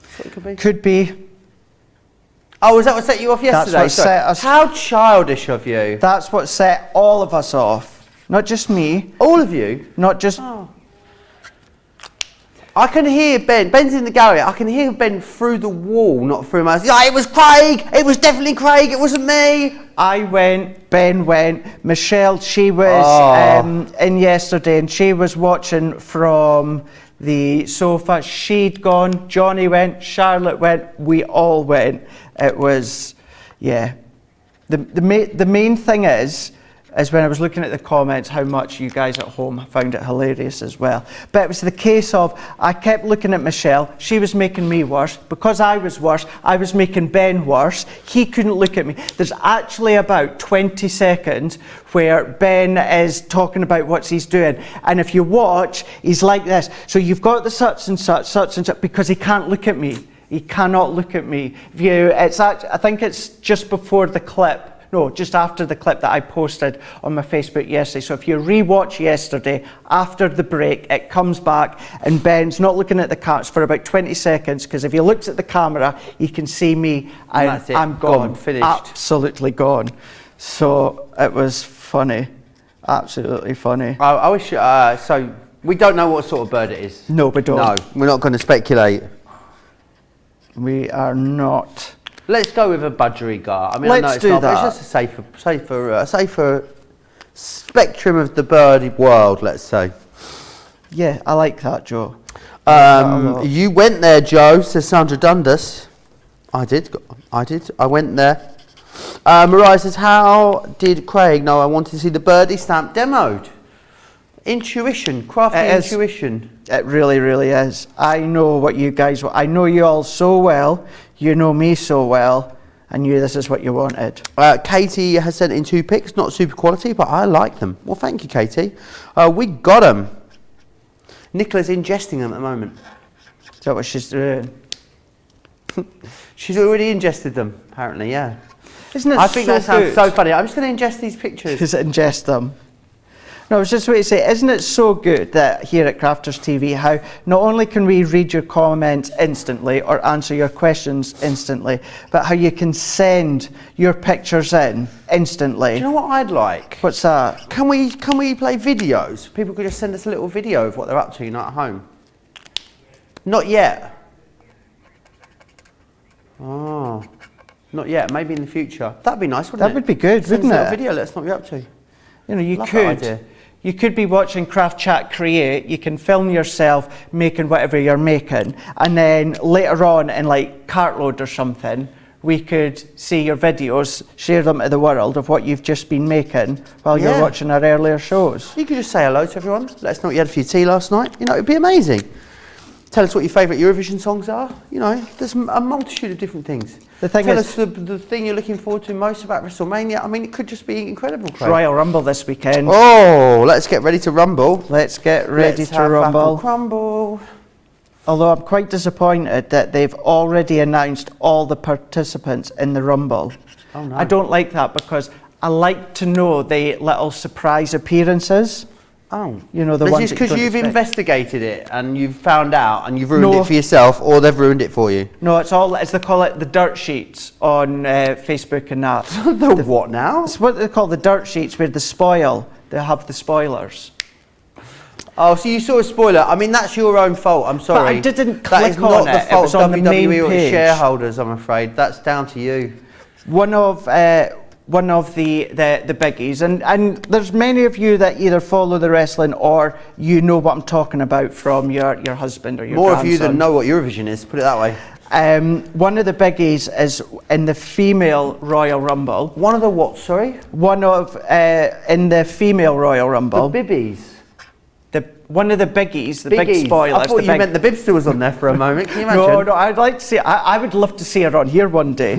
That's what it could be. Could be. Oh, is that what set you off yesterday? That's what set us. How childish of you. That's what set all of us off. Not just me. All of you? Not just... Oh. I can hear Ben. Ben's in the gallery. I can hear Ben through the wall, not through my... Yeah, it was Craig. It was definitely Craig. It wasn't me. I went, Ben went, Michelle, she was in yesterday and she was watching from the sofa. She'd gone, Johnny went, Charlotte went, we all went. It was, yeah. The main thing is when I was looking at the comments, how much you guys at home found it hilarious as well. But it was the case of, I kept looking at Michelle, she was making me worse. Because I was worse, I was making Ben worse. He couldn't look at me. There's actually about 20 seconds where Ben is talking about what he's doing. And if you watch, he's like this. So you've got the such and such, because he can't look at me. He cannot look at me. I think it's just before the clip. No, just after the clip that I posted on my Facebook yesterday. So if you re-watch yesterday, after the break, it comes back and Ben's not looking at the cards for about 20 seconds, because if he looks at the camera, he can see me and I'm gone. Finished. Absolutely gone. So it was funny. Absolutely funny. I wish, so we don't know what sort of bird it is. No, we don't. No, we're not going to speculate. We are not. Let's go with a budgerigar. I mean, Let's I know it's do not, that. It's just a safer spectrum of the birdie world, let's say. Yeah, I like that, Joe. You went there, Joe, says Sandra Dundas. I did. I went there. Mariah says, how did Craig know I wanted to see the birdie stamp demoed? Intuition, crafty intuition. It really, really is. I know what you guys want. I know you all so well. You know me so well. I knew this is what you wanted. Katie has sent in 2 picks, not super quality, but I like them. Well, thank you, Katie. We got them. Nicola's ingesting them at the moment. Is that what she's doing? She's already ingested them, apparently, yeah. Isn't it I think so that sounds good? so funny. I'm just going to ingest these pictures. Just ingest them. No, I was just going to say, isn't it so good that here at Crafters TV, how not only can we read your comments instantly or answer your questions instantly, but how you can send your pictures in instantly. Do you know what I'd like? What's that? Can we play videos? People could just send us a little video of what they're up to, at home. Not yet. Oh, not yet. Maybe in the future. That'd be nice, wouldn't it? That would be good, Send wouldn't us a little it? video. Let us know what you're up to. You know, you Love that idea. You could be watching Craft Chat Create, you can film yourself making whatever you're making, and then later on in like Cartload or something, we could see your videos, share them to the world of what you've just been making while you're watching our earlier shows. You could just say hello to everyone, let us know what you had for your tea last night. It'd be amazing. Tell us what your favourite Eurovision songs are. There's a multitude of different things. Tell us the thing you're looking forward to most about WrestleMania. I mean, it could just be incredible, Craig. Royal Rumble this weekend. Oh, let's get ready to rumble. Let's get ready to rumble. Apple crumble. Although I'm quite disappointed that they've already announced all the participants in the Rumble. Oh, no. I don't like that because I like to know the little surprise appearances. Oh. You know, the This ones is that you because don't you've expect. investigated it and you've found out and you've ruined No. it for yourself, or they've ruined it for you. No, it's all, as they call it, the dirt sheets on Facebook and that. The what now? It's what they call the dirt sheets, where they have the spoilers. Oh, so you saw a spoiler. I mean, that's your own fault. I'm sorry. I didn't That is click not on the it. It fault was of on the main WWE or its page. shareholders, I'm afraid. That's down to you. One of the biggies, and there's many of you that either follow the wrestling or you know what I'm talking about from your husband or your More grandson. of you than know what Eurovision is, put it that way. One of the biggies is in the female Royal Rumble. One of the what, sorry? One of in the female Royal Rumble. The bibbies. One of the biggies, the big spoilers. I thought you meant the Bibster was on there for a moment. Can you imagine? No, I'd like to see. I would love to see her on here one day.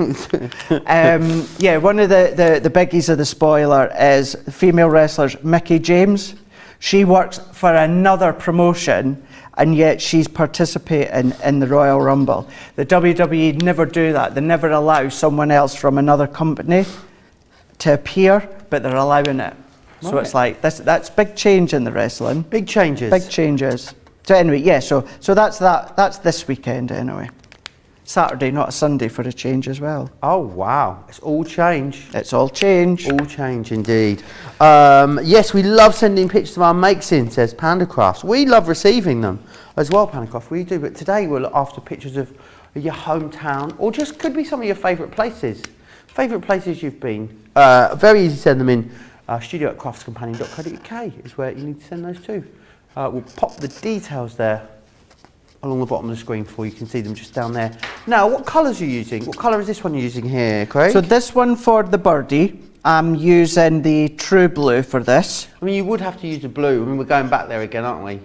Yeah, one of the biggies of the spoiler is female wrestlers Mickie James. She works for another promotion, and yet she's participating in the Royal Rumble. The WWE never do that. They never allow someone else from another company to appear, but they're allowing it. So Right. it's like that's big change in the wrestling. Big changes. Big changes. So anyway, yeah. So that's that. That's this weekend anyway. Saturday, not a Sunday, for a change as well. Oh, wow. It's all change. It's all change. All change indeed. Yes, we love sending pictures of our makes in, says Panda Crafts. We love receiving them as well, Panda Craft. We do, but today we're after pictures of your hometown, or just could be some of your favourite places. Favourite places you've been. Very easy to send them in. studio@craftscompanion.co.uk is where you need to send those to. We'll pop the details there along the bottom of the screen for you. You can see them just down there. Now, what colours are you using? What colour is this one you're using here, Craig? So this one for the birdie, I'm using the True Blue for this. I mean, you would have to use the blue. I mean, we're going back there again, aren't we?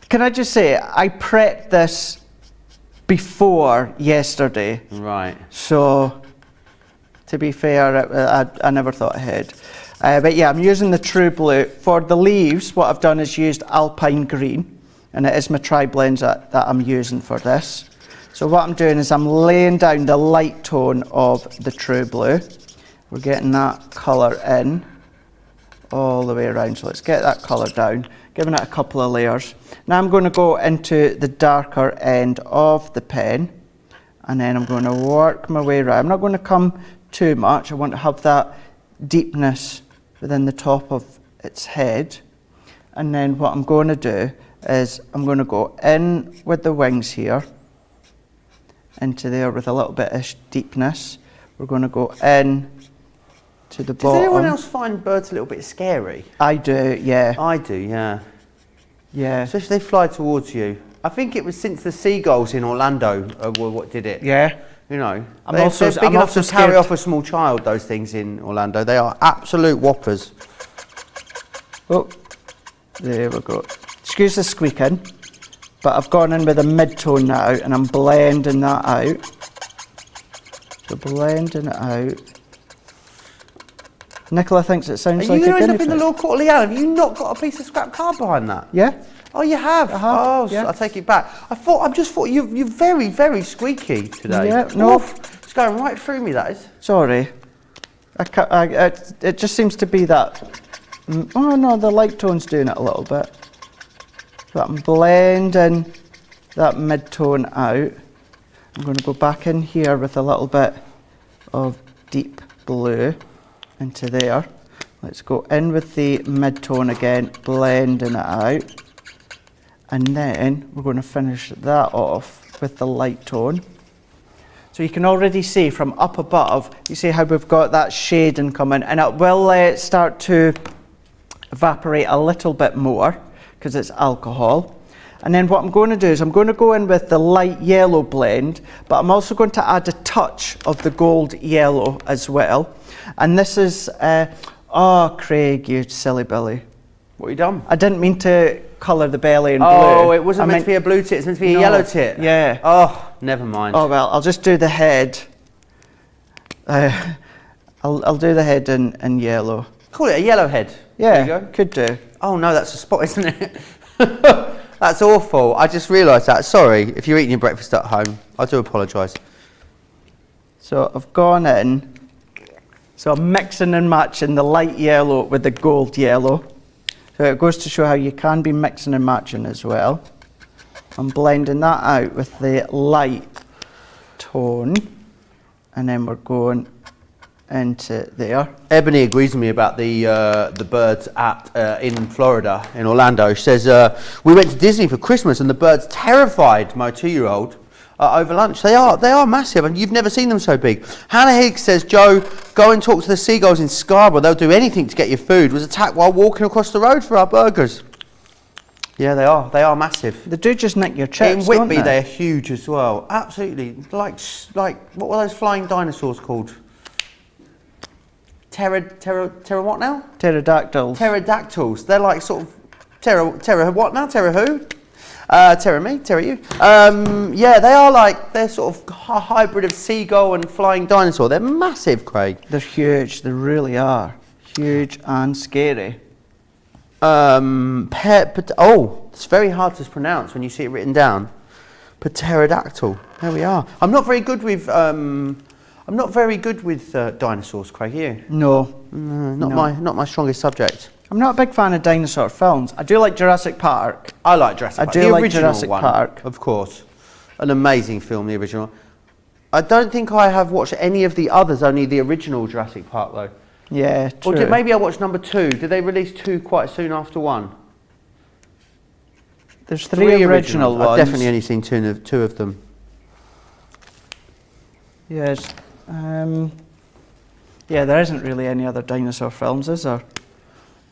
Can I just say, I prepped this before yesterday. Right. So, to be fair, I never thought ahead. But yeah, I'm using the True Blue. For the leaves, what I've done is used Alpine Green, and it is my tri-blends that I'm using for this. So what I'm doing is I'm laying down the light tone of the True Blue. We're getting that colour in all the way around. So let's get that colour down, giving it a couple of layers. Now I'm going to go into the darker end of the pen, and then I'm going to work my way around. I'm not going to come too much. I want to have that deepness within the top of its head. And then what I'm going to do is I'm going to go in with the wings here, into there with a little bit of deepness. We're going to go in to the bottom. Does anyone else find birds a little bit scary? I do, yeah. I do, yeah. Yeah. Especially if they fly towards you. I think it was since the seagulls in Orlando were what did it. Yeah. You know, I'm they're also big enough to carry scared. off a small child, those things in Orlando. They are absolute whoppers. Oh, there we go. Excuse the squeaking, but I've gone in with a mid-tone now and I'm blending that out. So blending it out. Nicola thinks it sounds Are like you a going to end guinea up in the pig. Law Court of Leanne? Have you not got a piece of scrap card behind that? Yeah? Oh, you have? I have, Oh, yeah. I take it back. I just thought you're very, very squeaky today. Yeah, no. Oof, it's going right through me, that is. Sorry. It just seems to be that. Oh no, the light tone's doing it a little bit. But I'm blending that mid-tone out. I'm going to go back in here with a little bit of deep blue into there. Let's go in with the mid-tone again, blending it out. And then we're going to finish that off with the light tone. So you can already see from up above, you see how we've got that shading coming, and it will start to evaporate a little bit more because it's alcohol. And then what I'm going to do is I'm going to go in with the light yellow blend, but I'm also going to add a touch of the gold yellow as well. And this is, oh Craig, you silly Billy. What have you done? I didn't mean to colour the belly in blue. Oh, it wasn't meant to be a blue tit, it's meant to be a yellow tit. Yeah. Oh, never mind. Oh well, I'll just do the head. I'll do the head in yellow. Call it a yellow head. Yeah, There you go. could do. Oh no, that's a spot, isn't it? That's awful. I just realised that. Sorry, if you're eating your breakfast at home, I do apologise. So I've gone in. So I'm mixing and matching the light yellow with the gold yellow. So it goes to show how you can be mixing and matching as well. I'm blending that out with the light tone, and then we're going into there. Ebony agrees with me about the birds in Florida, in Orlando. She says, we went to Disney for Christmas and the birds terrified my 2-year-old over lunch. They are massive, and you've never seen them so big. Hannah Higgs says, Joe, go and talk to the seagulls in Scarborough. They'll do anything to get your food. Was attacked while walking across the road for our burgers. Yeah, they are massive. They do just nick your chips, In Whitby, don't they? they're huge as well. Absolutely. Like what were those flying dinosaurs called? What now? Pterodactyls. Pterodactyls. They're like sort of Terra what now? Terra who? Terra me, Terra you. Yeah, they're sort of a hybrid of seagull and flying dinosaur. They're massive, Craig. They're huge. They really are. Huge and scary. It's very hard to pronounce when you see it written down. Pterodactyl. There we are. I'm not very good with dinosaurs, Craig. Are you? No. Not my strongest subject. I'm not a big fan of dinosaur films. I do like Jurassic Park. I like Jurassic Park. I do the like original Jurassic one, Park. of course. An amazing film, the original. I don't think I have watched any of the others, only the original Jurassic Park, though. Yeah, true. Or maybe I watched number 2. Did they release 2 quite soon after 1? There's 3 original ones. I've definitely only seen 2 of them. Yes. Yeah, there isn't really any other dinosaur films, is there?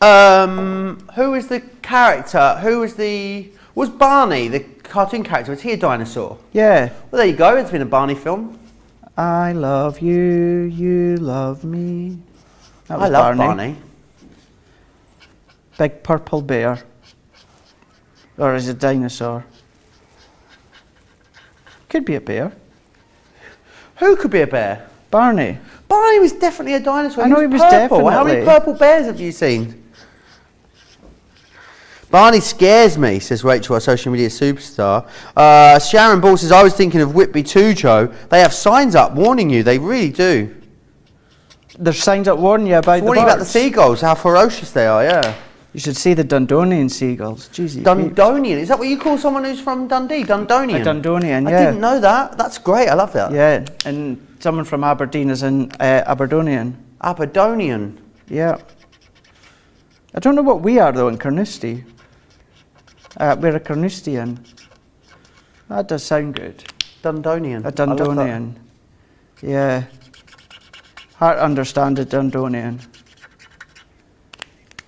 Who is the character? Was Barney, the cartoon character, was he a dinosaur? Yeah. Well, there you go. It's been a Barney film. I love you, you love me. That was I love Barney. Big purple bear. Or is it a dinosaur? Could be a bear. Who could be a bear? Barney. Barney was definitely a dinosaur. I know he was purple. How many definitely. purple bears have you seen? Barney scares me, says Rachel, our social media superstar. Sharon Ball says, I was thinking of Whitby too, Joe. They have signs up warning you. They really do. There's signs that warn you about Warning the about the birds. seagulls, how ferocious they are, yeah. You should see the Dundonian seagulls. Jeez, Dundonian. Is that what you call someone who's from Dundee? Dundonian? A Dundonian, I yeah. didn't know that. That's great. I love that. Yeah, and someone from Aberdeen is an Aberdonian. Aberdonian. Yeah. I don't know what we are, though, in Carnoustie. We're a Carnoustian. That does sound good. Dundonian. A Dundonian. Yeah. Hard to understand a Dundonian.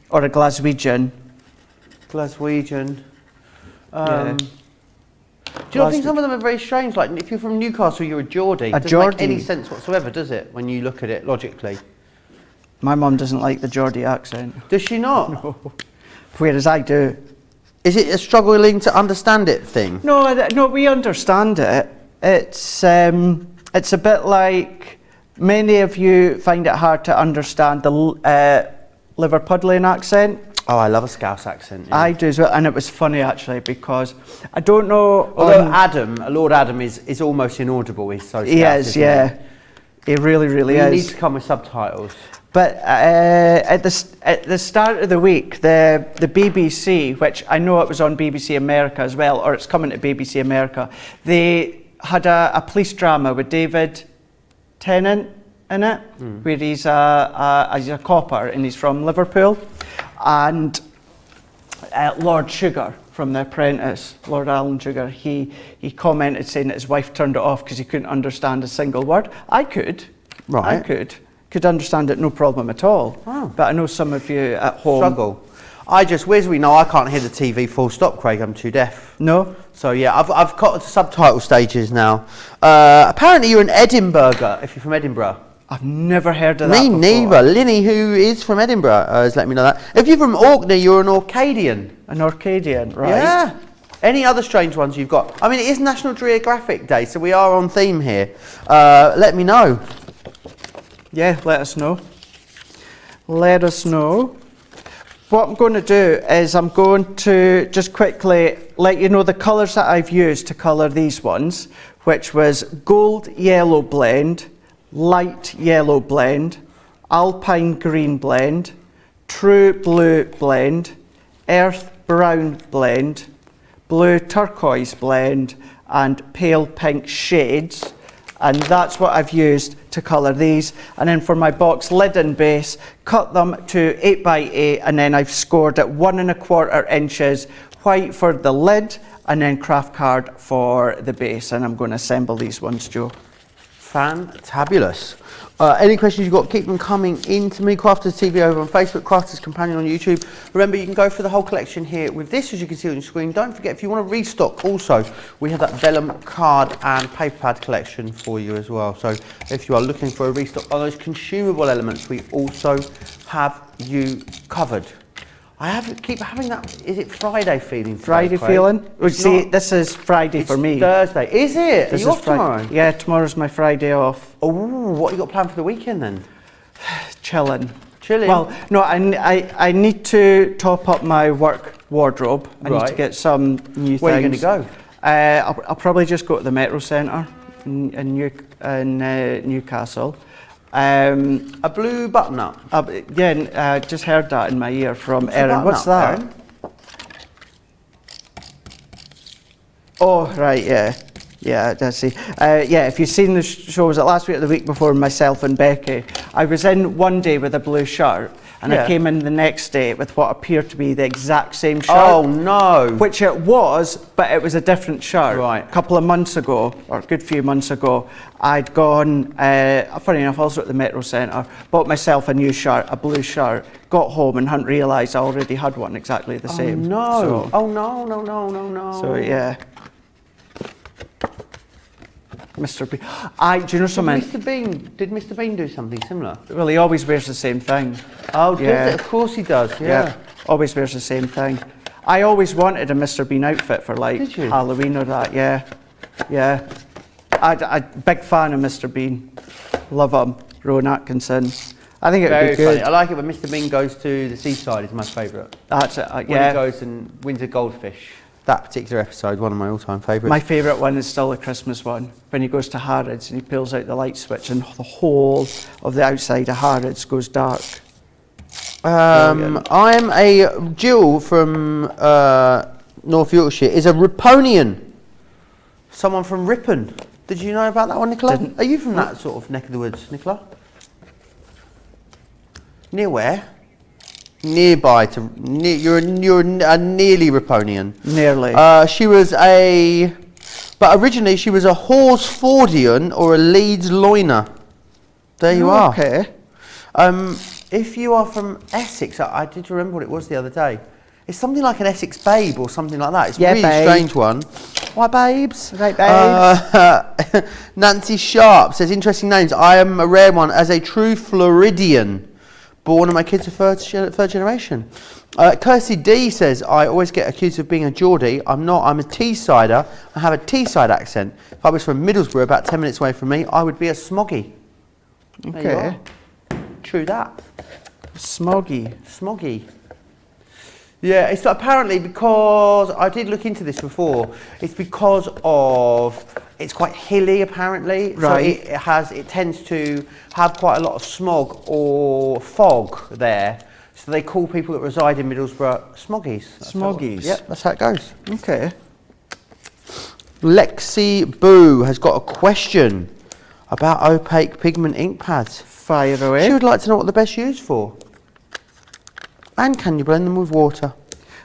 Or a Glaswegian. Glaswegian. Yeah. Do you not think some of them are very strange? Like, if you're from Newcastle, you're a Geordie. It doesn't Geordie. make any sense whatsoever, does it, when you look at it logically? My mum doesn't like the Geordie accent. Does she not? No. Whereas I do. Is it a struggling to understand it thing? No, we understand it. It's a bit like many of you find it hard to understand the Liverpudlian accent. Oh, I love a Scouse accent. Yeah. I do as well, and it was funny actually because I don't know. Although Lord Adam is almost inaudible. He's so Scouse, he is, yeah. He really He is. needs to come with subtitles. But at the start of the week, the BBC, which I know it was on BBC America as well, or it's coming to BBC America, they had a police drama with David Tennant in it, where he's a copper and he's from Liverpool, and Lord Sugar from The Apprentice, Lord Alan Sugar, he commented saying that his wife turned it off because he couldn't understand a single word. I could. Right. I could understand it, no problem at all. Oh. But I know some of you at home Struggle. I can't hear the TV full stop, Craig. I'm too deaf. No. So yeah, I've got to subtitle stages now. Apparently you're an Edinburgher, if you're from Edinburgh. I've never heard of that Me before. neither. Linny, who is from Edinburgh, has let me know that. If you're from Orkney, you're an Orcadian. An Orcadian, right? Yeah. Any other strange ones you've got? I mean, it is National Geographic Day, so we are on theme here. Let me know. Yeah, let us know. Let us know. what I'm going to do is I'm going to just quickly let you know the colours that I've used to colour these ones, which was gold yellow blend, light yellow blend, alpine green blend, true blue blend, earth brown blend, blue turquoise blend, and pale pink shades. And that's what I've used to colour these. And then for my box lid and base, cut them to 8 by 8, and then I've scored at 1 1/4 inches white for the lid, and then craft card for the base. And I'm going to assemble these ones, Joe. Fantabulous. Any questions you've got, keep them coming in to me. Crafters TV over on Facebook, Crafters Companion on YouTube. Remember, you can go for the whole collection here with this, as you can see on your screen. Don't forget, if you want to restock also, we have that vellum card and paper pad collection for you as well. So if you are looking for a restock on those consumable elements, we also have you covered. Keep having that, is it Friday feeling? Friday feeling? Well, see, this is Friday for me. Thursday. Is it? Are you off tomorrow? Yeah, tomorrow's my Friday off. Oh, what have you got planned for the weekend then? Chilling. Chilling? Well, no, I need to top up my work wardrobe. I need to get some new things. Where are you going to go? I'll probably just go to the Metro Centre in Newcastle. A blue button-up? Yeah, just heard that in my ear from Erin. What's that? Erin? Oh, right, yeah. Yeah, I see. Yeah, if you've seen the show, was it last week or the week before, myself and Becky, I was in one day with a blue shirt, and I came in the next day with what appeared to be the exact same shirt. Oh, no. Which it was, but it was a different shirt. Right. A couple of months ago, or a good few months ago, I'd gone, funny enough, also at the Metro Centre, bought myself a new shirt, a blue shirt, got home and hadn't realised I already had one exactly the same. No. Oh, no, no, no, no, no. So, yeah. Mr. Bean. Do you know something? Did Mr. Bean do something similar? Well, he always wears the same thing. Oh, yeah. Of course he does, yeah. Always wears the same thing. I always wanted a Mr. Bean outfit for like Halloween or that, yeah. Yeah. I'm big fan of Mr. Bean. Love him. Rowan Atkinson. I think it would be good. Funny. I like it when Mr. Bean goes to the seaside, is my favourite. That's it, When he goes and wins a goldfish. That particular episode, one of my all-time favourites. My favourite one is still the Christmas one, when he goes to Harrods and he pulls out the light switch and the whole of the outside of Harrods goes dark. I'm Jill from North Yorkshire is a Riponian. Someone from Ripon. Did you know about that one, Nicola? Didn't. Are you from that sort of neck of the woods, Nicola? Near where? Nearby to you're a nearly Riponian. Nearly. But originally she was a Horsfordian or a Leeds loiner. There you are. Okay. If you are from Essex, I did remember what it was the other day. It's something like an Essex babe or something like that. It's a really strange one. Why, babes? Right, babes. Nancy Sharp says, interesting names. I am a rare one as a true Floridian. Born and my kids are third generation. Kirsty D says, I always get accused of being a Geordie. I'm not, I'm a Teessider. I have a Teesside accent. If I was from Middlesbrough, about 10 minutes away from me, I would be a Smoggy. Okay. True that. Smoggy. Yeah, it's apparently because, I did look into this before, it's because of, it's quite hilly apparently. Right. So it tends to have quite a lot of smog or fog there. So they call people that reside in Middlesbrough Smoggies. Smoggies? Yep, that's how it goes. Okay. Lexi Boo has got a question about opaque pigment ink pads. Fire away. She would like to know what they're best used for. And can you blend them with water?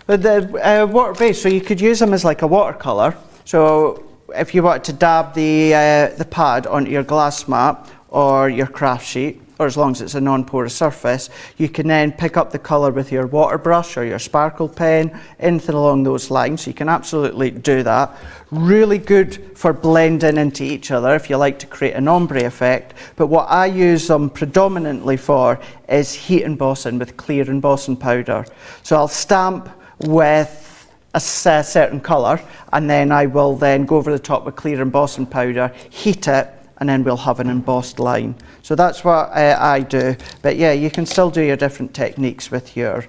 But the water-based, so you could use them as like a watercolour. So if you want to dab the pad onto your glass mat or your craft sheet, or as long as it's a non-porous surface, you can then pick up the colour with your water brush or your sparkle pen, anything along those lines. So you can absolutely do that. Really good for blending into each other if you like to create an ombre effect. But what I use them predominantly for is heat embossing with clear embossing powder. So I'll stamp with a certain colour, and then I will then go over the top with clear embossing powder, heat it, and then we'll have an embossed line. So that's what I do. But yeah, you can still do your different techniques with your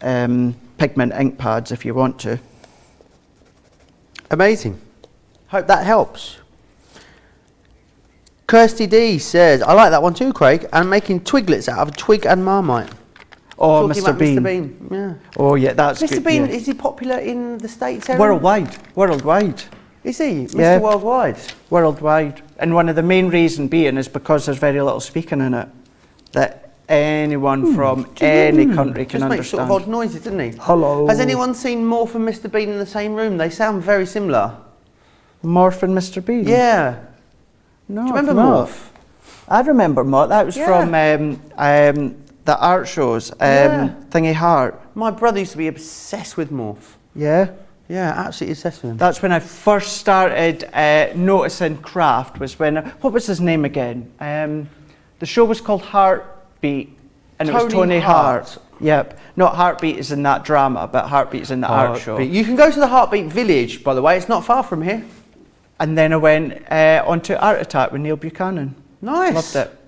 pigment ink pads if you want to. Amazing. Hope that helps. Kirsty D says, I like that one too, Craig, and making twiglets out of twig and Marmite. Oh, Talking Mr. about Bean. Mr. Bean. Yeah. Oh, yeah, that's Mr. good. Bean, yeah. is he popular in the States area? Worldwide. Worldwide. Is he? Mr. Yeah. Worldwide? Worldwide. And one of the main reasons being is because there's very little speaking in it. That anyone from any country can Just makes understand. sort of odd noises, doesn't he? Hello. Has anyone seen Morph and Mr. Bean in the same room? They sound very similar. Morph and Mr. Bean? Yeah. No, Do you remember I've not. Morph? I remember Morph. That was Yeah. from the art shows, Yeah. Thingy Heart. My brother used to be obsessed with Morph. Yeah. Yeah, absolutely obsessed with him. That's when I first started noticing craft, was when, what was his name again? The show was called Heartbeat, and it was Tony Tony Hart. Hart. Yep. Not Heartbeat is in that drama, but Heartbeat is in the art show. Heartbeat. You can go to the Heartbeat Village, by the way. It's not far from here. And then I went onto Art Attack with Neil Buchanan. Nice. Loved it.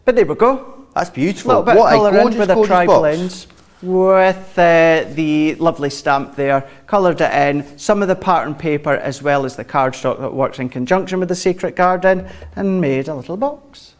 But there we go. That's A beautiful. little bit What of a colour in gorgeous, with a gorgeous tribal box. ends. With the lovely stamp there, coloured it in, some of the pattern paper as well as the cardstock that works in conjunction with the Secret Garden, and made a little box.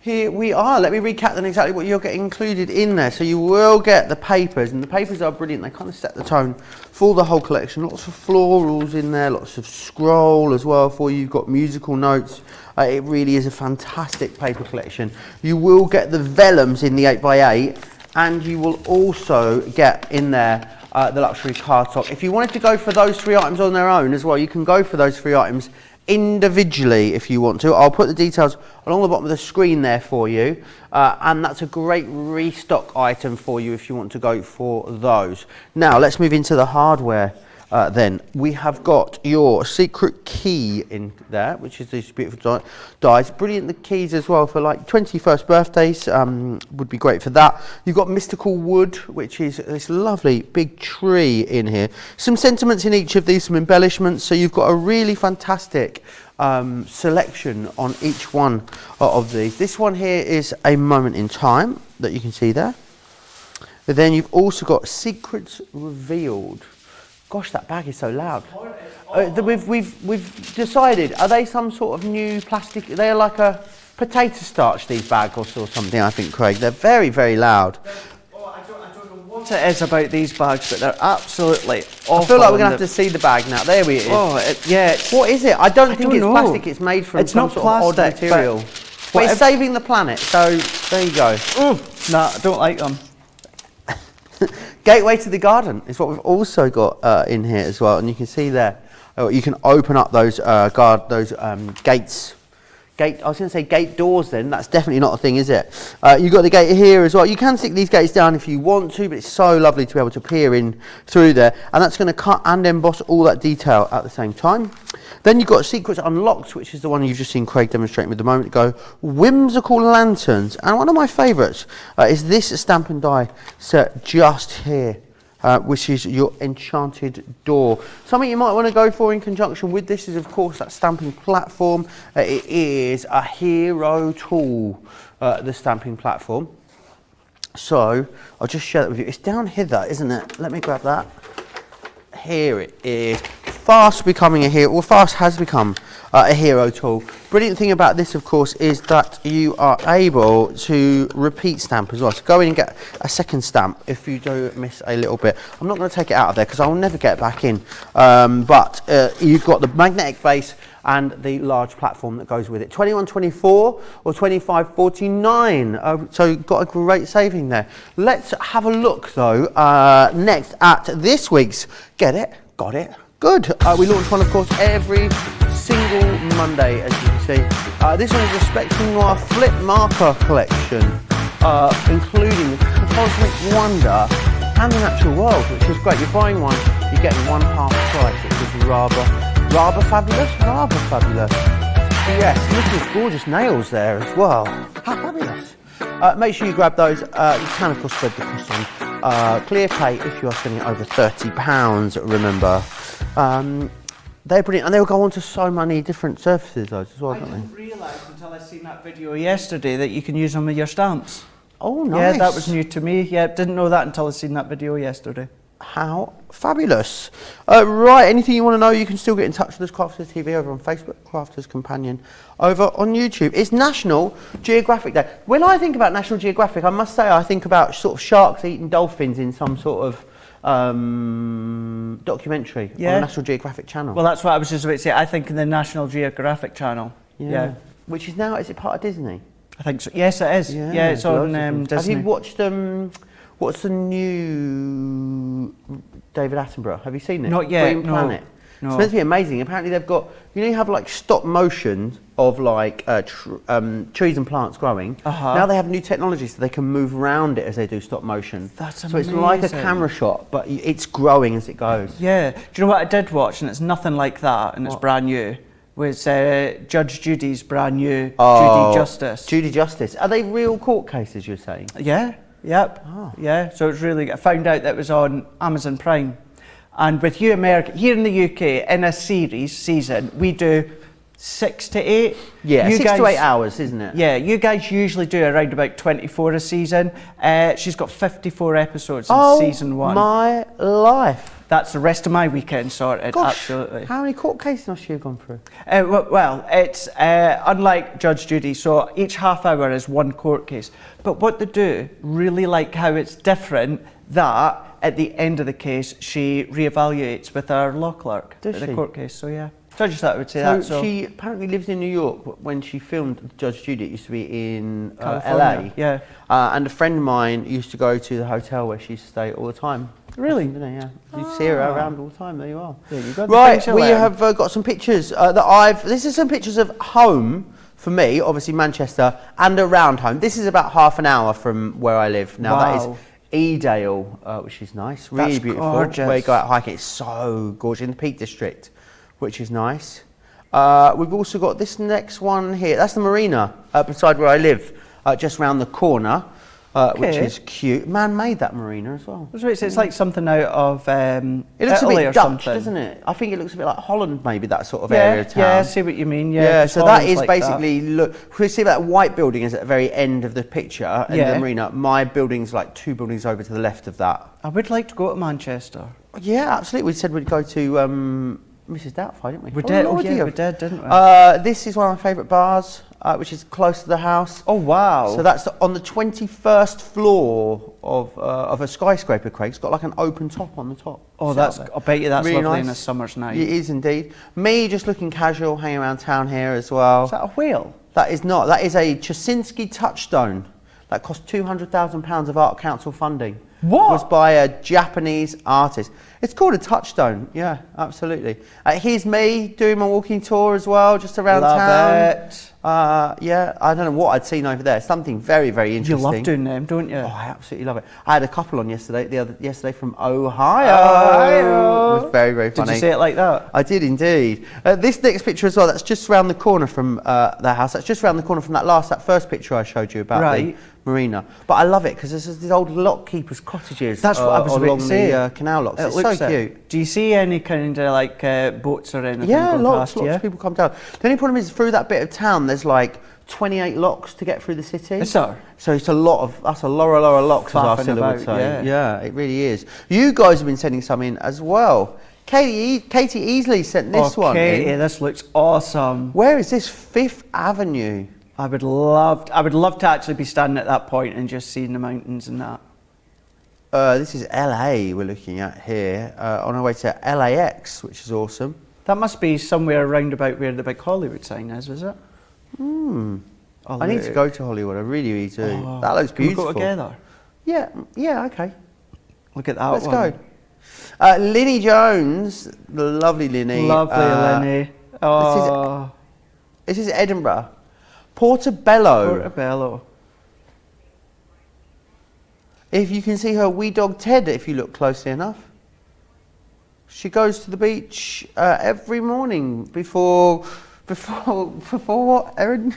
Here we are. Let me recap then exactly what you're getting included in there. So you will get the papers, and the papers are brilliant. They kind of set the tone for the whole collection. Lots of florals in there, lots of scroll as well for you. You've got musical notes. It really is a fantastic paper collection. You will get the vellums in the 8x8, and you will also get in there the luxury cardstock. If you wanted to go for those 3 items on their own as well, you can go for those 3 items individually if you want to. I'll put the details along the bottom of the screen there for you, and that's a great restock item for you if you want to go for those. Now let's move into the hardware. Then we have got your secret key in there, which is these beautiful dies. Brilliant, the keys as well for like 21st birthdays, would be great for that. You've got mystical wood, which is this lovely big tree in here. Some sentiments in each of these, some embellishments, so you've got a really fantastic selection on each one of these. This one here is a moment in time that you can see there. But then you've also got secrets revealed. Gosh, that bag is so loud. We've decided, are they some sort of new plastic? They're like a potato starch, these bags or something, I think, Craig. They're very, very loud. I don't know what it is about these bags, but they're absolutely awful. I feel like we're going to have to see the bag now. There we is. Oh, yeah. What is it? I don't think it's know. plastic. It's made from It's some not sort of odd plastic, material. But it's saving the planet, so there you go. Nah, I don't like them. Gateway to the garden is what we've also got in here as well, and you can see there. You can open up those gates. I was going to say gate doors then, that's definitely not a thing, is it? You've got the gate here as well. You can stick these gates down if you want to, but it's so lovely to be able to peer in through there. And that's going to cut and emboss all that detail at the same time. Then you've got Secrets Unlocked, which is the one you've just seen Craig demonstrating with a moment ago. Whimsical lanterns. And one of my favourites is this stamp and die set just here. Which is your enchanted door. Something you might want to go for in conjunction with this is, of course, that stamping platform. It is a hero tool, the stamping platform. So I'll just share that with you. It's down hither, isn't it? Let me grab that. Here it is. Fast becoming a hero. Well, fast has become a hero tool. Brilliant thing about this, of course, is that you are able to repeat stamp as well. So go in and get a second stamp if you do miss a little bit. I'm not going to take it out of there because I'll never get it back in. But you've got the magnetic base and the large platform that goes with it. 21.24 or 25.49. So got a great saving there. Let's have a look though next at this week's Get It, Got It, Good. We launch one, of course, every single Monday, as you can see. This one is the Spectrum Noir Flip Marker Collection, including the Cosmic Wonder and the Natural World, which is great. You're buying one, you're getting one half price, which is rather fabulous, rather fabulous. Yes, look at those gorgeous nails there as well. How fabulous. Make sure you grab those. You can, of course, spread the cost on. Clear pay if you are spending over £30, remember. They're brilliant, and they'll go on to so many different surfaces, those as well, don't they? I didn't realise until I seen that video yesterday that you can use them with your stamps. Oh, nice. Yeah, that was new to me. Yeah, didn't know that until I seen that video yesterday. How fabulous. Right, anything you want to know, you can still get in touch with us, Crafters TV, over on Facebook, Crafters Companion over on YouTube. It's National Geographic Day. When I think about National Geographic, I must say I think about sort of sharks eating dolphins in some sort of documentary on the National Geographic channel. Well, that's what I was just about to say. I think in the National Geographic channel. Yeah. Which is now, is it part of Disney? I think so. Yes, it is. Yeah, it's on Disney. Have you watched what's the new David Attenborough? Have you seen it? Not yet. Green Planet. No. It's meant to be amazing. Apparently they've got, you have like stop motion of like trees and plants growing. Now they have new technology so they can move around it as they do stop motion. That's so amazing. it's like a camera shot, but it's growing as it goes. Yeah. Do you know what I did watch? And it's nothing like that, and it's brand new. Was Judge Judy's brand new Judy Justice. Judy Justice. Are they real court cases, you're saying? Yeah. Yep. Oh. Yeah. So it's really. I found out that it was on Amazon Prime, and with you America here in the UK in a season we do 6 to 8. Yeah, you 6 to 8 hours, isn't it? Yeah, you guys usually do around about 24 a season. She's got 54 episodes in season 1. My life. That's the rest of my weekend sorted. Gosh, absolutely. How many court cases must you have gone through? Well, it's unlike Judge Judy, so each half hour is one court case. But what they do, really like how it's different, that at the end of the case, she reevaluates with our law clerk Does the she? court case. So yeah, so I just thought I would say that. So she apparently lives in New York. When she filmed Judge Judy, it used to be in LA. California, yeah. And a friend of mine used to go to the hotel where she used to stay all the time. Really? Yeah. You see her around all the time. There you are. There you go. Right, we have got some pictures this is some pictures of home for me, obviously Manchester, and around home. This is about half an hour from where I live. Now that is Edale, which is nice, really That's beautiful. gorgeous. Where you go out hiking, it's so gorgeous in the Peak District, which is nice. We've also got this next one here. That's the marina beside where I live, just round the corner. Which is cute. Man made that marina as well. It's like something out of It looks Italy a or bit Dutch, something. doesn't it? I think it looks a bit like Holland, maybe, that sort of area of town. Yeah, I see what you mean. Yeah, so that Holland's is like basically, look, we see that white building is at the very end of the picture in the marina. My building's like 2 buildings over to the left of that. I would like to go to Manchester. Yeah, absolutely. We said we'd go to Mrs. Doubtfire, didn't we? We did, we did, didn't we? This is one of my favourite bars, which is close to the house. Oh, wow. So that's on the 21st floor of a skyscraper, Craig. It's got like an open top on the top. Oh, I bet you that's really lovely nice. in a summer's night. It is indeed. Me just looking casual, hanging around town here as well. Is that a whale? That is not. That is a Chasinski touchstone. That cost £200,000 of Art Council funding. What? It was by a Japanese artist. It's called a touchstone. Yeah, absolutely. Here's me doing my walking tour as well, just around town. Love it. Yeah, I don't know what I'd seen over there. Something very, very interesting. You love doing them, don't you? Oh, I absolutely love it. I had a couple on yesterday from Ohio. It was very, very funny. Did you say it like that? I did indeed. This next picture as well, that's just around the corner from the house. That's just around the corner from that first picture I showed you about the marina. But I love it because there's these old lock keepers' cottages. That's what I was about to say. The canal locks. It's so cute. Do you see any kind of like boats or anything? Yeah, going lots past, of people come down. The only problem is through that bit of town, there's like 28 locks to get through the city. Is there? So it's that's a lot of locks, as Arcilla would say. Yeah, it really is. You guys have been sending some in as well. Katie Easley sent this one in. Katie, this looks awesome. Where is this? 5th Avenue. I would love to actually be standing at that point and just seeing the mountains and that. This is LA we're looking at here, on our way to LAX, which is awesome. That must be somewhere around about where the big Hollywood sign is it? I need to go to Hollywood, I really, really do. That looks beautiful. Can we go together? Yeah, okay. Look at that Let's one. go. Linny Jones, the lovely Linny. Lovely Linny. Oh. This is Edinburgh. Portobello. Portobello. If you can see her wee dog Ted, if you look closely enough. She goes to the beach every morning before what, Erin?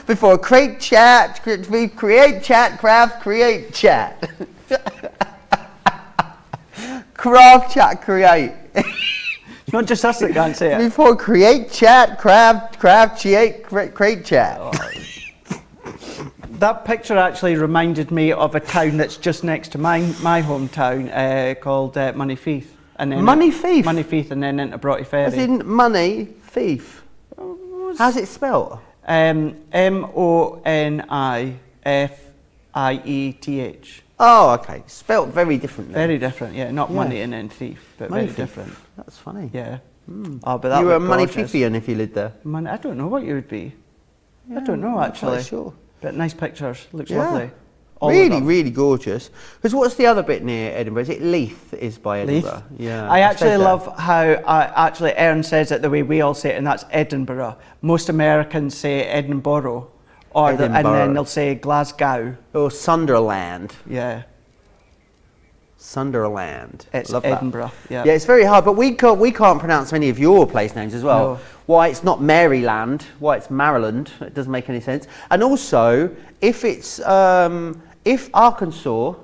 Before create chat, create chat, craft, create chat. Craft, chat, create. It's not just us that can't say it. Before create chat, craft, create chat. That picture actually reminded me of a town that's just next to my hometown called Moneyfieth. And then Moneyfieth? Moneyfieth and then into Broughty Ferry. As in money, thief. How's it spelt? Monifieth. Oh, okay. Spelt very differently. Very different, yeah. Not Yeah. money and then thief, but Money very thief. different. That's funny. Yeah. Oh, but that You were a looked money gorgeous. fifian if you lived there. I don't know what you would be. I don't know I'm not actually. quite sure. But nice pictures. Looks Yeah. lovely. All of Really, them. really gorgeous. Because what's the other bit near Edinburgh? Is it Leith is by Edinburgh? Leith. Yeah. I actually stayed there. love how actually Aaron says it the way we all say it, and that's Edinburgh. Most Americans say Edinburgh, and Edinburgh. then they'll say Glasgow. Or Sunderland. Yeah, Sunderland. it's Love that. Edinburgh. Yeah. Yeah, it's very hard, but we can't pronounce many of your place names as well. No. Why it's not Maryland, why it's Maryland, it doesn't make any sense. And also, if it's, if Arkansas,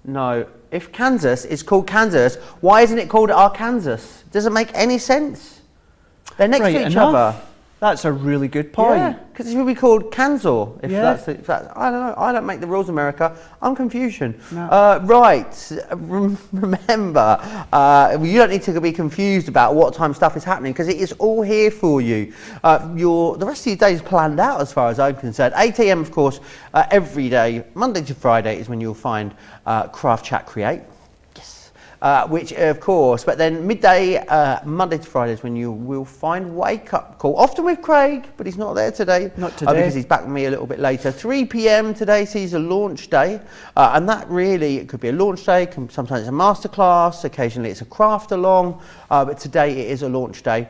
no, if Kansas is called Kansas, why isn't it called Arkansas? Doesn't make any sense. They're next Right to each enough. other. That's a really good point. Yeah, because it should be called Kansas. If Yeah. that's, I don't know. I don't make the rules, America. I'm confusion. No. Right. Remember, you don't need to be confused about what time stuff is happening because it is all here for you. The rest of your day is planned out as far as I'm concerned. 8 a.m. of course, every day, Monday to Friday is when you'll find Craft Chat Create. Which of course, but then midday, Monday to Friday is when you will find Wake Up Call, often with Craig, but he's not there today. Not today. Because he's back with me a little bit later. 3 p.m. today sees a launch day, and that really, it could be a launch day, sometimes it's a masterclass, occasionally it's a craft along, but today it is a launch day.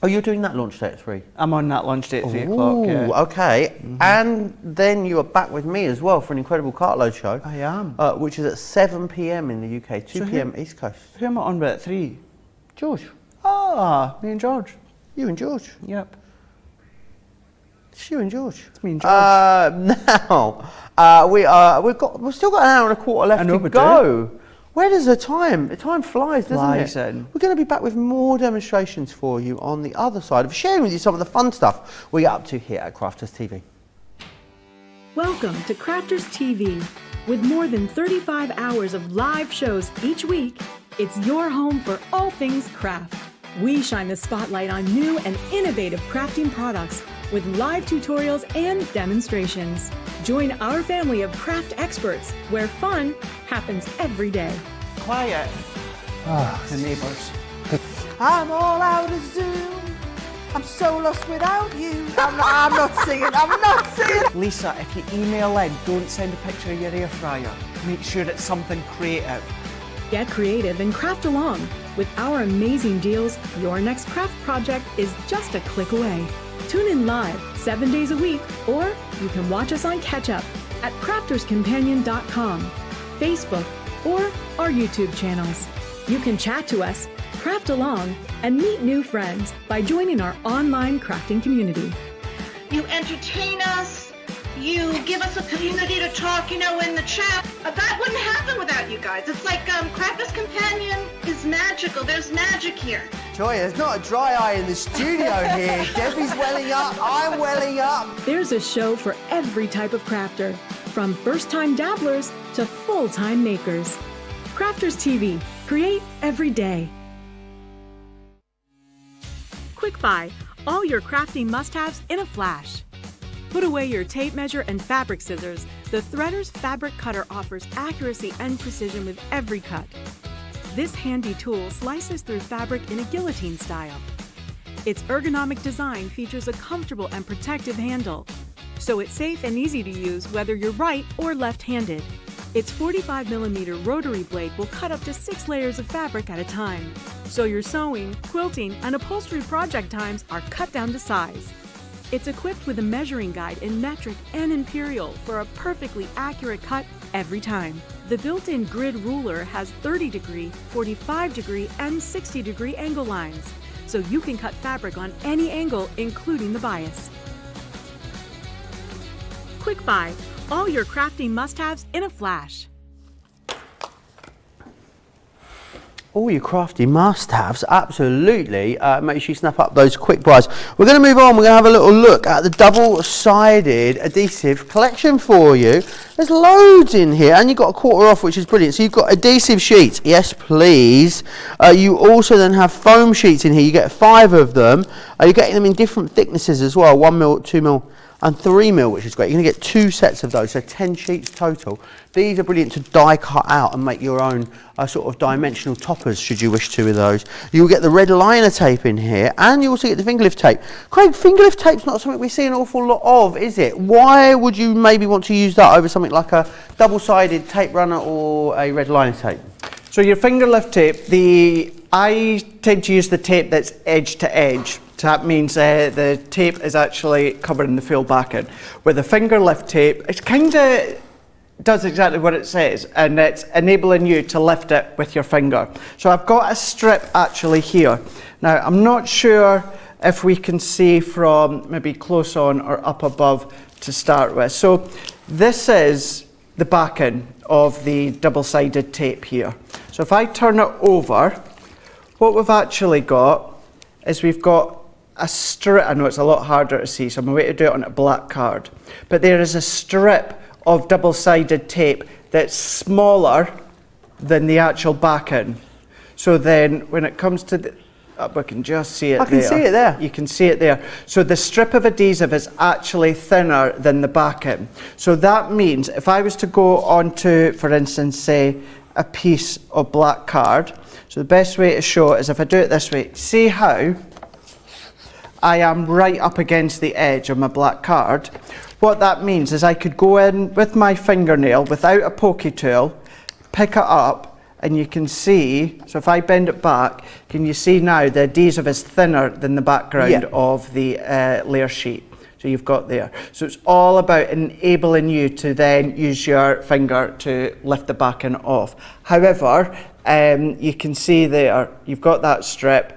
Oh, you're doing that launch day at 3? I'm on that lunch day at 3 o'clock. Ooh, Yeah. okay. And then you are back with me as well for an incredible cartload show. I am. Which is at 7 p.m. in the UK, 2 So who- p.m. East Coast. Who am I on with at 3? George. Ah, me and George. You and George. Yep. It's you and George. It's me and George. We've still got an hour and a quarter left I know to we go. Where does the time? The time flies, doesn't Flies it? in. We're going to be back with more demonstrations for you on the other side of sharing with you some of the fun stuff we get up to here at Crafters TV. Welcome to Crafters TV. With more than 35 hours of live shows each week, it's your home for all things craft. We shine the spotlight on new and innovative crafting products with live tutorials and demonstrations. Join our family of craft experts where fun happens every day. Quiet. The neighbours. I'm all out of Zoom. I'm so lost without you. I'm not singing. I'm not singing. Lisa, if you email in, don't send a picture of your air fryer. Make sure it's something creative. Get creative and craft along. With our amazing deals, your next craft project is just a click away. Tune in live 7 days a week, or you can watch us on Catch Up at crafterscompanion.com, Facebook, or our YouTube channels. You can chat to us, craft along, and meet new friends by joining our online crafting community. You entertain us. You give us a community to talk, in the chat. That wouldn't happen without you guys. It's like Crafters Companion is magical. There's magic here. Joy, there's not a dry eye in the studio here. Debbie's welling up, I'm welling up. There's a show for every type of crafter, from first-time dabblers to full-time makers. Crafters TV. Create every day. Quick Buy. All your crafting must-haves in a flash. Put away your tape measure and fabric scissors. The Threader's Fabric Cutter offers accuracy and precision with every cut. This handy tool slices through fabric in a guillotine style. Its ergonomic design features a comfortable and protective handle, so it's safe and easy to use whether you're right or left-handed. Its 45mm rotary blade will cut up to 6 layers of fabric at a time, so your sewing, quilting, and upholstery project times are cut down to size. It's equipped with a measuring guide in metric and imperial for a perfectly accurate cut every time. The built-in grid ruler has 30-degree, 45-degree, and 60-degree angle lines, so you can cut fabric on any angle, including the bias. Quick Buy. All your crafting must-haves in a flash. all your crafty must-haves, absolutely. Make sure you snap up those quick buys. We're going to move on. We're going to have a little look at the double-sided adhesive collection for you. There's loads in here, and you've got a quarter off, which is brilliant. So you've got adhesive sheets, yes please. You also then have foam sheets in here. You get 5 of them. You're getting them in different thicknesses as well, 1mm, 2mm and 3mm, which is great. You're going to get 2 sets of those, so 10 sheets total. These are brilliant to die cut out and make your own sort of dimensional toppers, should you wish to, with those. You'll get the red liner tape in here, and you also get the finger lift tape. Craig, finger lift tape's not something we see an awful lot of, is it? Why would you maybe want to use that over something like a double-sided tape runner or a red liner tape? So your finger lift tape, I tend to use the tape that's edge to edge. So that means the tape is actually covering the full backing. With the finger lift tape, it kind of does exactly what it says, and it's enabling you to lift it with your finger. So I've got a strip actually here. Now I'm not sure if we can see from maybe close on or up above to start with. So this is the backing of the double-sided tape here. So if I turn it over, what we've actually got is we've got a strip. I know it's a lot harder to see, so I'm going to do it on a black card. But there is a strip of double-sided tape that's smaller than the actual backing. So then when it comes to the, we can just see it there. I can see it there. You can see it there. So the strip of adhesive is actually thinner than the backing. So that means if I was to go onto, for instance, say, a piece of black card, so the best way to show it is if I do it this way. See how I am right up against the edge of my black card? What that means is I could go in with my fingernail without a pokey tool, pick it up, and you can see, so if I bend it back, can you see now the adhesive is thinner than the background of the layer sheet? So you've got there. So it's all about enabling you to then use your finger to lift the backing off. However, you can see there, you've got that strip.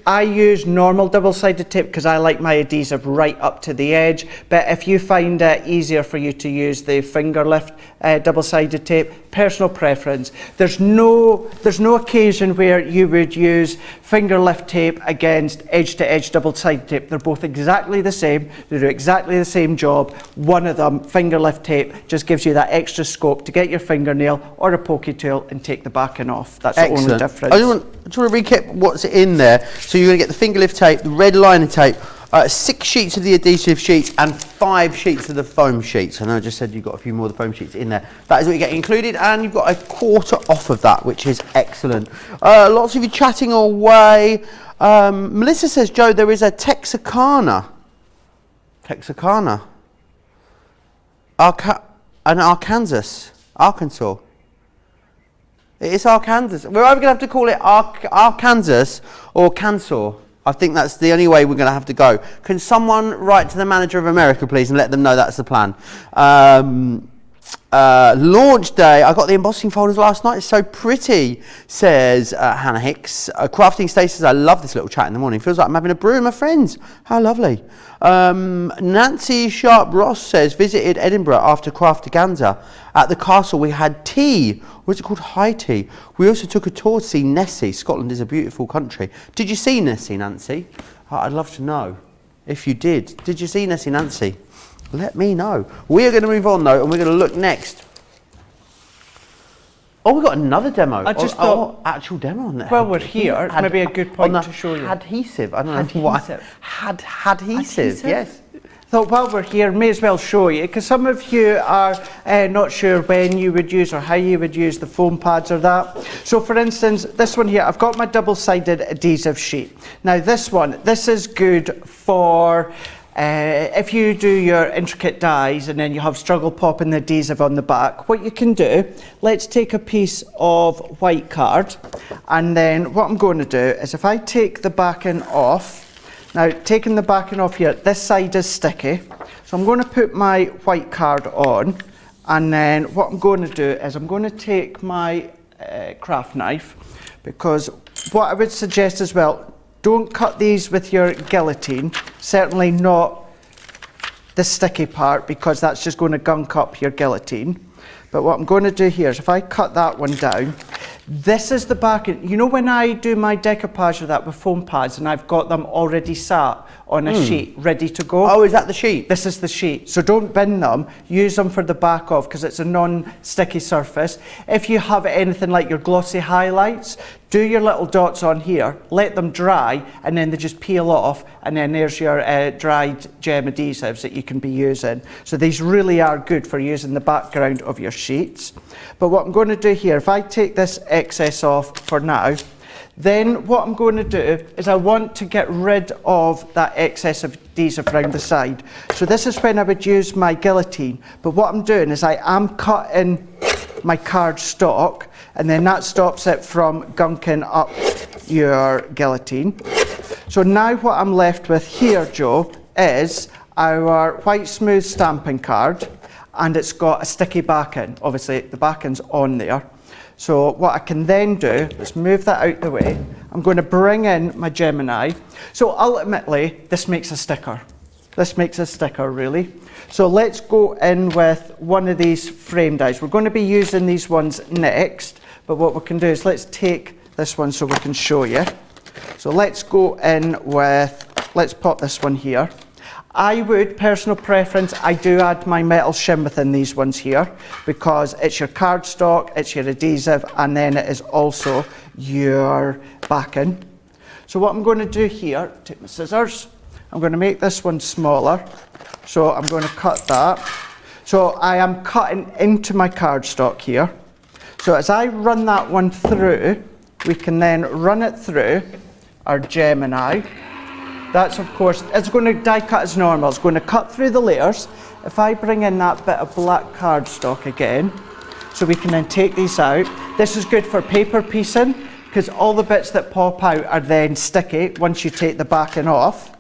I use normal double-sided tape because I like my adhesive right up to the edge, but if you find it easier for you to use the finger lift double-sided tape, personal preference. There's no occasion where you would use finger lift tape against edge-to-edge double-sided tape. They're both exactly the same. They do exactly the same job. One of them, finger lift tape, just gives you that extra scope to get your fingernail or a pokey tool and take the backing off. That's the only difference. I just want to recap what's in there. So you're going to get the finger lift tape, the red liner tape, 6 sheets of the adhesive sheets and 5 sheets of the foam sheets. I know I just said you've got a few more of the foam sheets in there. That is what you get included, and you've got a quarter off of that, which is excellent. Lots of you chatting away. Melissa says, Joe, there is a Texarkana. Arkansas. It is Arkansas. We're either going to have to call it Arkansas or Kansas. I think that's the only way we're going to have to go. Can someone write to the manager of America, please, and let them know that's the plan? Launch day. I got the embossing folders last night. It's so pretty, says Hannah Hicks. Crafting Stacy says, I love this little chat in the morning. Feels like I'm having a brew with my friends. How lovely. Nancy Sharp Ross says, visited Edinburgh after Craftaganza. At the castle we had tea. What's it called? High tea. We also took a tour to see Nessie. Scotland is a beautiful country. Did you see Nessie, Nancy? I'd love to know if you did. Did you see Nessie, Nancy? Let me know. We are going to move on though, and we're going to look next. Oh, we've got another demo. I just thought, actual demo on there. Well, we're here. It's maybe a good point to show you. Adhesive. I don't know why. Adhesive. Yes. Thought while we're here, may as well show you, because some of you are not sure when you would use or how you would use the foam pads or that. So for instance, this one here, I've got my double-sided adhesive sheet. Now this is good for if you do your intricate dies and then you have struggle popping the adhesive on the back. What you can do, let's take a piece of white card, and then what I'm going to do is if I take the backing off. Now, taking the backing off here, this side is sticky, so I'm going to put my white card on, and then what I'm going to do is I'm going to take my craft knife, because what I would suggest as well, don't cut these with your guillotine, certainly not the sticky part, because that's just going to gunk up your guillotine. But what I'm going to do here is if I cut that one down, This is the backing. You know when I do my decoupage of that with foam pads and I've got them already sat on a sheet ready to go? Oh, is that the sheet? This is the sheet. So don't bin them. Use them for the back of, because it's a non-sticky surface. If you have anything like your glossy highlights, do your little dots on here, let them dry, and then they just peel off, and then there's your dried gem adhesives that you can be using. So these really are good for using the background of your sheets. But what I'm going to do here, if I take this excess off for now, then what I'm going to do is I want to get rid of that excess of adhesive around the side. So this is when I would use my guillotine. But what I'm doing is I am cutting my card stock, and then that stops it from gunking up your guillotine. So now what I'm left with here, Joe, is our white smooth stamping card, and it's got a sticky backing. Obviously the backing's on there. So what I can then do, let's move that out the way. I'm going to bring in my Gemini. So ultimately, this makes a sticker. This makes a sticker, really. So let's go in with one of these frame dies. We're going to be using these ones next, but what we can do is let's take this one so we can show you. So let's go in with, let's pop this one here. I would, personal preference, I do add my metal shim within these ones here, because it's your cardstock, it's your adhesive, and then it is also your backing. So what I'm going to do here, take my scissors, I'm going to make this one smaller. So I'm going to cut that. So I am cutting into my cardstock here. So as I run that one through, we can then run it through our Gemini. That's, of course, it's going to die cut as normal. It's going to cut through the layers. If I bring in that bit of black cardstock again, so we can then take these out. This is good for paper piecing, because all the bits that pop out are then sticky once you take the backing off.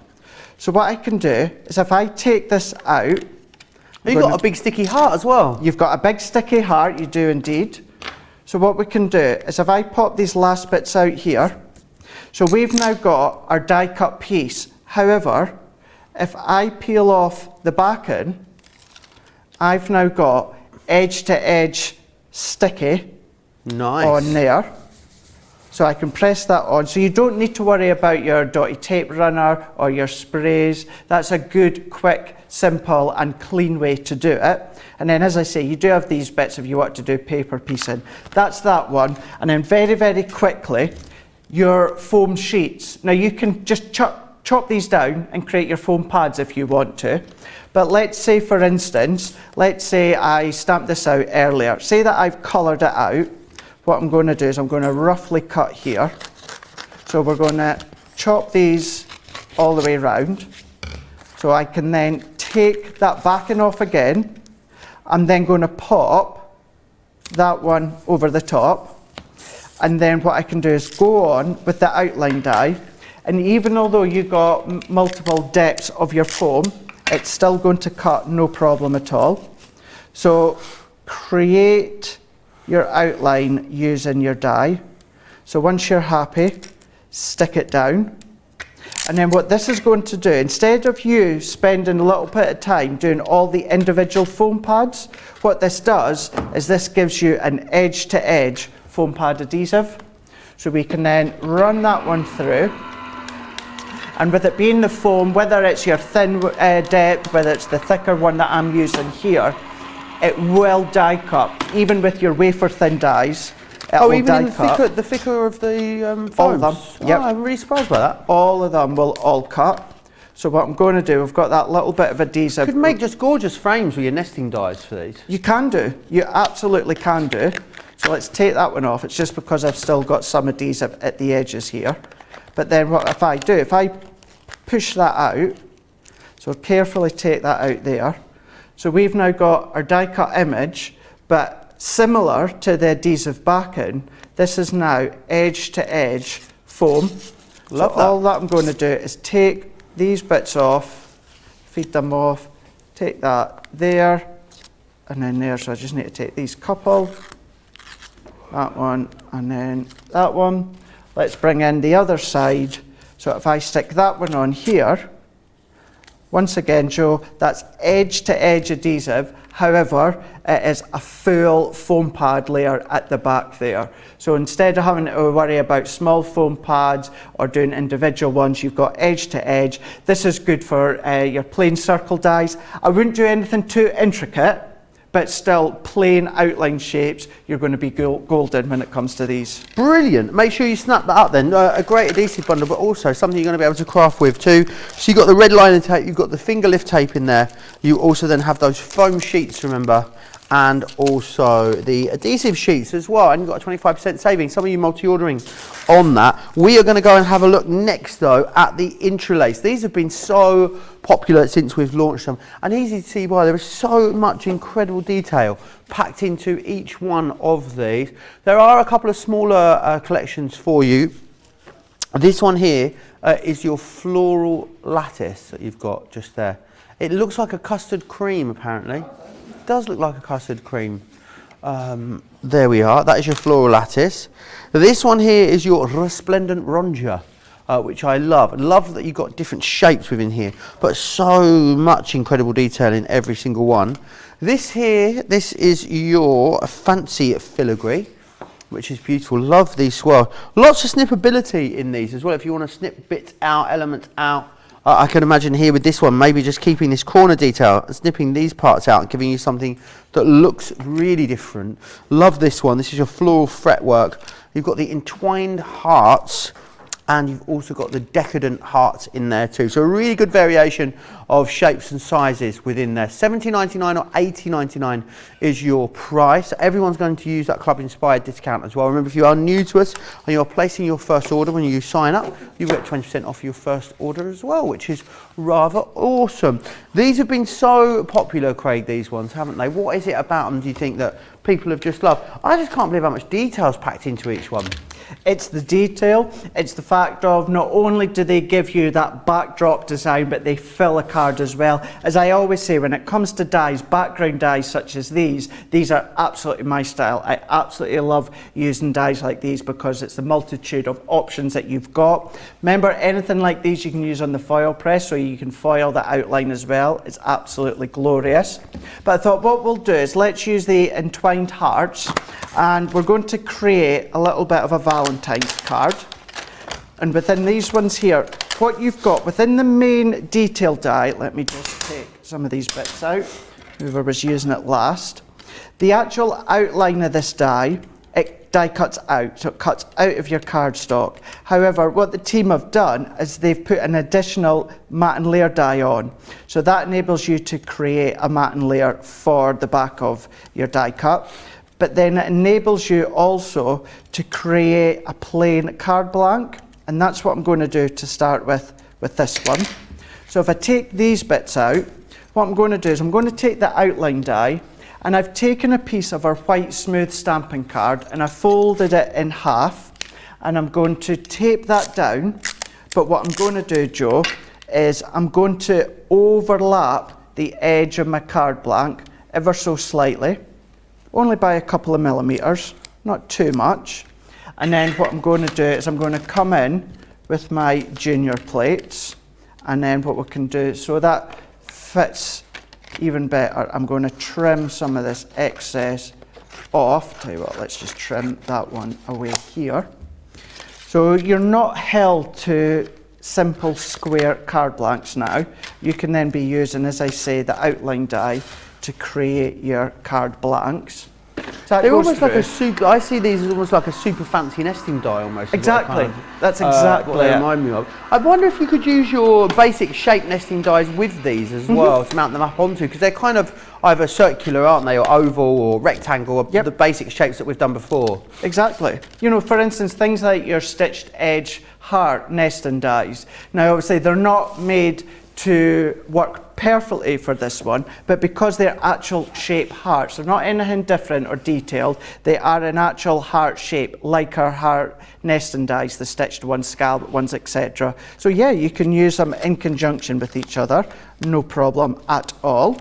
So what I can do is if I take this out... You've got a big sticky heart as well. You've got a big sticky heart, you do indeed. So what we can do is if I pop these last bits out here, so we've now got our die cut piece. However, if I peel off the backing, I've now got edge to edge sticky on there. So I can press that on. So you don't need to worry about your dotty tape runner or your sprays. That's a good, quick, simple and clean way to do it. And then, as I say, you do have these bits if you want to do paper piecing. That's that one. And then very, very quickly, your foam sheets. Now you can just chop these down and create your foam pads if you want to. But let's say, for instance, let's say I stamped this out earlier. Say that I've coloured it out. What I'm going to do is I'm going to roughly cut here. So we're going to chop these all the way around. So I can then take that backing off again. I'm then going to pop that one over the top. And then what I can do is go on with the outline die, and even although you've got multiple depths of your foam, it's still going to cut no problem at all. So create your outline using your die. So once you're happy, stick it down. And then what this is going to do, instead of you spending a little bit of time doing all the individual foam pads, what this does is this gives you an edge to edge foam pad adhesive. So we can then run that one through, and with it being the foam, whether it's your thin depth, whether it's the thicker one that I'm using here, it will die cut. Even with your wafer thin dies, it will die cut. The thicker of the foams? All of them, yep. Oh, I'm really surprised by that. All of them will all cut. So what I'm going to do, we've got that little bit of adhesive. You could make just gorgeous frames with your nesting dies for these. You can do, you absolutely can do. So let's take that one off. It's just because I've still got some adhesive at the edges here. But then what if I do, if I push that out, so carefully take that out there. So we've now got our die cut image, but similar to the adhesive backing, this is now edge to edge foam. Love so that. All that I'm going to do is take these bits off, feed them off, take that there, and then there. So I just need to take these couple, that one, and then that one. Let's bring in the other side. So if I stick that one on here, Once again, Joe, that's edge-to-edge adhesive. However, it is a full foam pad layer at the back there. So instead of having to worry about small foam pads or doing individual ones, you've got edge-to-edge. This is good for your plain circle dies. I wouldn't do anything too intricate, but still plain outline shapes. You're going to be golden when it comes to these. Brilliant. Make sure you snap that up then. A great adhesive bundle, but also something you're going to be able to craft with too. So you've got the red liner tape, you've got the finger lift tape in there. You also then have those foam sheets, remember, and also the adhesive sheets as well. And you've got a 25% saving. Some of you multi-ordering on that. We are going to go and have a look next though at the Intri'lace. These have been so popular since we've launched them, and easy to see why. There is so much incredible detail packed into each one of these. There are a couple of smaller collections for you. This one here is your floral lattice that you've got just there. It looks like a custard cream apparently. It does look like a custard cream. There we are, that is your floral lattice. This one here is your resplendent rondure. Which I love. I love that you've got different shapes within here, but so much incredible detail in every single one. This here, this is your fancy filigree, which is beautiful. Love these as well. Lots of snippability in these as well. If you want to snip bits out, elements out, I can imagine here with this one, maybe just keeping this corner detail and snipping these parts out and giving you something that looks really different. Love this one. This is your floral fretwork. You've got the entwined hearts, and you've also got the decadent hearts in there too. So a really good variation of shapes and sizes within there. $70.99 or $80.99 is your price. Everyone's going to use that Club Inspired discount as well. Remember, if you are new to us and you're placing your first order when you sign up, you get 20% off your first order as well, which is rather awesome. These have been so popular, Craig, these ones, haven't they? What is it about them, do you think, that people have just loved? I just can't believe how much detail's packed into each one. It's the detail, it's the fact of not only do they give you that backdrop design, but they fill a card as well. As I always say, when it comes to dies, background dies such as these are absolutely my style. I absolutely love using dies like these because it's the multitude of options that you've got. Remember, anything like these you can use on the foil press, so you can foil the outline as well. It's absolutely glorious. But I thought what we'll do is let's use the entwined hearts, and we're going to create a little bit of a Valentine's card. And within these ones here, what you've got within the main detail die, let me just take some of these bits out, whoever was using it last. The actual outline of this die, it die cuts out, so it cuts out of your cardstock. However, what the team have done is they've put an additional matte and layer die on. So that enables you to create a matte and layer for the back of your die cut. But then it enables you also to create a plain card blank, and that's what I'm going to do to start with this one. So if I take these bits out, what I'm going to do is I'm going to take the outline die, and I've taken a piece of our white smooth stamping card and I folded it in half, and I'm going to tape that down. But what I'm going to do, Joe, is I'm going to overlap the edge of my card blank ever so slightly, only by a couple of millimeters, not too much. And then what I'm going to do is I'm going to come in with my junior plates, and then what we can do, so that fits even better, I'm going to trim some of this excess off. Tell you what, let's just trim that one away here. So you're not held to simple square card blanks now. You can then be using, as I say, the outline die to create your card blanks. So they're almost like a super, I see these as almost like a super fancy nesting die almost. Exactly, that's exactly what they remind me of. I wonder if you could use your basic shape nesting dies with these as well to mount them up onto, because they're kind of either circular, aren't they, or oval or rectangle, or the basic shapes that we've done before. Exactly. You know, for instance, things like your stitched edge heart nesting dies. Now obviously they're not made to work perfectly for this one, but because they're actual shape hearts, they're not anything different or detailed, they are an actual heart shape, like our heart nesting dies, the stitched ones, scalloped ones, etc. So yeah, you can use them in conjunction with each other, no problem at all.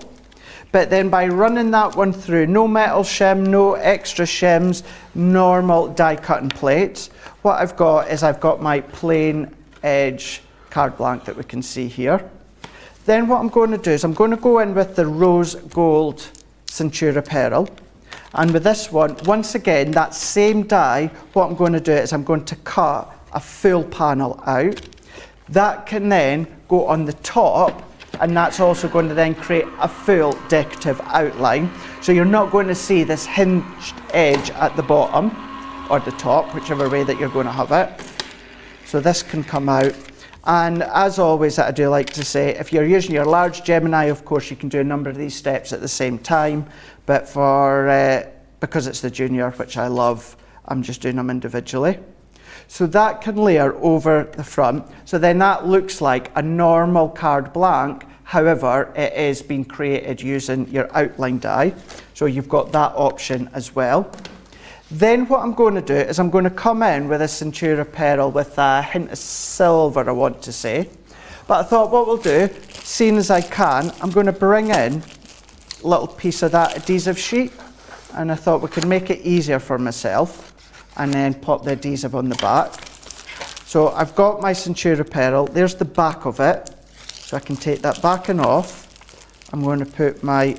But then by running that one through, no metal shim, no extra shims, normal die cutting plates, what I've got is I've got my plain edge card blank that we can see here. Then what I'm going to do is I'm going to go in with the rose gold Centura Pearl. And with this one, once again, that same die, what I'm going to do is I'm going to cut a full panel out. That can then go on the top, and that's also going to then create a full decorative outline. So you're not going to see this hinged edge at the bottom or the top, whichever way that you're going to have it. So this can come out. And as always, I do like to say, if you're using your large Gemini, of course, you can do a number of these steps at the same time. But for because it's the Junior, which I love, I'm just doing them individually. So that can layer over the front. So then that looks like a normal card blank. However, it is being created using your outline die. So you've got that option as well. Then what I'm going to do is I'm going to come in with a Centura Pearl with a hint of silver, I want to say. But I thought what we'll do, seeing as I can, I'm going to bring in a little piece of that adhesive sheet. And I thought we could make it easier for myself and then pop the adhesive on the back. So I've got my Centura Pearl, there's the back of it. So I can take that backing off. I'm going to put my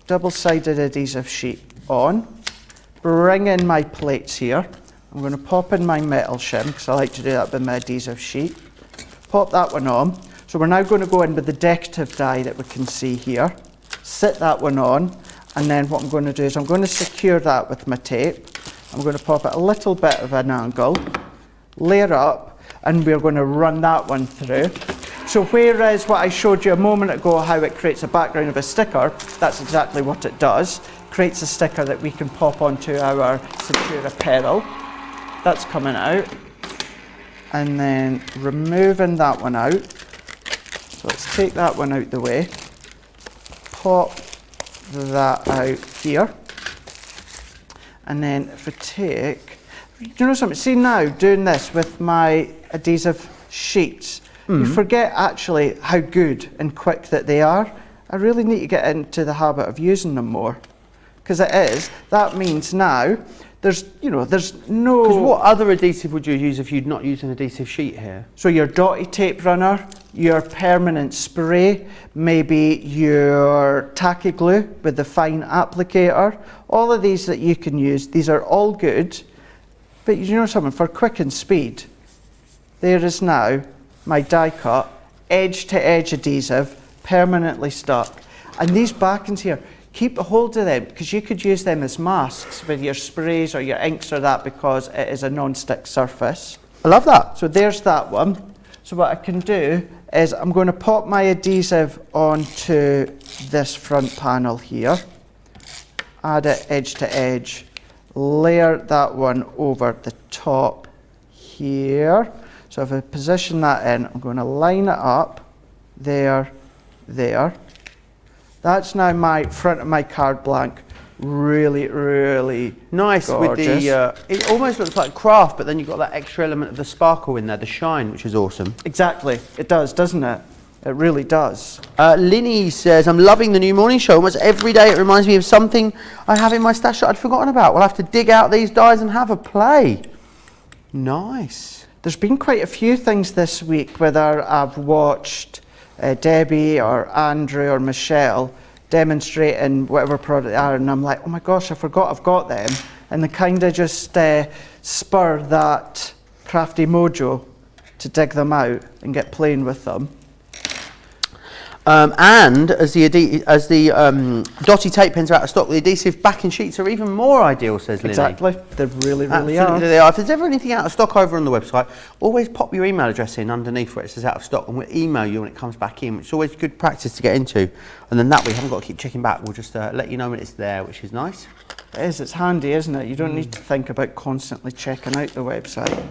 double-sided adhesive sheet on. Bring in my plates here. I'm going to pop in my metal shim because I like to do that with my adhesive sheet. Pop that one on. So we're now going to go in with the decorative die that we can see here. Sit that one on, and then what I'm going to do is I'm going to secure that with my tape. I'm going to pop it a little bit of an angle, layer up, and we're going to run that one through. So whereas what I showed you a moment ago, how it creates a background of a sticker, that's exactly what it does. Creates a sticker that we can pop onto our Centura Pearl. That's coming out. And then removing that one out. So let's take that one out the way. Pop that out here. And then if we take, you know something, see now doing this with my adhesive sheets, you forget actually how good and quick that they are. I really need to get into the habit of using them more. Because it is, that means now there's no. Because what other adhesive would you use if you'd not used an adhesive sheet here? So your dotty tape runner, your permanent spray, maybe your tacky glue with the fine applicator, all of these that you can use, these are all good. But you know something, for quick and speed, there is now my die cut, edge to edge adhesive, permanently stuck. And these backings here, keep a hold of them because you could use them as masks with your sprays or your inks or that because it is a non-stick surface. I love that. So there's that one. So what I can do is I'm going to pop my adhesive onto this front panel here, add it edge to edge, layer that one over the top here. So if I position that in, I'm going to line it up there, there. That's now my front of my card blank. Really, really nice gorgeous. With the, it almost looks like craft, but then you've got that extra element of the sparkle in there, the shine, which is awesome. Exactly, it does, doesn't it? It really does. Linny says, I'm loving the new morning show. Almost every day it reminds me of something I have in my stash that I'd forgotten about. We'll have to dig out these dies and have a play. Nice. There's been quite a few things this week, whether I've watched Debbie or Andrew or Michelle demonstrating whatever product they are, and I'm like, oh my gosh, I forgot I've got them, and they kind of just spur that crafty mojo to dig them out and get playing with them. And as the dotty tape pens are out of stock, the adhesive backing sheets are even more ideal, says Linny. Exactly, they really, really Absolutely they are. If there's ever anything out of stock over on the website, always pop your email address in underneath where it says out of stock, and we'll email you when it comes back in, which is always good practice to get into. And then that way you haven't got to keep checking back, we'll just let you know when it's there, which is nice. It is, it's handy, isn't it? You don't need to think about constantly checking out the website.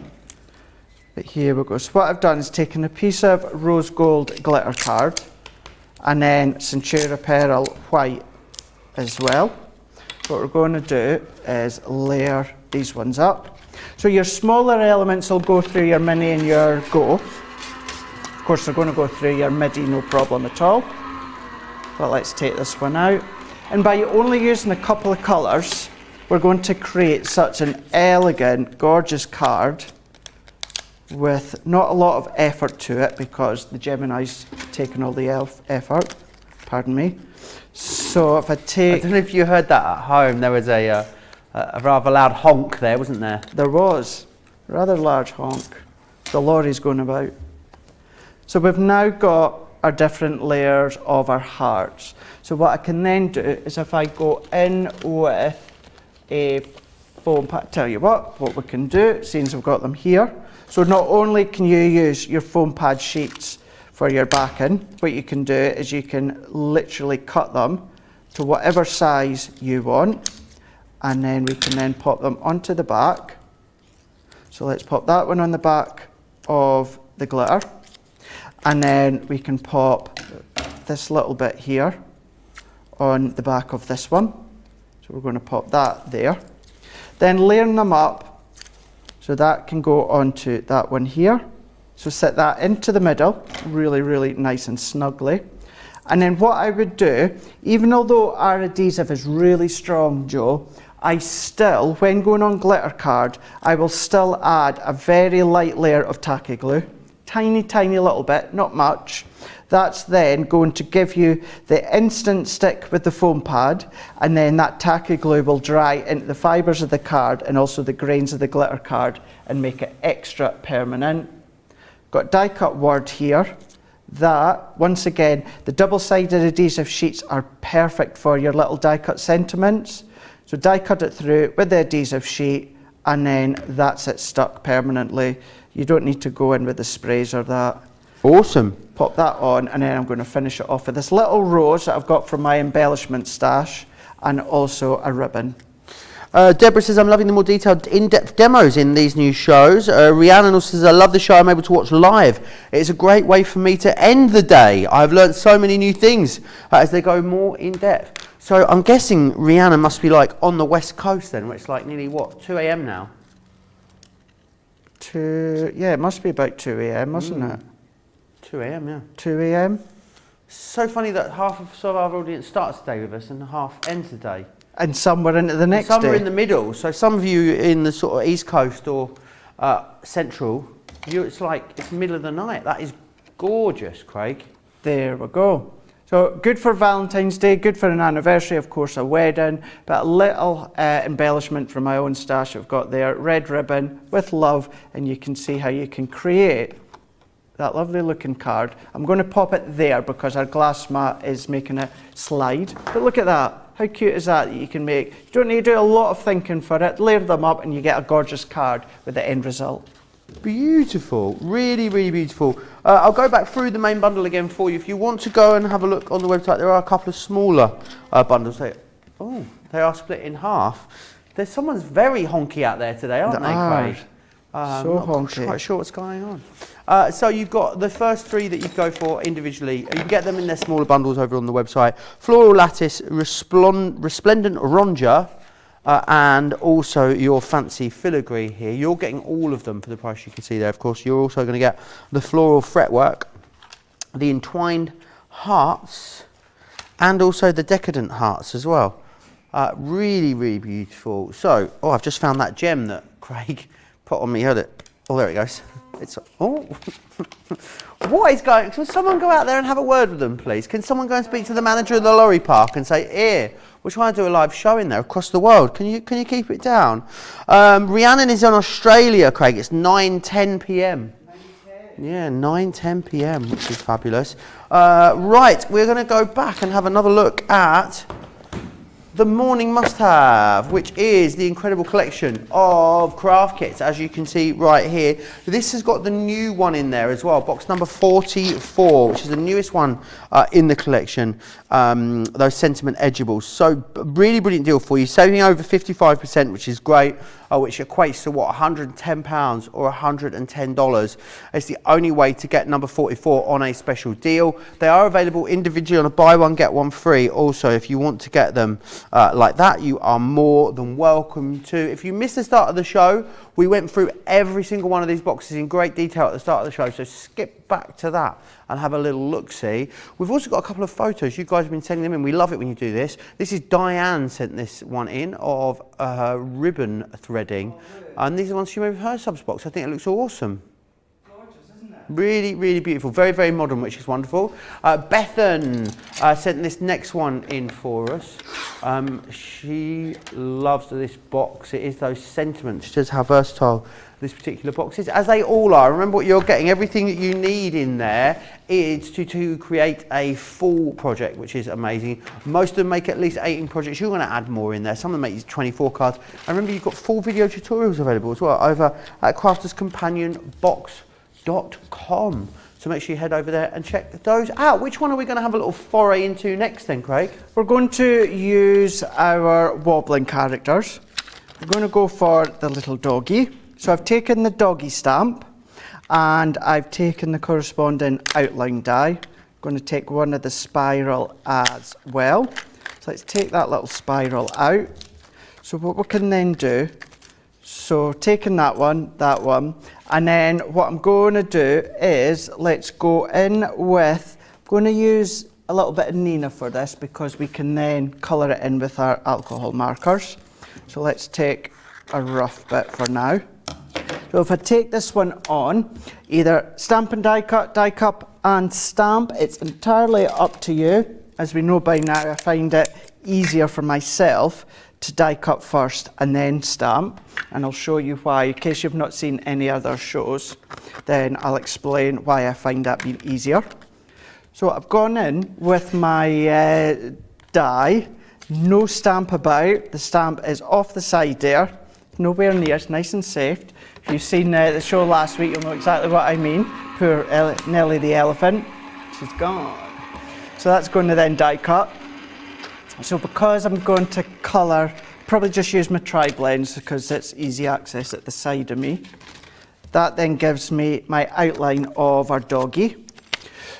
But here we go. So what I've done is taken a piece of rose gold glitter card, and then Centura Pearl white as well. What we're going to do is layer these ones up. So your smaller elements will go through your mini and your go. Of course, they're going to go through your midi, no problem at all. But let's take this one out. And by only using a couple of colours, we're going to create such an elegant, gorgeous card with not a lot of effort to it because the Geminis taking all the effort. Pardon me. So if I take... I don't know if you heard that at home. There was a rather loud honk there, wasn't there? There was. A rather large honk. The lorry's going about. So we've now got our different layers of our hearts. So what I can then do is if I go in with a foam pad, tell you what we can do, since we've got them here. So not only can you use your foam pad sheets for your backing, what you can do is you can literally cut them to whatever size you want, and then we can then pop them onto the back. So let's pop that one on the back of the glitter, and then we can pop this little bit here on the back of this one. So we're going to pop that there. Then layering them up, so that can go onto that one here. So set that into the middle, really, really nice and snugly. And then what I would do, even although our adhesive is really strong, Joe, I still, when going on glitter card, I will still add a very light layer of tacky glue. Tiny, tiny little bit, not much. That's then going to give you the instant stick with the foam pad, and then that tacky glue will dry into the fibres of the card and also the grains of the glitter card and make it extra permanent. Got die cut word here. That, once again, the double-sided adhesive sheets are perfect for your little die cut sentiments. So die cut it through with the adhesive sheet, and then that's it stuck permanently. You don't need to go in with the sprays or that. Awesome. Pop that on, and then I'm going to finish it off with this little rose that I've got from my embellishment stash, and also a ribbon. Deborah says, I'm loving the more detailed, in-depth demos in these new shows. Rhiannon also says, I love the show I'm able to watch live. It's a great way for me to end the day. I've learned so many new things as they go more in-depth. So I'm guessing Rhiannon must be like on the West Coast then, where it's like nearly, what, 2 a.m. now? Yeah, it must be about 2 a.m, mustn't it? 2 a.m, yeah. 2 a.m. So funny that half of sort of our audience starts the day with us and half ends the day. And some were into the next day. Some are in the middle. So some of you in the sort of East Coast or Central, it's like it's middle of the night. That is gorgeous, Craig. There we go. So good for Valentine's Day, good for an anniversary, of course, a wedding, but a little embellishment from my own stash I've got there. Red ribbon with love, and you can see how you can create that lovely looking card. I'm going to pop it there because our glass mat is making it slide. But look at that. How cute is that you can make? You don't need to do a lot of thinking for it. Layer them up and you get a gorgeous card with the end result. Beautiful. Really, really beautiful. I'll go back through the main bundle again for you. If you want to go and have a look on the website, there are a couple of smaller bundles. They are split in half. There's someone's very honky out there today, aren't they, Craig? So honky. Not quite sure what's going on. So you've got the first three that you go for individually. You can get them in their smaller bundles over on the website. Floral Lattice, Resplendent Ronja, and also your fancy filigree here. You're getting all of them for the price you can see there, of course. You're also going to get the floral fretwork, the entwined hearts, and also the decadent hearts as well. Really, really beautiful. So, I've just found that gem that Craig put on me. Heard it? Oh, there it goes. It's what is going? Can someone go out there and have a word with them, please? Can someone go and speak to the manager of the lorry park and say, "Here, we're trying to do a live show in there across the world. Can you keep it down?" Rhiannon is in Australia, Craig. It's 9:10 p.m. 9:10. Yeah, 9:10 p.m., which is fabulous. Right, we're going to go back and have another look at the morning must-have, which is the incredible collection of craft kits, as you can see right here. This has got the new one in there as well, box number 44, which is the newest one in the collection, those sentiment edgeables. So really brilliant deal for you, saving over 55%, which is great, which equates to what, £110 or $110. It's the only way to get number 44 on a special deal. They are available individually on a buy one get one free. Also, if you want to get them like that, you are more than welcome to. If you missed the start of the show, we went through every single one of these boxes in great detail at the start of the show, so skip back to that and have a little look-see. We've also got a couple of photos. You guys have been sending them in. We love it when you do this. This is Diane sent this one in of ribbon threading. And these are ones she made with her subs box. I think it looks awesome. Gorgeous, isn't it? really, really beautiful. Very, very modern, which is wonderful. Bethan sent this next one in for us. She loves this box. It is those sentiments. Just how versatile this particular box is, as they all are. Remember what you're getting. Everything that you need in there is to create a full project, which is amazing. Most of them make at least 18 projects. You're going to add more in there. Some of them make these 24 cards. And remember, you've got full video tutorials available as well over at crafterscompanionbox.com. So make sure you head over there and check those out. Which one are we going to have a little foray into next then, Craig? We're going to use our wobbling characters. We're going to go for the little doggy. So I've taken the doggy stamp and I've taken the corresponding outline die. I'm going to take one of the spiral as well. So let's take that little spiral out. So what we can then do, so taking that one, and then what I'm going to do is let's go in with, I'm going to use a little bit of Nina for this because we can then colour it in with our alcohol markers. So let's take a rough bit for now. So if I take this one on, either stamp and die cup and stamp, it's entirely up to you. As we know by now, I find it easier for myself to die cut first and then stamp, and I'll show you why. In case you've not seen any other shows, then I'll explain why I find that being easier. So I've gone in with my die, no stamp about, the stamp is off the side there, nowhere near, it's nice and safe. If you've seen the show last week, you'll know exactly what I mean. Poor Nellie the elephant, she's gone. So that's going to then die cut. So because I'm going to colour, probably just use my tri-blends because it's easy access at the side of me. That then gives me my outline of our doggy.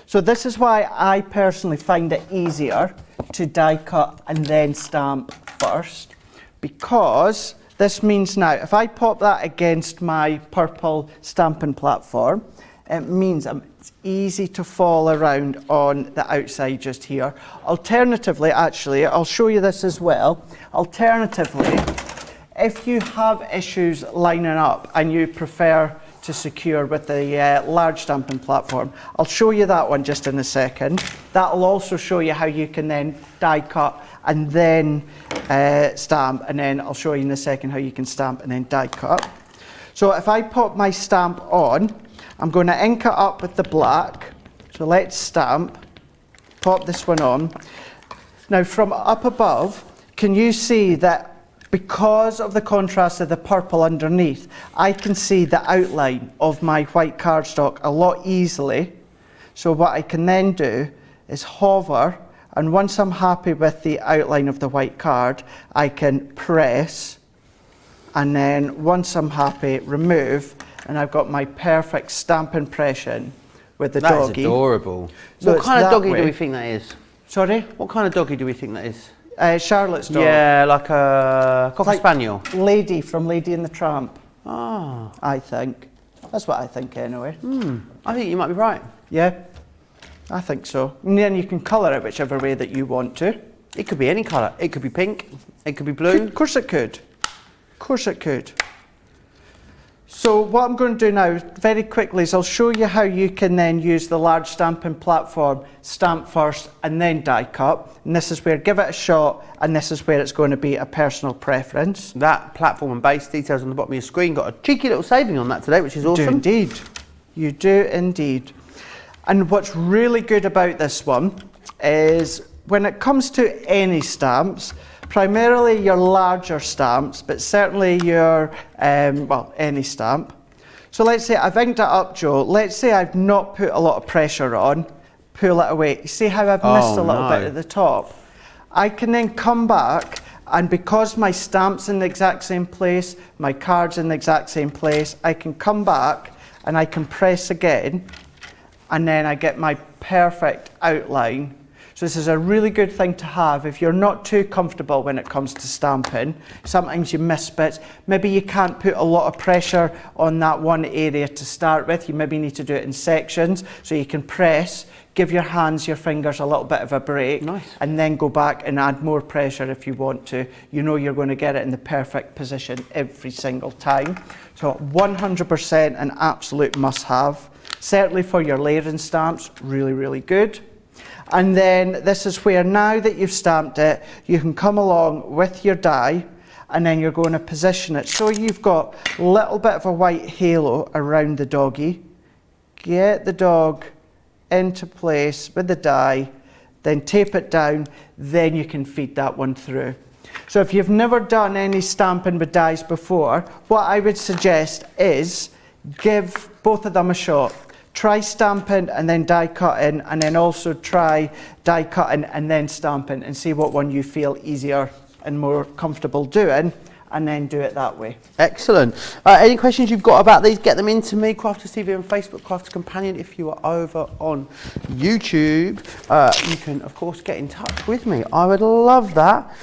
So this is why I personally find it easier to die cut and then stamp first, because this means now if I pop that against my purple stamping platform, it means it's easy to fall around on the outside just here. Alternatively, actually, I'll show you this as well. Alternatively, if you have issues lining up and you prefer to secure with the large stamping platform, I'll show you that one just in a second. That'll also show you how you can then die cut and then stamp, and then I'll show you in a second how you can stamp and then die cut. So if I pop my stamp on, I'm going to ink it up with the black. So let's stamp, pop this one on. Now from up above, can you see that because of the contrast of the purple underneath, I can see the outline of my white cardstock a lot easily. So what I can then do is hover, and once I'm happy with the outline of the white card, I can press, and then once I'm happy, remove, and I've got my perfect stamp impression with the doggy. That is adorable. So what kind of doggy way. do we think that is? Sorry? What kind of doggy do we think that is? Charlotte's dog. Yeah, like a Cocker Like Spaniel. Lady from Lady and the Tramp, Ah, I think. That's what I think anyway. I think you might be right. Yeah, I think so. And then you can colour it whichever way that you want to. It could be any colour. It could be pink. It could be blue. Of course it could. Of course it could. So what I'm going to do now, very quickly, is I'll show you how you can then use the large stamping platform, stamp first and then die cut. And this is where, give it a shot, and this is where it's going to be a personal preference. That platform and base, details on the bottom of your screen. Got a cheeky little saving on that today, which is awesome. You do indeed. You do indeed. And what's really good about this one is when it comes to any stamps, primarily your larger stamps, but certainly your, any stamp. So let's say I've inked it up, Joe. Let's say I've not put a lot of pressure on, pull it away. You see how I've missed a little bit at the top? I can then come back, and because my stamp's in the exact same place, my card's in the exact same place, I can come back and I can press again, and then I get my perfect outline. So this is a really good thing to have if you're not too comfortable when it comes to stamping. Sometimes you miss bits. Maybe you can't put a lot of pressure on that one area to start with. You maybe need to do it in sections. So you can press, give your hands, your fingers a little bit of a break. Nice. And then go back and add more pressure if you want to. You know you're going to get it in the perfect position every single time. So 100% an absolute must-have. Certainly for your layering stamps, really, really good. And then this is where, now that you've stamped it, you can come along with your die, and then you're going to position it so you've got a little bit of a white halo around the doggy. Get the dog into place with the die, then tape it down, then you can feed that one through. So if you've never done any stamping with dies before, what I would suggest is give both of them a shot. Try stamping and then die cutting, and then also try die cutting and then stamping, and see what one you feel easier and more comfortable doing, and then do it that way. Excellent. Any questions you've got about these, get them into me, Crafters TV on Facebook, Crafters Companion. If you are over on YouTube, you can, of course, get in touch with me. I would love that.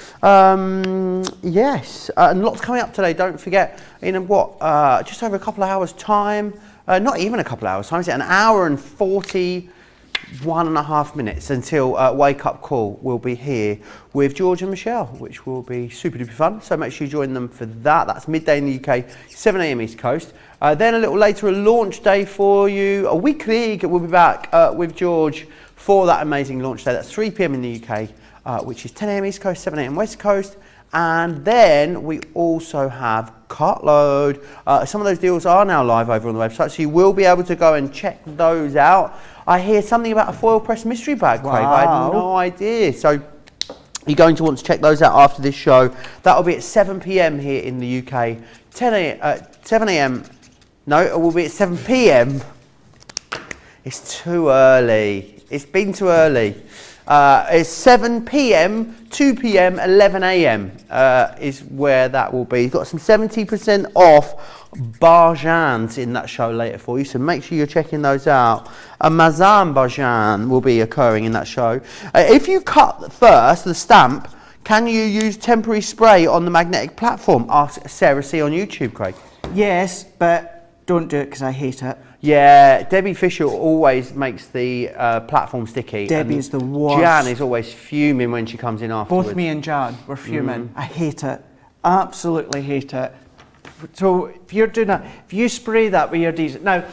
Yes, and lots coming up today. Don't forget, in just over a couple of hours' time, not even a couple of hours' time, is it an hour and 41.5 minutes until Wake Up Call will be here with George and Michelle, which will be super duper fun. So make sure you join them for that. That's midday in the UK, 7 a.m. East Coast. Then a little later, a launch day for you, a weekly. We'll be back with George for that amazing launch day. That's 3 p.m. in the UK, which is 10 a.m. East Coast, 7 a.m. West Coast. And then we also have Cartload. Some of those deals are now live over on the website, so you will be able to go and check those out. I hear something about a foil press mystery bag, Craig. Wow. I had no idea. So you're going to want to check those out after this show. That'll be at 7 p.m. here in the UK. 7 a.m. No, it will be at 7 p.m. It's too early. It's been too early. It's 7 p.m, 2 p.m, 11 a.m. Is where that will be. You've got some 70% off Barjans in that show later for you, so make sure you're checking those out. A Mazan Barjan will be occurring in that show. If you cut first the stamp, can you use temporary spray on the magnetic platform? Ask Sarah C on YouTube, Craig. Yes, but don't do it because I hate it. Yeah, Debbie Fisher always makes the platform sticky. Debbie's the worst. Jan is always fuming when she comes in afterwards. Both me and Jan were fuming. I hate it. Absolutely hate it. So if you're doing that, if you spray that with your diesel. Now,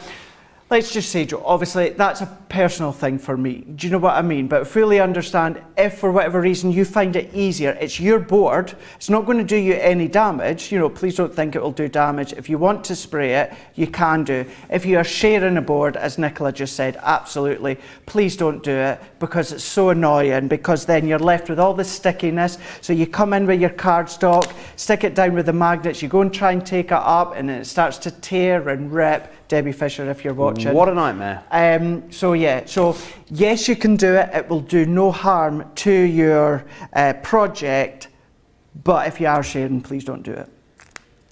let's just say, Joe, obviously that's a personal thing for me. Do you know what I mean? But fully understand, if for whatever reason you find it easier, it's your board, it's not going to do you any damage. You know, please don't think it will do damage. If you want to spray it, you can do. If you are sharing a board, as Nicola just said, absolutely, please don't do it, because it's so annoying, because then you're left with all the stickiness. So you come in with your cardstock, stick it down with the magnets, you go and try and take it up, and then it starts to tear and rip. Debbie Fisher, if you're watching. What a nightmare. So yes, you can do it. It will do no harm to your project, but if you are sharing, please don't do it.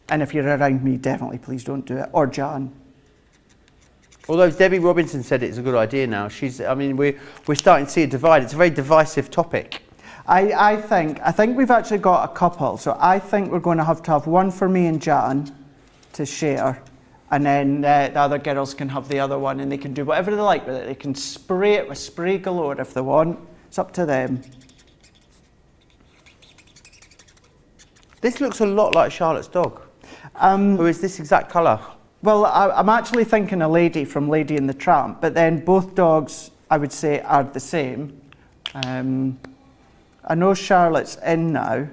And if you're around me, definitely please don't do it, or Jan. Although Debbie Robinson said it's a good idea now. We're starting to see a divide. It's a very divisive topic. I think we've actually got a couple. So I think we're going to have one for me and Jan to share. And then the other girls can have the other one, and they can do whatever they like with it. They can spray it with spray galore if they want. It's up to them. This looks a lot like Charlotte's dog. Or is this exact colour? Well, I'm actually thinking a lady from Lady and the Tramp, but then both dogs, I would say, are the same. I know Charlotte's in now.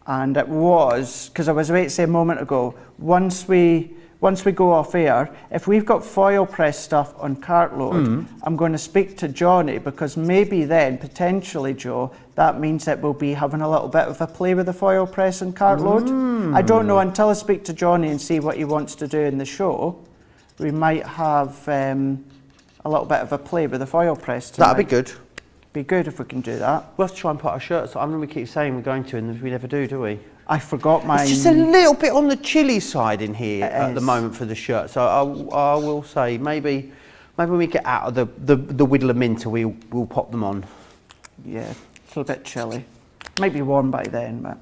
And it was, because I was about to say a moment ago, once we go off air, if we've got foil press stuff on Cartload, I'm going to speak to Johnny, because maybe then, potentially, Joe, that means that we'll be having a little bit of a play with the foil press on Cartload. I don't know until I speak to Johnny and see what he wants to do in the show. We might have a little bit of a play with the foil press tonight. That'd be good. Be good if we can do that. We'll have to try and put our shirts on. We keep saying we're going to, and we never do we? I forgot mine. It's just a little bit on the chilly side in here at the moment for the shirt. So I will say maybe when we get out of the Whittler Minter, we'll pop them on. Yeah, it's a little bit chilly. Might be warm by then, but.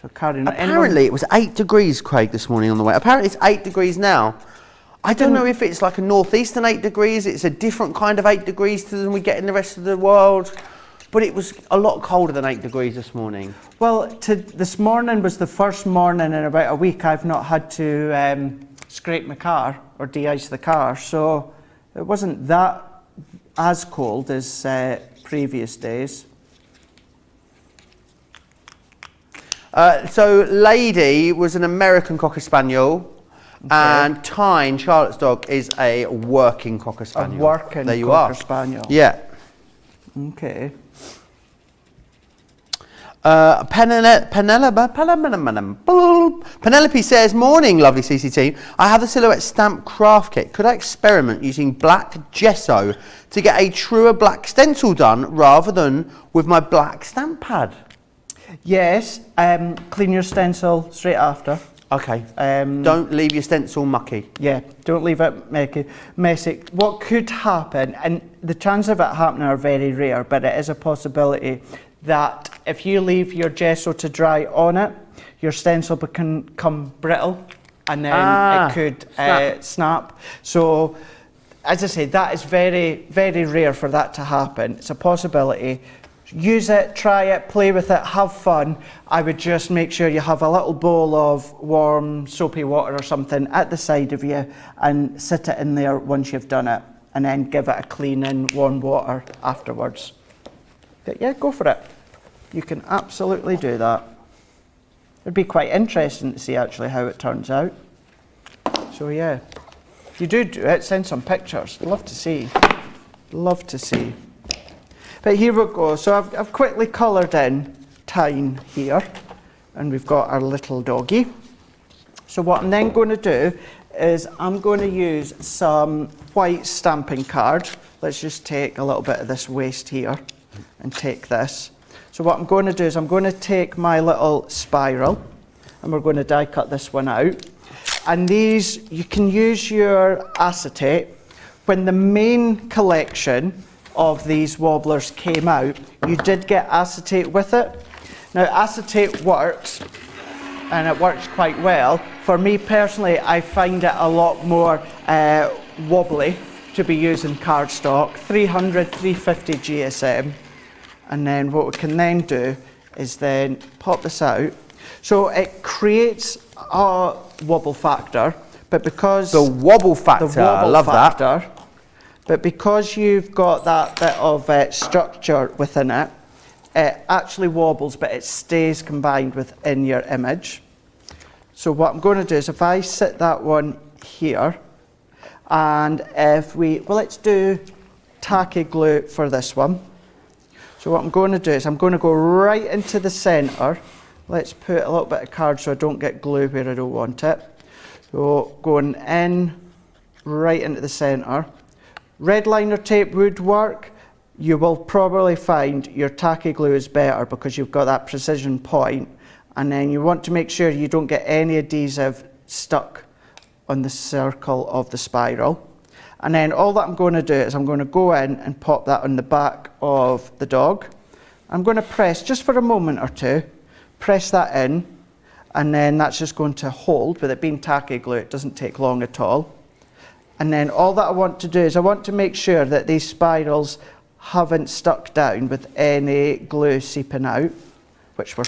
So carrying on. Apparently it was 8 degrees, Craig, this morning on the way. Apparently it's 8 degrees now. I don't know if it's like a northeastern 8 degrees, it's a different kind of 8 degrees than we get in the rest of the world, but it was a lot colder than 8 degrees this morning. Well, this morning was the first morning in about a week I've not had to scrape my car or de-ice the car. So it wasn't that as cold as previous days. So Lady was an American Cocker Spaniel, and Tyne, Charlotte's dog, is a working Cocker Spaniel. A working there you Cocker are. Spaniel. Yeah. Okay. Penelope says, morning, lovely CC team. I have the Silhouette stamp craft kit. Could I experiment using black gesso to get a truer black stencil done rather than with my black stamp pad? Yes, clean your stencil straight after. Okay. Don't leave your stencil mucky. Yeah, don't leave it messy. What could happen, and the chances of it happening are very rare, but it is a possibility that if you leave your gesso to dry on it, your stencil can become brittle, and then it could snap. So, as I say, that is very, very rare for that to happen. It's a possibility. Use it, try it, play with it, have fun. I would just make sure you have a little bowl of warm soapy water or something at the side of you and sit it in there once you've done it, and then give it a clean in warm water afterwards. But yeah, go for it. You can absolutely do that. It'd be quite interesting to see actually how it turns out. So yeah, if you do it, send some pictures. Love to see. Love to see. But here we go. So I've quickly coloured in Tyne here, and we've got our little doggy. So what I'm then going to do is I'm going to use some white stamping card. Let's just take a little bit of this waste here and take this. So what I'm going to do is I'm going to take my little spiral, and we're going to die cut this one out. And these, you can use your acetate. When the main collection of these wobblers came out, you did get acetate with it. Now acetate works, and it works quite well. For me personally, I find it a lot more wobbly to be using cardstock, 300, 350 GSM. And then what we can then do is then pop this out. So it creates a wobble factor, but because The wobble factor, I love that. But because you've got that bit of structure within it, it actually wobbles, but it stays combined within your image. So what I'm going to do is if I sit that one here, and if we, well, let's do tacky glue for this one. So what I'm going to do is I'm going to go right into the centre. Let's put a little bit of card so I don't get glue where I don't want it. So going in right into the centre. Red liner tape would work. You will probably find your tacky glue is better because you've got that precision point, and then you want to make sure you don't get any adhesive stuck on the circle of the spiral. And then all that I'm going to do is I'm going to go in and pop that on the back of the dog. I'm going to press just for a moment or two, press that in, and then that's just going to hold. With it being tacky glue, it doesn't take long at all. And then all that I want to do is I want to make sure that these spirals haven't stuck down with any glue seeping out, which we're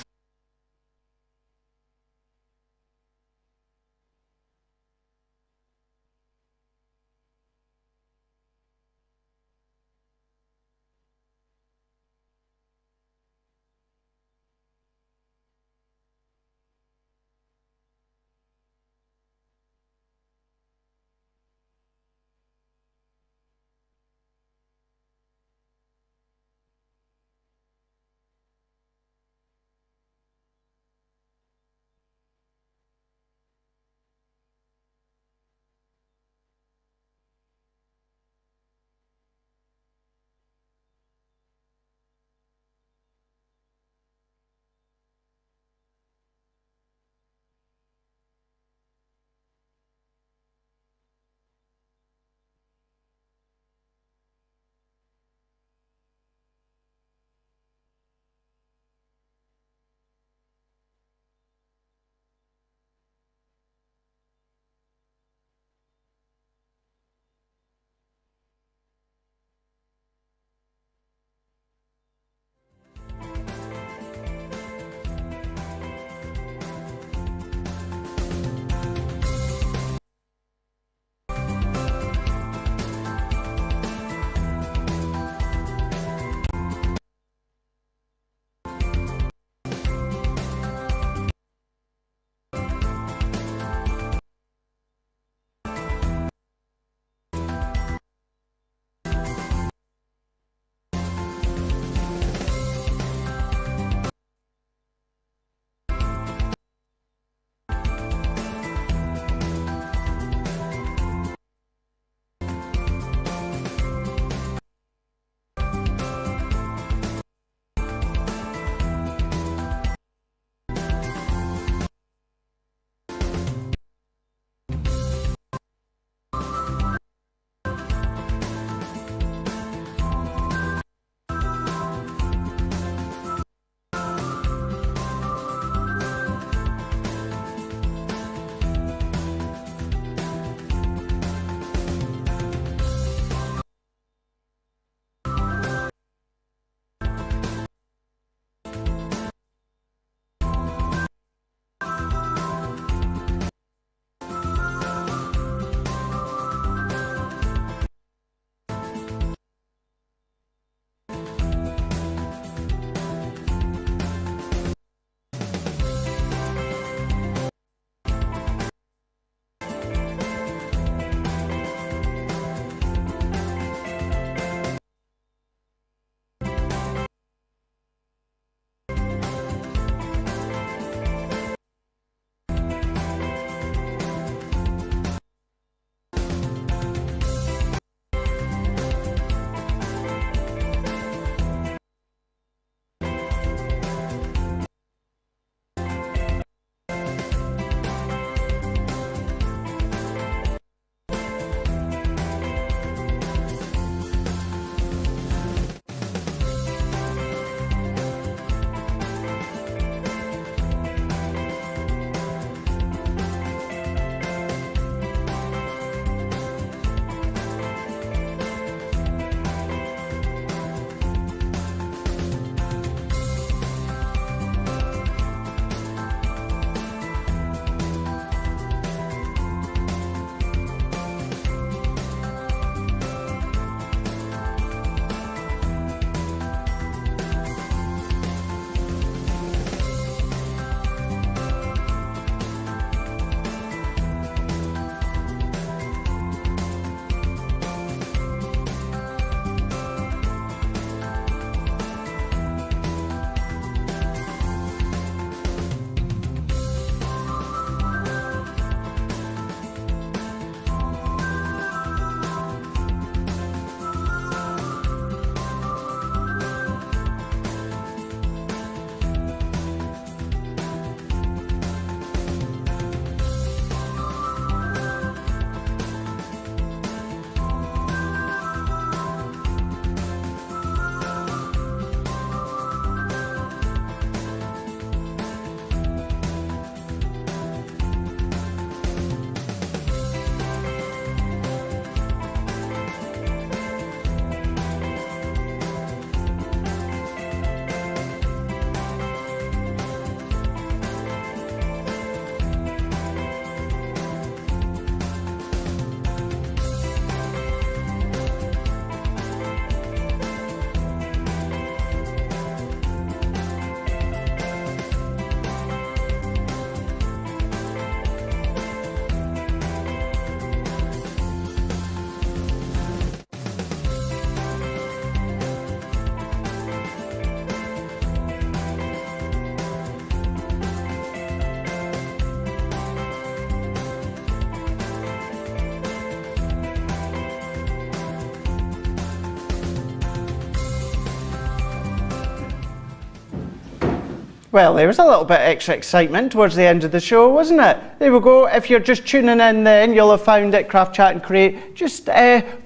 Well, there was a little bit extra excitement towards the end of the show, wasn't it? There we go. If you're just tuning in then, you'll have found it Craft Chat and Create just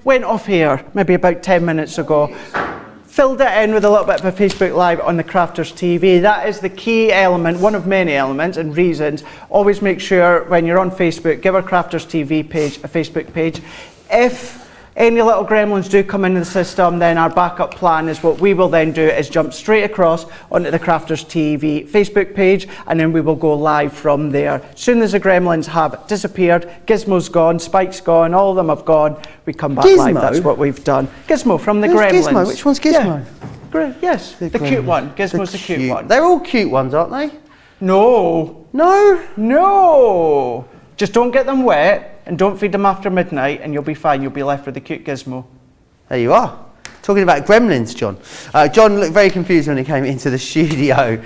went off here maybe about 10 minutes ago. Filled it in with a little bit of a Facebook Live on the Crafters TV. That is the key element, one of many elements and reasons. Always make sure when you're on Facebook, give our Crafters TV page a Facebook page. If any little gremlins do come into the system, then our backup plan is what we will then do is jump straight across onto the Crafters TV Facebook page, and then we will go live from there. As soon as the gremlins have disappeared, Gizmo's gone, Spike's gone, all of them have gone, we come back live. That's what we've done. Gizmo from the Gremlins. Gizmo? Which one's Gizmo? Yeah. Yes, the cute one. Gizmo's the cute one. They're all cute ones, aren't they? No. No? No. Just don't get them wet. And don't feed them after midnight and you'll be fine. You'll be left with the cute Gizmo. There you are. Talking about gremlins, John. John looked very confused when he came into the studio.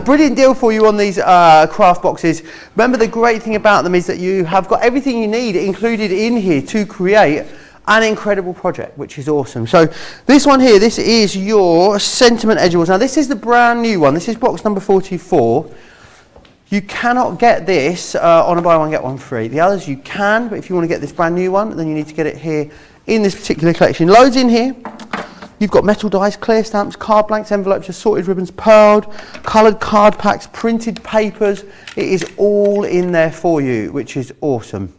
Brilliant deal for you on these craft boxes. Remember, the great thing about them is that you have got everything you need included in here to create an incredible project, which is awesome. So this one here, this is your Sentiment Edgeways. Now this is the brand new one. This is box number 44. You cannot get this on a buy one get one free. The others you can, but if you want to get this brand new one, then you need to get it here in this particular collection. Loads in here. You've got metal dies, clear stamps, card blanks, envelopes, assorted ribbons, pearled, coloured card packs, printed papers. It is all in there for you, which is awesome.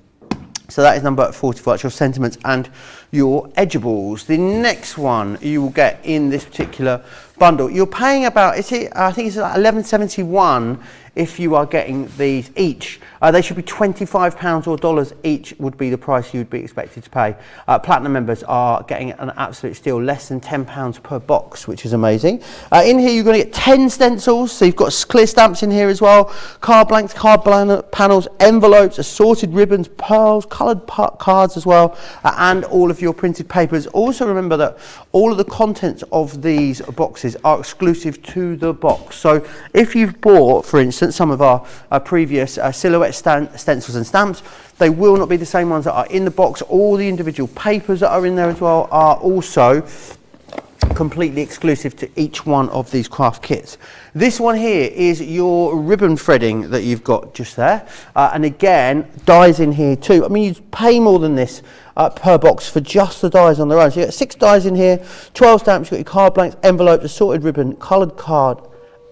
So that is number 44. That's your sentiments and your edgeables. The next one you will get in this particular bundle. You're paying about, I think it's like $11.71 if you are getting these each. They should be £25 or dollars each would be the price you would be expected to pay. Platinum members are getting an absolute steal, less than £10 per box, which is amazing. In here you're going to get 10 stencils, so you've got clear stamps in here as well, card blanks, panels, envelopes, assorted ribbons, pearls, coloured cards as well, and all of your printed papers. Also remember that all of the contents of these boxes are exclusive to the box. So if you've bought, for instance, some of our previous silhouette stencils and stamps, they will not be the same ones that are in the box. All the individual papers that are in there as well are also completely exclusive to each one of these craft kits. This one here is your ribbon threading that you've got just there, and again dies in here too. I mean, you pay more than this per box for just the dies on their own. So you get 6 dies in here, 12 stamps, you've got your card blanks, envelopes, assorted ribbon, coloured card,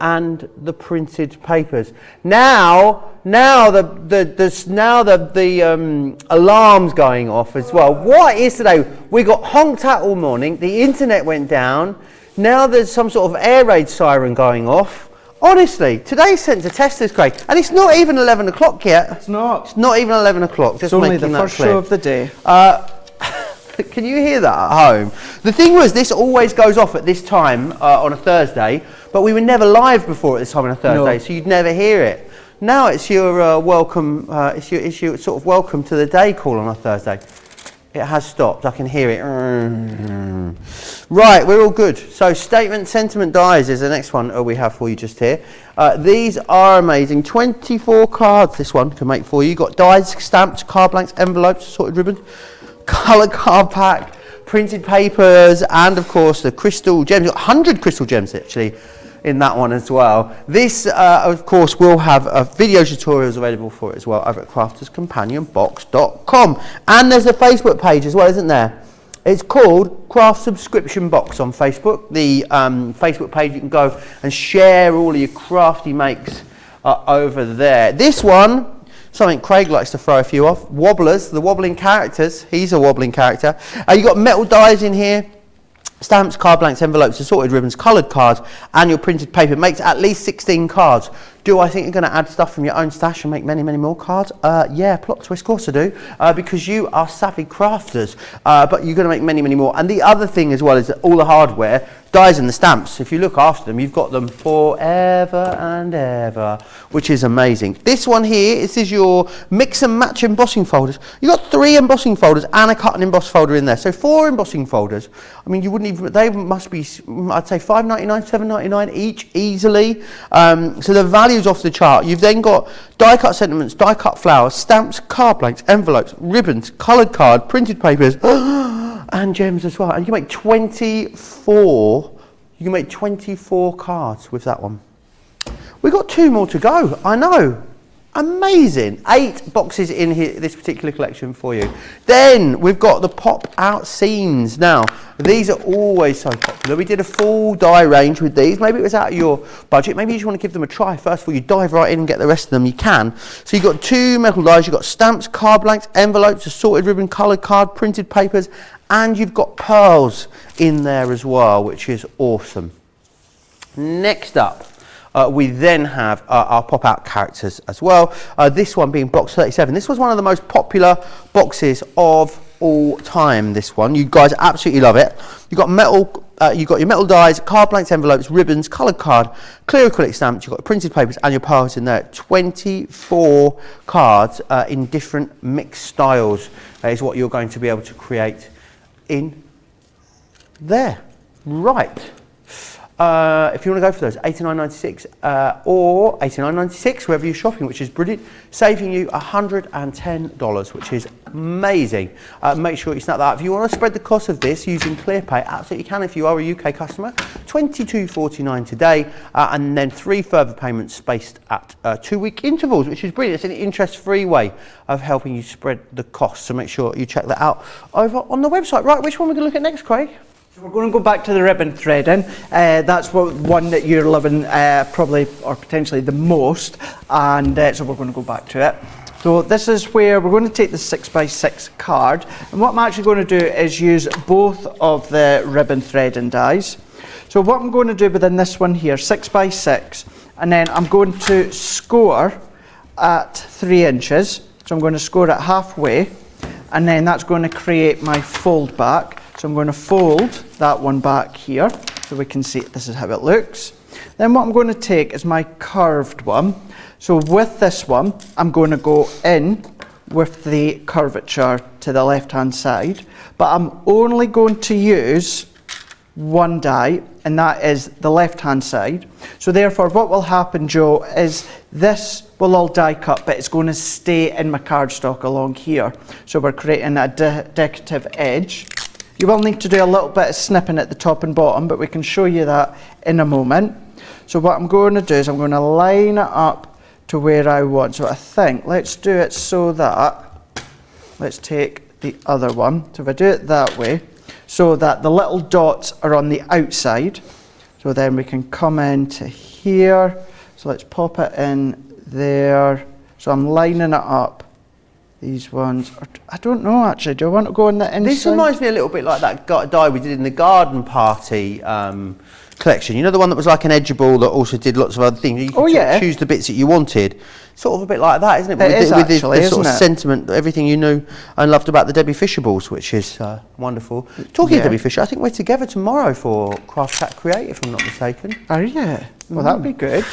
and the printed papers. Now the alarm's going off as well. What is today? We got honked at all morning. The internet went down. Now there's some sort of air raid siren going off. Honestly, today's sent to testers, Craig, and it's not even 11 o'clock yet. It's not. It's not even 11 o'clock. It's only the first show of the day. Can you hear that at home? The thing was, this always goes off at this time on a Thursday, but we were never live before at this time on a Thursday, so you'd never hear it. Now it's your welcome, it's your sort of welcome to the day call on a Thursday. It has stopped. I can hear it. Right, we're all good. So sentiment dies is the next one we have for you just here. These are amazing. 24 cards this one can make for you. You've got dies, stamps, card blanks, envelopes, assorted ribbons, coloured card pack, printed papers, and of course the crystal gems. 100 crystal gems actually in that one as well. This of course will have video tutorials available for it as well over at crafterscompanionbox.com, and there's a Facebook page as well, isn't there? It's called Craft Subscription Box on Facebook. The Facebook page, you can go and share all of your crafty makes over there. This one, something Craig likes to throw a few off. Wobblers, the wobbling characters. He's a wobbling character. You've got metal dies in here. Stamps, card blanks, envelopes, assorted ribbons, coloured cards, and your printed paper. Makes at least 16 cards. Do I think you're going to add stuff from your own stash and make many, many more cards? Yeah, plot twist, of course I do, because you are savvy crafters. But you're going to make many, many more. And the other thing as well is that all the hardware, dies and the stamps, if you look after them, you've got them forever and ever, which is amazing. This one here, this is your mix and match embossing folders. You've got 3 embossing folders and a cut and emboss folder in there. So 4 embossing folders. I mean, you wouldn't even, they must be, I'd say $5.99, $7.99 each, easily. So the value's off the chart. You've then got die cut sentiments, die cut flowers, stamps, card blanks, envelopes, ribbons, coloured card, printed papers, and gems as well. And you can make 24 cards with that one. We've got 2 more to go. I know. Amazing. 8 boxes in here, this particular collection for you. Then we've got the pop-out scenes. Now, these are always so popular. We did a full die range with these. Maybe it was out of your budget. Maybe you just want to give them a try. First of all, you dive right in and get the rest of them. You can. So you've got 2 metal dies. You've got stamps, card blanks, envelopes, assorted ribbon, coloured card, printed papers, and you've got pearls in there as well, which is awesome. Next up, we then have our pop-out characters as well. This one being box 37. This was one of the most popular boxes of all time, this one. You guys absolutely love it. You've got metal, you've got your metal dies, card blanks, envelopes, ribbons, coloured card, clear acrylic stamps, you've got printed papers and your pearls in there. 24 cards in different mixed styles is what you're going to be able to create in there. Right. If you want to go for those, $89.96 or $89.96 wherever you're shopping, which is brilliant, saving you $110, which is amazing. Make sure you snap that up. If you want to spread the cost of this using ClearPay, absolutely can if you are a UK customer. $22.49 today, and then 3 further payments spaced at 2-week intervals, which is brilliant. It's an interest-free way of helping you spread the cost, so make sure you check that out over on the website. Right, which one are we going to look at next, Craig? So we're going to go back to the ribbon threading. That's one that you're loving probably or potentially the most, and so we're going to go back to it. So this is where we're going to take the 6x6 card, and what I'm actually going to do is use both of the ribbon threading dies. So what I'm going to do within this one here, 6x6, and then I'm going to score at 3 inches. So I'm going to score it halfway, and then that's going to create my fold back. So I'm going to fold that one back here so we can see this is how it looks. Then what I'm going to take is my curved one. So with this one, I'm going to go in with the curvature to the left hand side, but I'm only going to use one die, and that is the left hand side. So therefore what will happen, Joe, is this will all die cut, but it's going to stay in my cardstock along here. So we're creating a decorative edge. You will need to do a little bit of snipping at the top and bottom, but we can show you that in a moment. So what I'm going to do is I'm going to line it up to where I want. So I think, let's do it so that, let's take the other one. So if I do it that way, so that the little dots are on the outside. So then we can come into here. So let's pop it in there. So I'm lining it up. These ones, I don't know actually, do I want to go on the inside? This reminds me a little bit like that die we did in the garden party collection. You know, the one that was like an edgeable that also did lots of other things. You could choose the bits that you wanted. Sort of a bit like that, isn't it? It is actually, this sort of sentiment, everything you knew and loved about the Debbie Fisher balls, which is wonderful. Talking of Debbie Fisher, I think we're together tomorrow for Craft Chat Create, if I'm not mistaken. Are you? Well, that'd be good.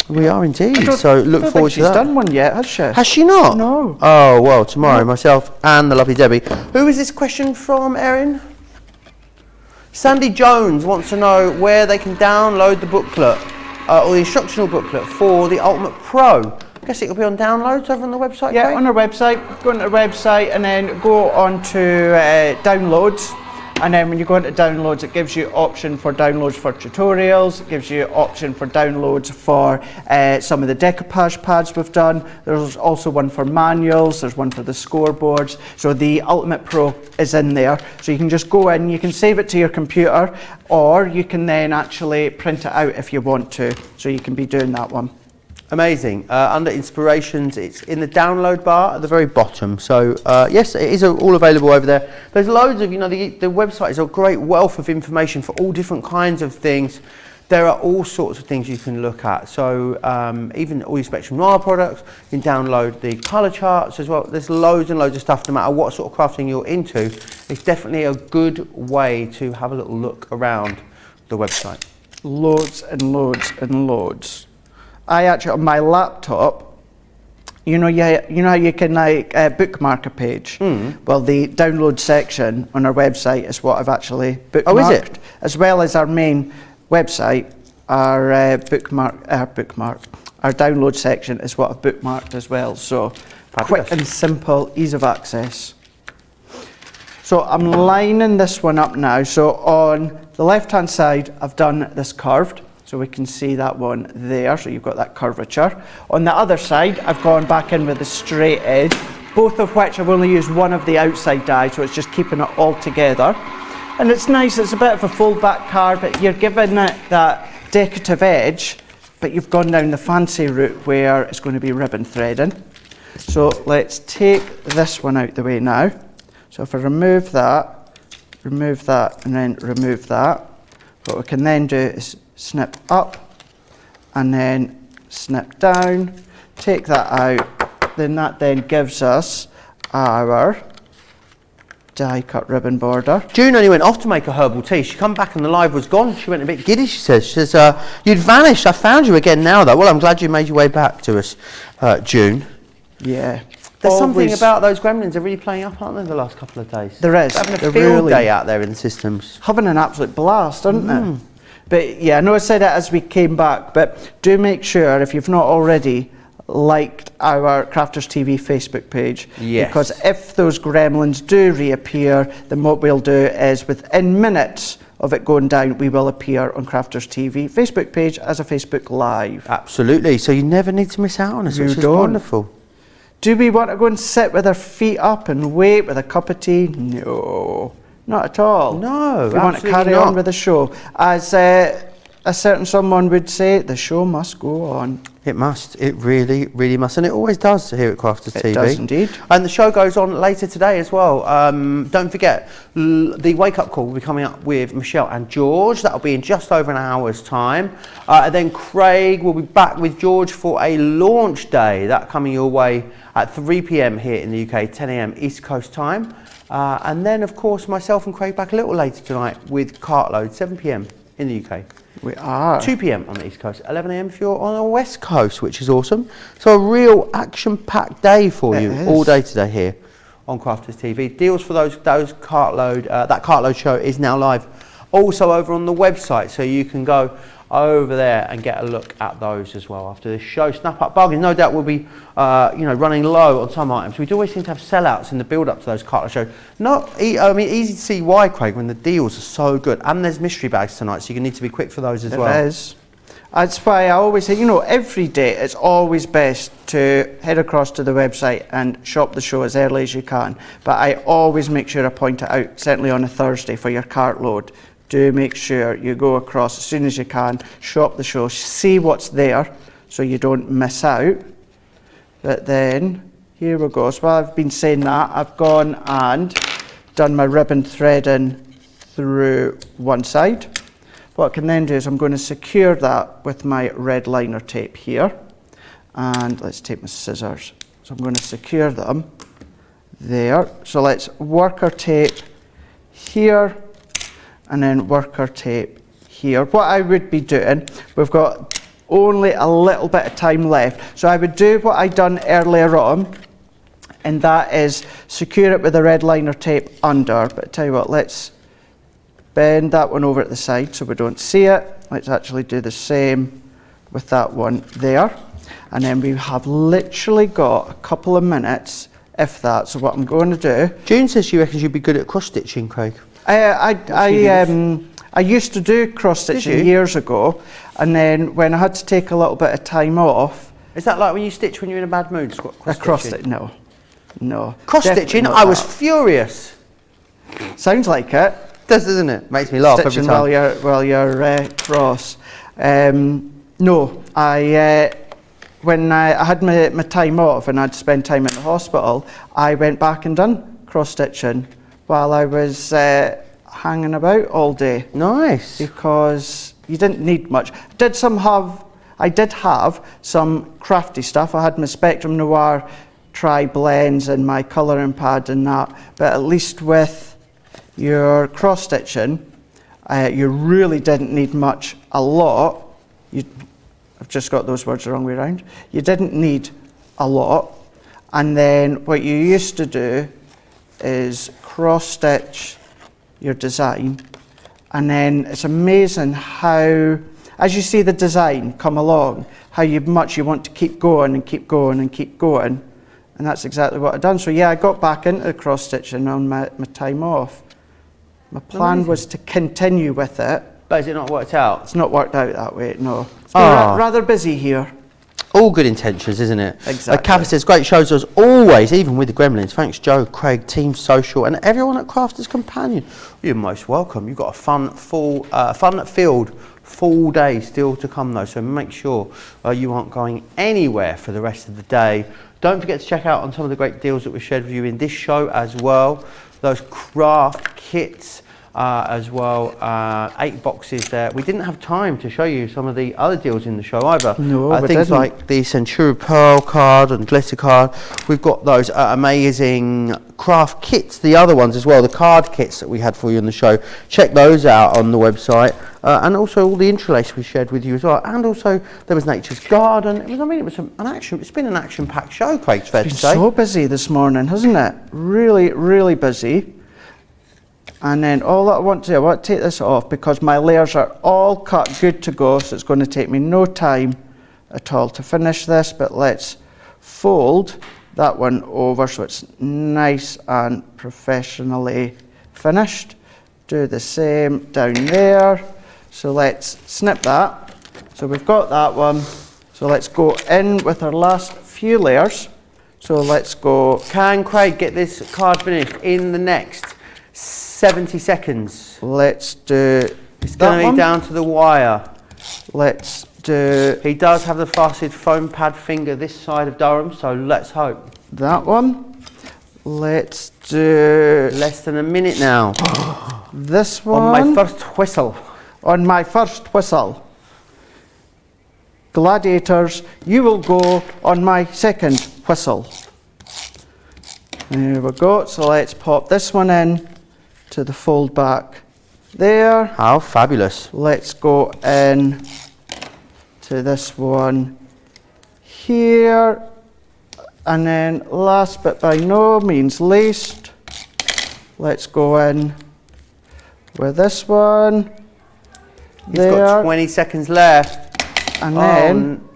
We are indeed, so look forward to that. She's done one yet, has she? Has she not? No. Oh, well, tomorrow, myself and the lovely Debbie. Who is this question from, Erin? Sandy Jones wants to know where they can download the booklet, or the instructional booklet for the Ultimate Pro. I guess it'll be on downloads over on the website, Yeah, Craig? on our website. Go on to our website and then go on to downloads. And then when you go into downloads, it gives you option for downloads for tutorials. It gives you option for downloads for some of the decoupage pads we've done. There's also one for manuals. There's one for the scoreboards. So the Ultimate Pro is in there. So you can just go in, you can save it to your computer, or you can then actually print it out if you want to. So you can be doing that one. Amazing. Under inspirations, it's in the download bar at the very bottom. So yes, it is all available over there. There's loads of, the website is a great wealth of information for all different kinds of things. There are all sorts of things you can look at. So even all your Spectrum Noir products, you can download the colour charts as well. There's loads and loads of stuff, no matter what sort of crafting you're into. It's definitely a good way to have a little look around the website. Loads and loads and loads. I actually, on my laptop, you know how you can bookmark a page? Well, the download section on our website is what I've actually bookmarked. Oh, is it? As well as our main website, our download section is what I've bookmarked as well. So Fabulous. Quick and simple, ease of access. So I'm lining this one up now. So on the left-hand side, I've done this curved. So we can see that one there, so you've got that curvature. On the other side, I've gone back in with the straight edge, both of which I've only used one of the outside die, so it's just keeping it all together. And it's nice, it's a bit of a fold back card, but you're giving it that decorative edge, but you've gone down the fancy route where it's going to be ribbon threading. So let's take this one out the way now. So if I remove that, and then remove that, what we can then do is snip up and then snip down, take that out, then that then gives us our die cut ribbon border. June only went off to make a herbal tea. She come back and the live was gone. She went a bit giddy, she says. She says, you'd vanished. I found you again now though. Well, I'm glad you made your way back to us, June. Yeah. There's something about those gremlins, they're really playing up, aren't they, the last couple of days? There is. They're having a They're field really day out there in the systems. Having an absolute blast, aren't they? But yeah, I know I said it as we came back, but do make sure, if you've not already, liked our Crafters TV Facebook page. Yes. Because if those gremlins do reappear, then what we'll do is within minutes of it going down, we will appear on Crafters TV Facebook page as a Facebook Live. Absolutely. So you never need to miss out on us, which is wonderful. Do we want to go and sit with our feet up and wait with a cup of tea? No, not at all. No, we want to carry on with the show. As a certain someone would say, the show must go on. It must. It really, really must. And it always does here at Crafters TV. It does indeed. And the show goes on later today as well. Don't forget, the Wake Up Call will be coming up with Michelle and George. That'll be in just over an hour's time. And then Craig will be back with George for a launch day. That coming your way at 3 p.m. here in the UK, 10 a.m. East Coast time. And then, of course, myself and Craig back a little later tonight with Cartload, 7 p.m. in the UK. We are. 2 p.m. on the East Coast, 11 a.m. if you're on the West Coast, which is awesome. So a real action-packed day for you all day today here on Crafters TV. Deals for those Cartload, that Cartload show is now live. Also over on the website, so you can go over there and get a look at those as well after this show. Snap up bargains. No doubt we'll be running low on some items. We do always seem to have sellouts in the build-up to those Cartload shows. Easy to see why, Craig, when the deals are so good. And there's mystery bags tonight, so you need to be quick for those as well. It is. That's why I always say, every day it's always best to head across to the website and shop the show as early as you can. But I always make sure I point it out, certainly on a Thursday for your cart load. Do make sure you go across as soon as you can, shop the show, see what's there so you don't miss out. But then, here we go. So while I've been saying that, I've gone and done my ribbon threading through one side. What I can then do is I'm going to secure that with my red liner tape here. And let's take my scissors. So I'm going to secure them there. So let's work our tape here and then work our tape here. What I would be doing, we've got only a little bit of time left, so I would do what I done earlier on, and that is secure it with the red liner tape under. But I tell you what, let's bend that one over at the side so we don't see it. Let's actually do the same with that one there, and then we have literally got a couple of minutes, if that. So what I'm going to do, June says she reckons you'd be good at cross stitching, Craig. I used to do cross stitching years ago, and then when I had to take a little bit of time off. Is that like when you stitch when you're in a bad mood? Cross stitching? No. Cross stitching? I was furious. Sounds like it. Does, doesn't it? Makes me laugh every time. While you're cross. No, when I had my time off and I'd spend time in the hospital, I went back and done cross stitching while I was hanging about all day. Nice. Because you didn't need much. I did have some crafty stuff. I had my Spectrum Noir tri-blends and my colouring pad and that, but at least with your cross stitching, you really didn't need much. A lot. I've just got those words the wrong way around. You didn't need a lot. And then what you used to do is cross stitch your design, and then it's amazing how, as you see the design come along, how much you want to keep going and keep going and keep going, and that's exactly what I've done. So yeah, I got back into the cross stitching on my time off. My plan was to continue with it, But has it not worked out? It's not worked out that way, no. It's been rather busy here. All good intentions, isn't it? Exactly. Kathy says, great shows as always, even with the Gremlins. Thanks, Joe, Craig, Team Social, and everyone at Crafters Companion. You're most welcome. You've got a fun-filled full day still to come, though, so make sure you aren't going anywhere for the rest of the day. Don't forget to check out on some of the great deals that we've shared with you in this show as well. Those craft kits. As well, 8 boxes there. We didn't have time to show you some of the other deals in the show either. No, we things didn't. like the Centura Pearl card and Glitter card. We've got those amazing craft kits, the other ones as well, the card kits that we had for you in the show. Check those out on the website. And also all the Intri'lace we shared with you as well. And also there was Nature's Garden. It's been an action-packed show, Craig, it's fair to say. It's been so busy this morning, hasn't it? Really, really busy. And then all that I want to do, I want to take this off because my layers are all cut, good to go, so it's going to take me no time at all to finish this, but let's fold that one over so it's nice and professionally finished. Do the same down there. So let's snip that. So we've got that one. So let's go in with our last few layers. So let's go. Can Craig get this card finished in the next 70 seconds? Let's do. It's going to be down to the wire. Let's do. He does have the fastest foam pad finger this side of Durham, so let's hope. That one. Let's do. Less than a minute now. This one. On my first whistle. On my first whistle. Gladiators, you will go on my second whistle. There we go. So let's pop this one in to the fold back there. How fabulous. Let's go in to this one here. And then last but by no means least, let's go in with this one. He's got 20 seconds left. And then,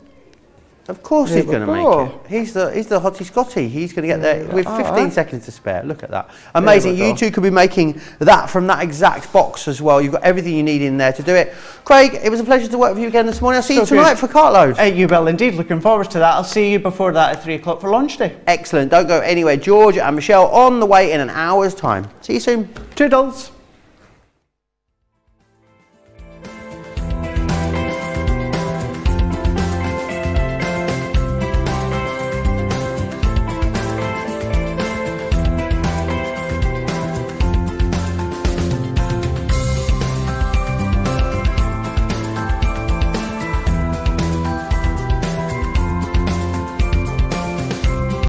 of course he's going to make go. it. He's the hottie Scotty. He's going to get there with 15 are. seconds to spare. Look at that. Amazing. You two could be making that from that exact box as well. You've got everything you need in there to do it. Craig, it was a pleasure to work with you again this morning. I'll see you tonight for Cartload. You will indeed. Looking forward to that. I'll see you before that at 3 o'clock for lunch day. Excellent. Don't go anywhere. George and Michelle on the way in an hour's time. See you soon. Toodles.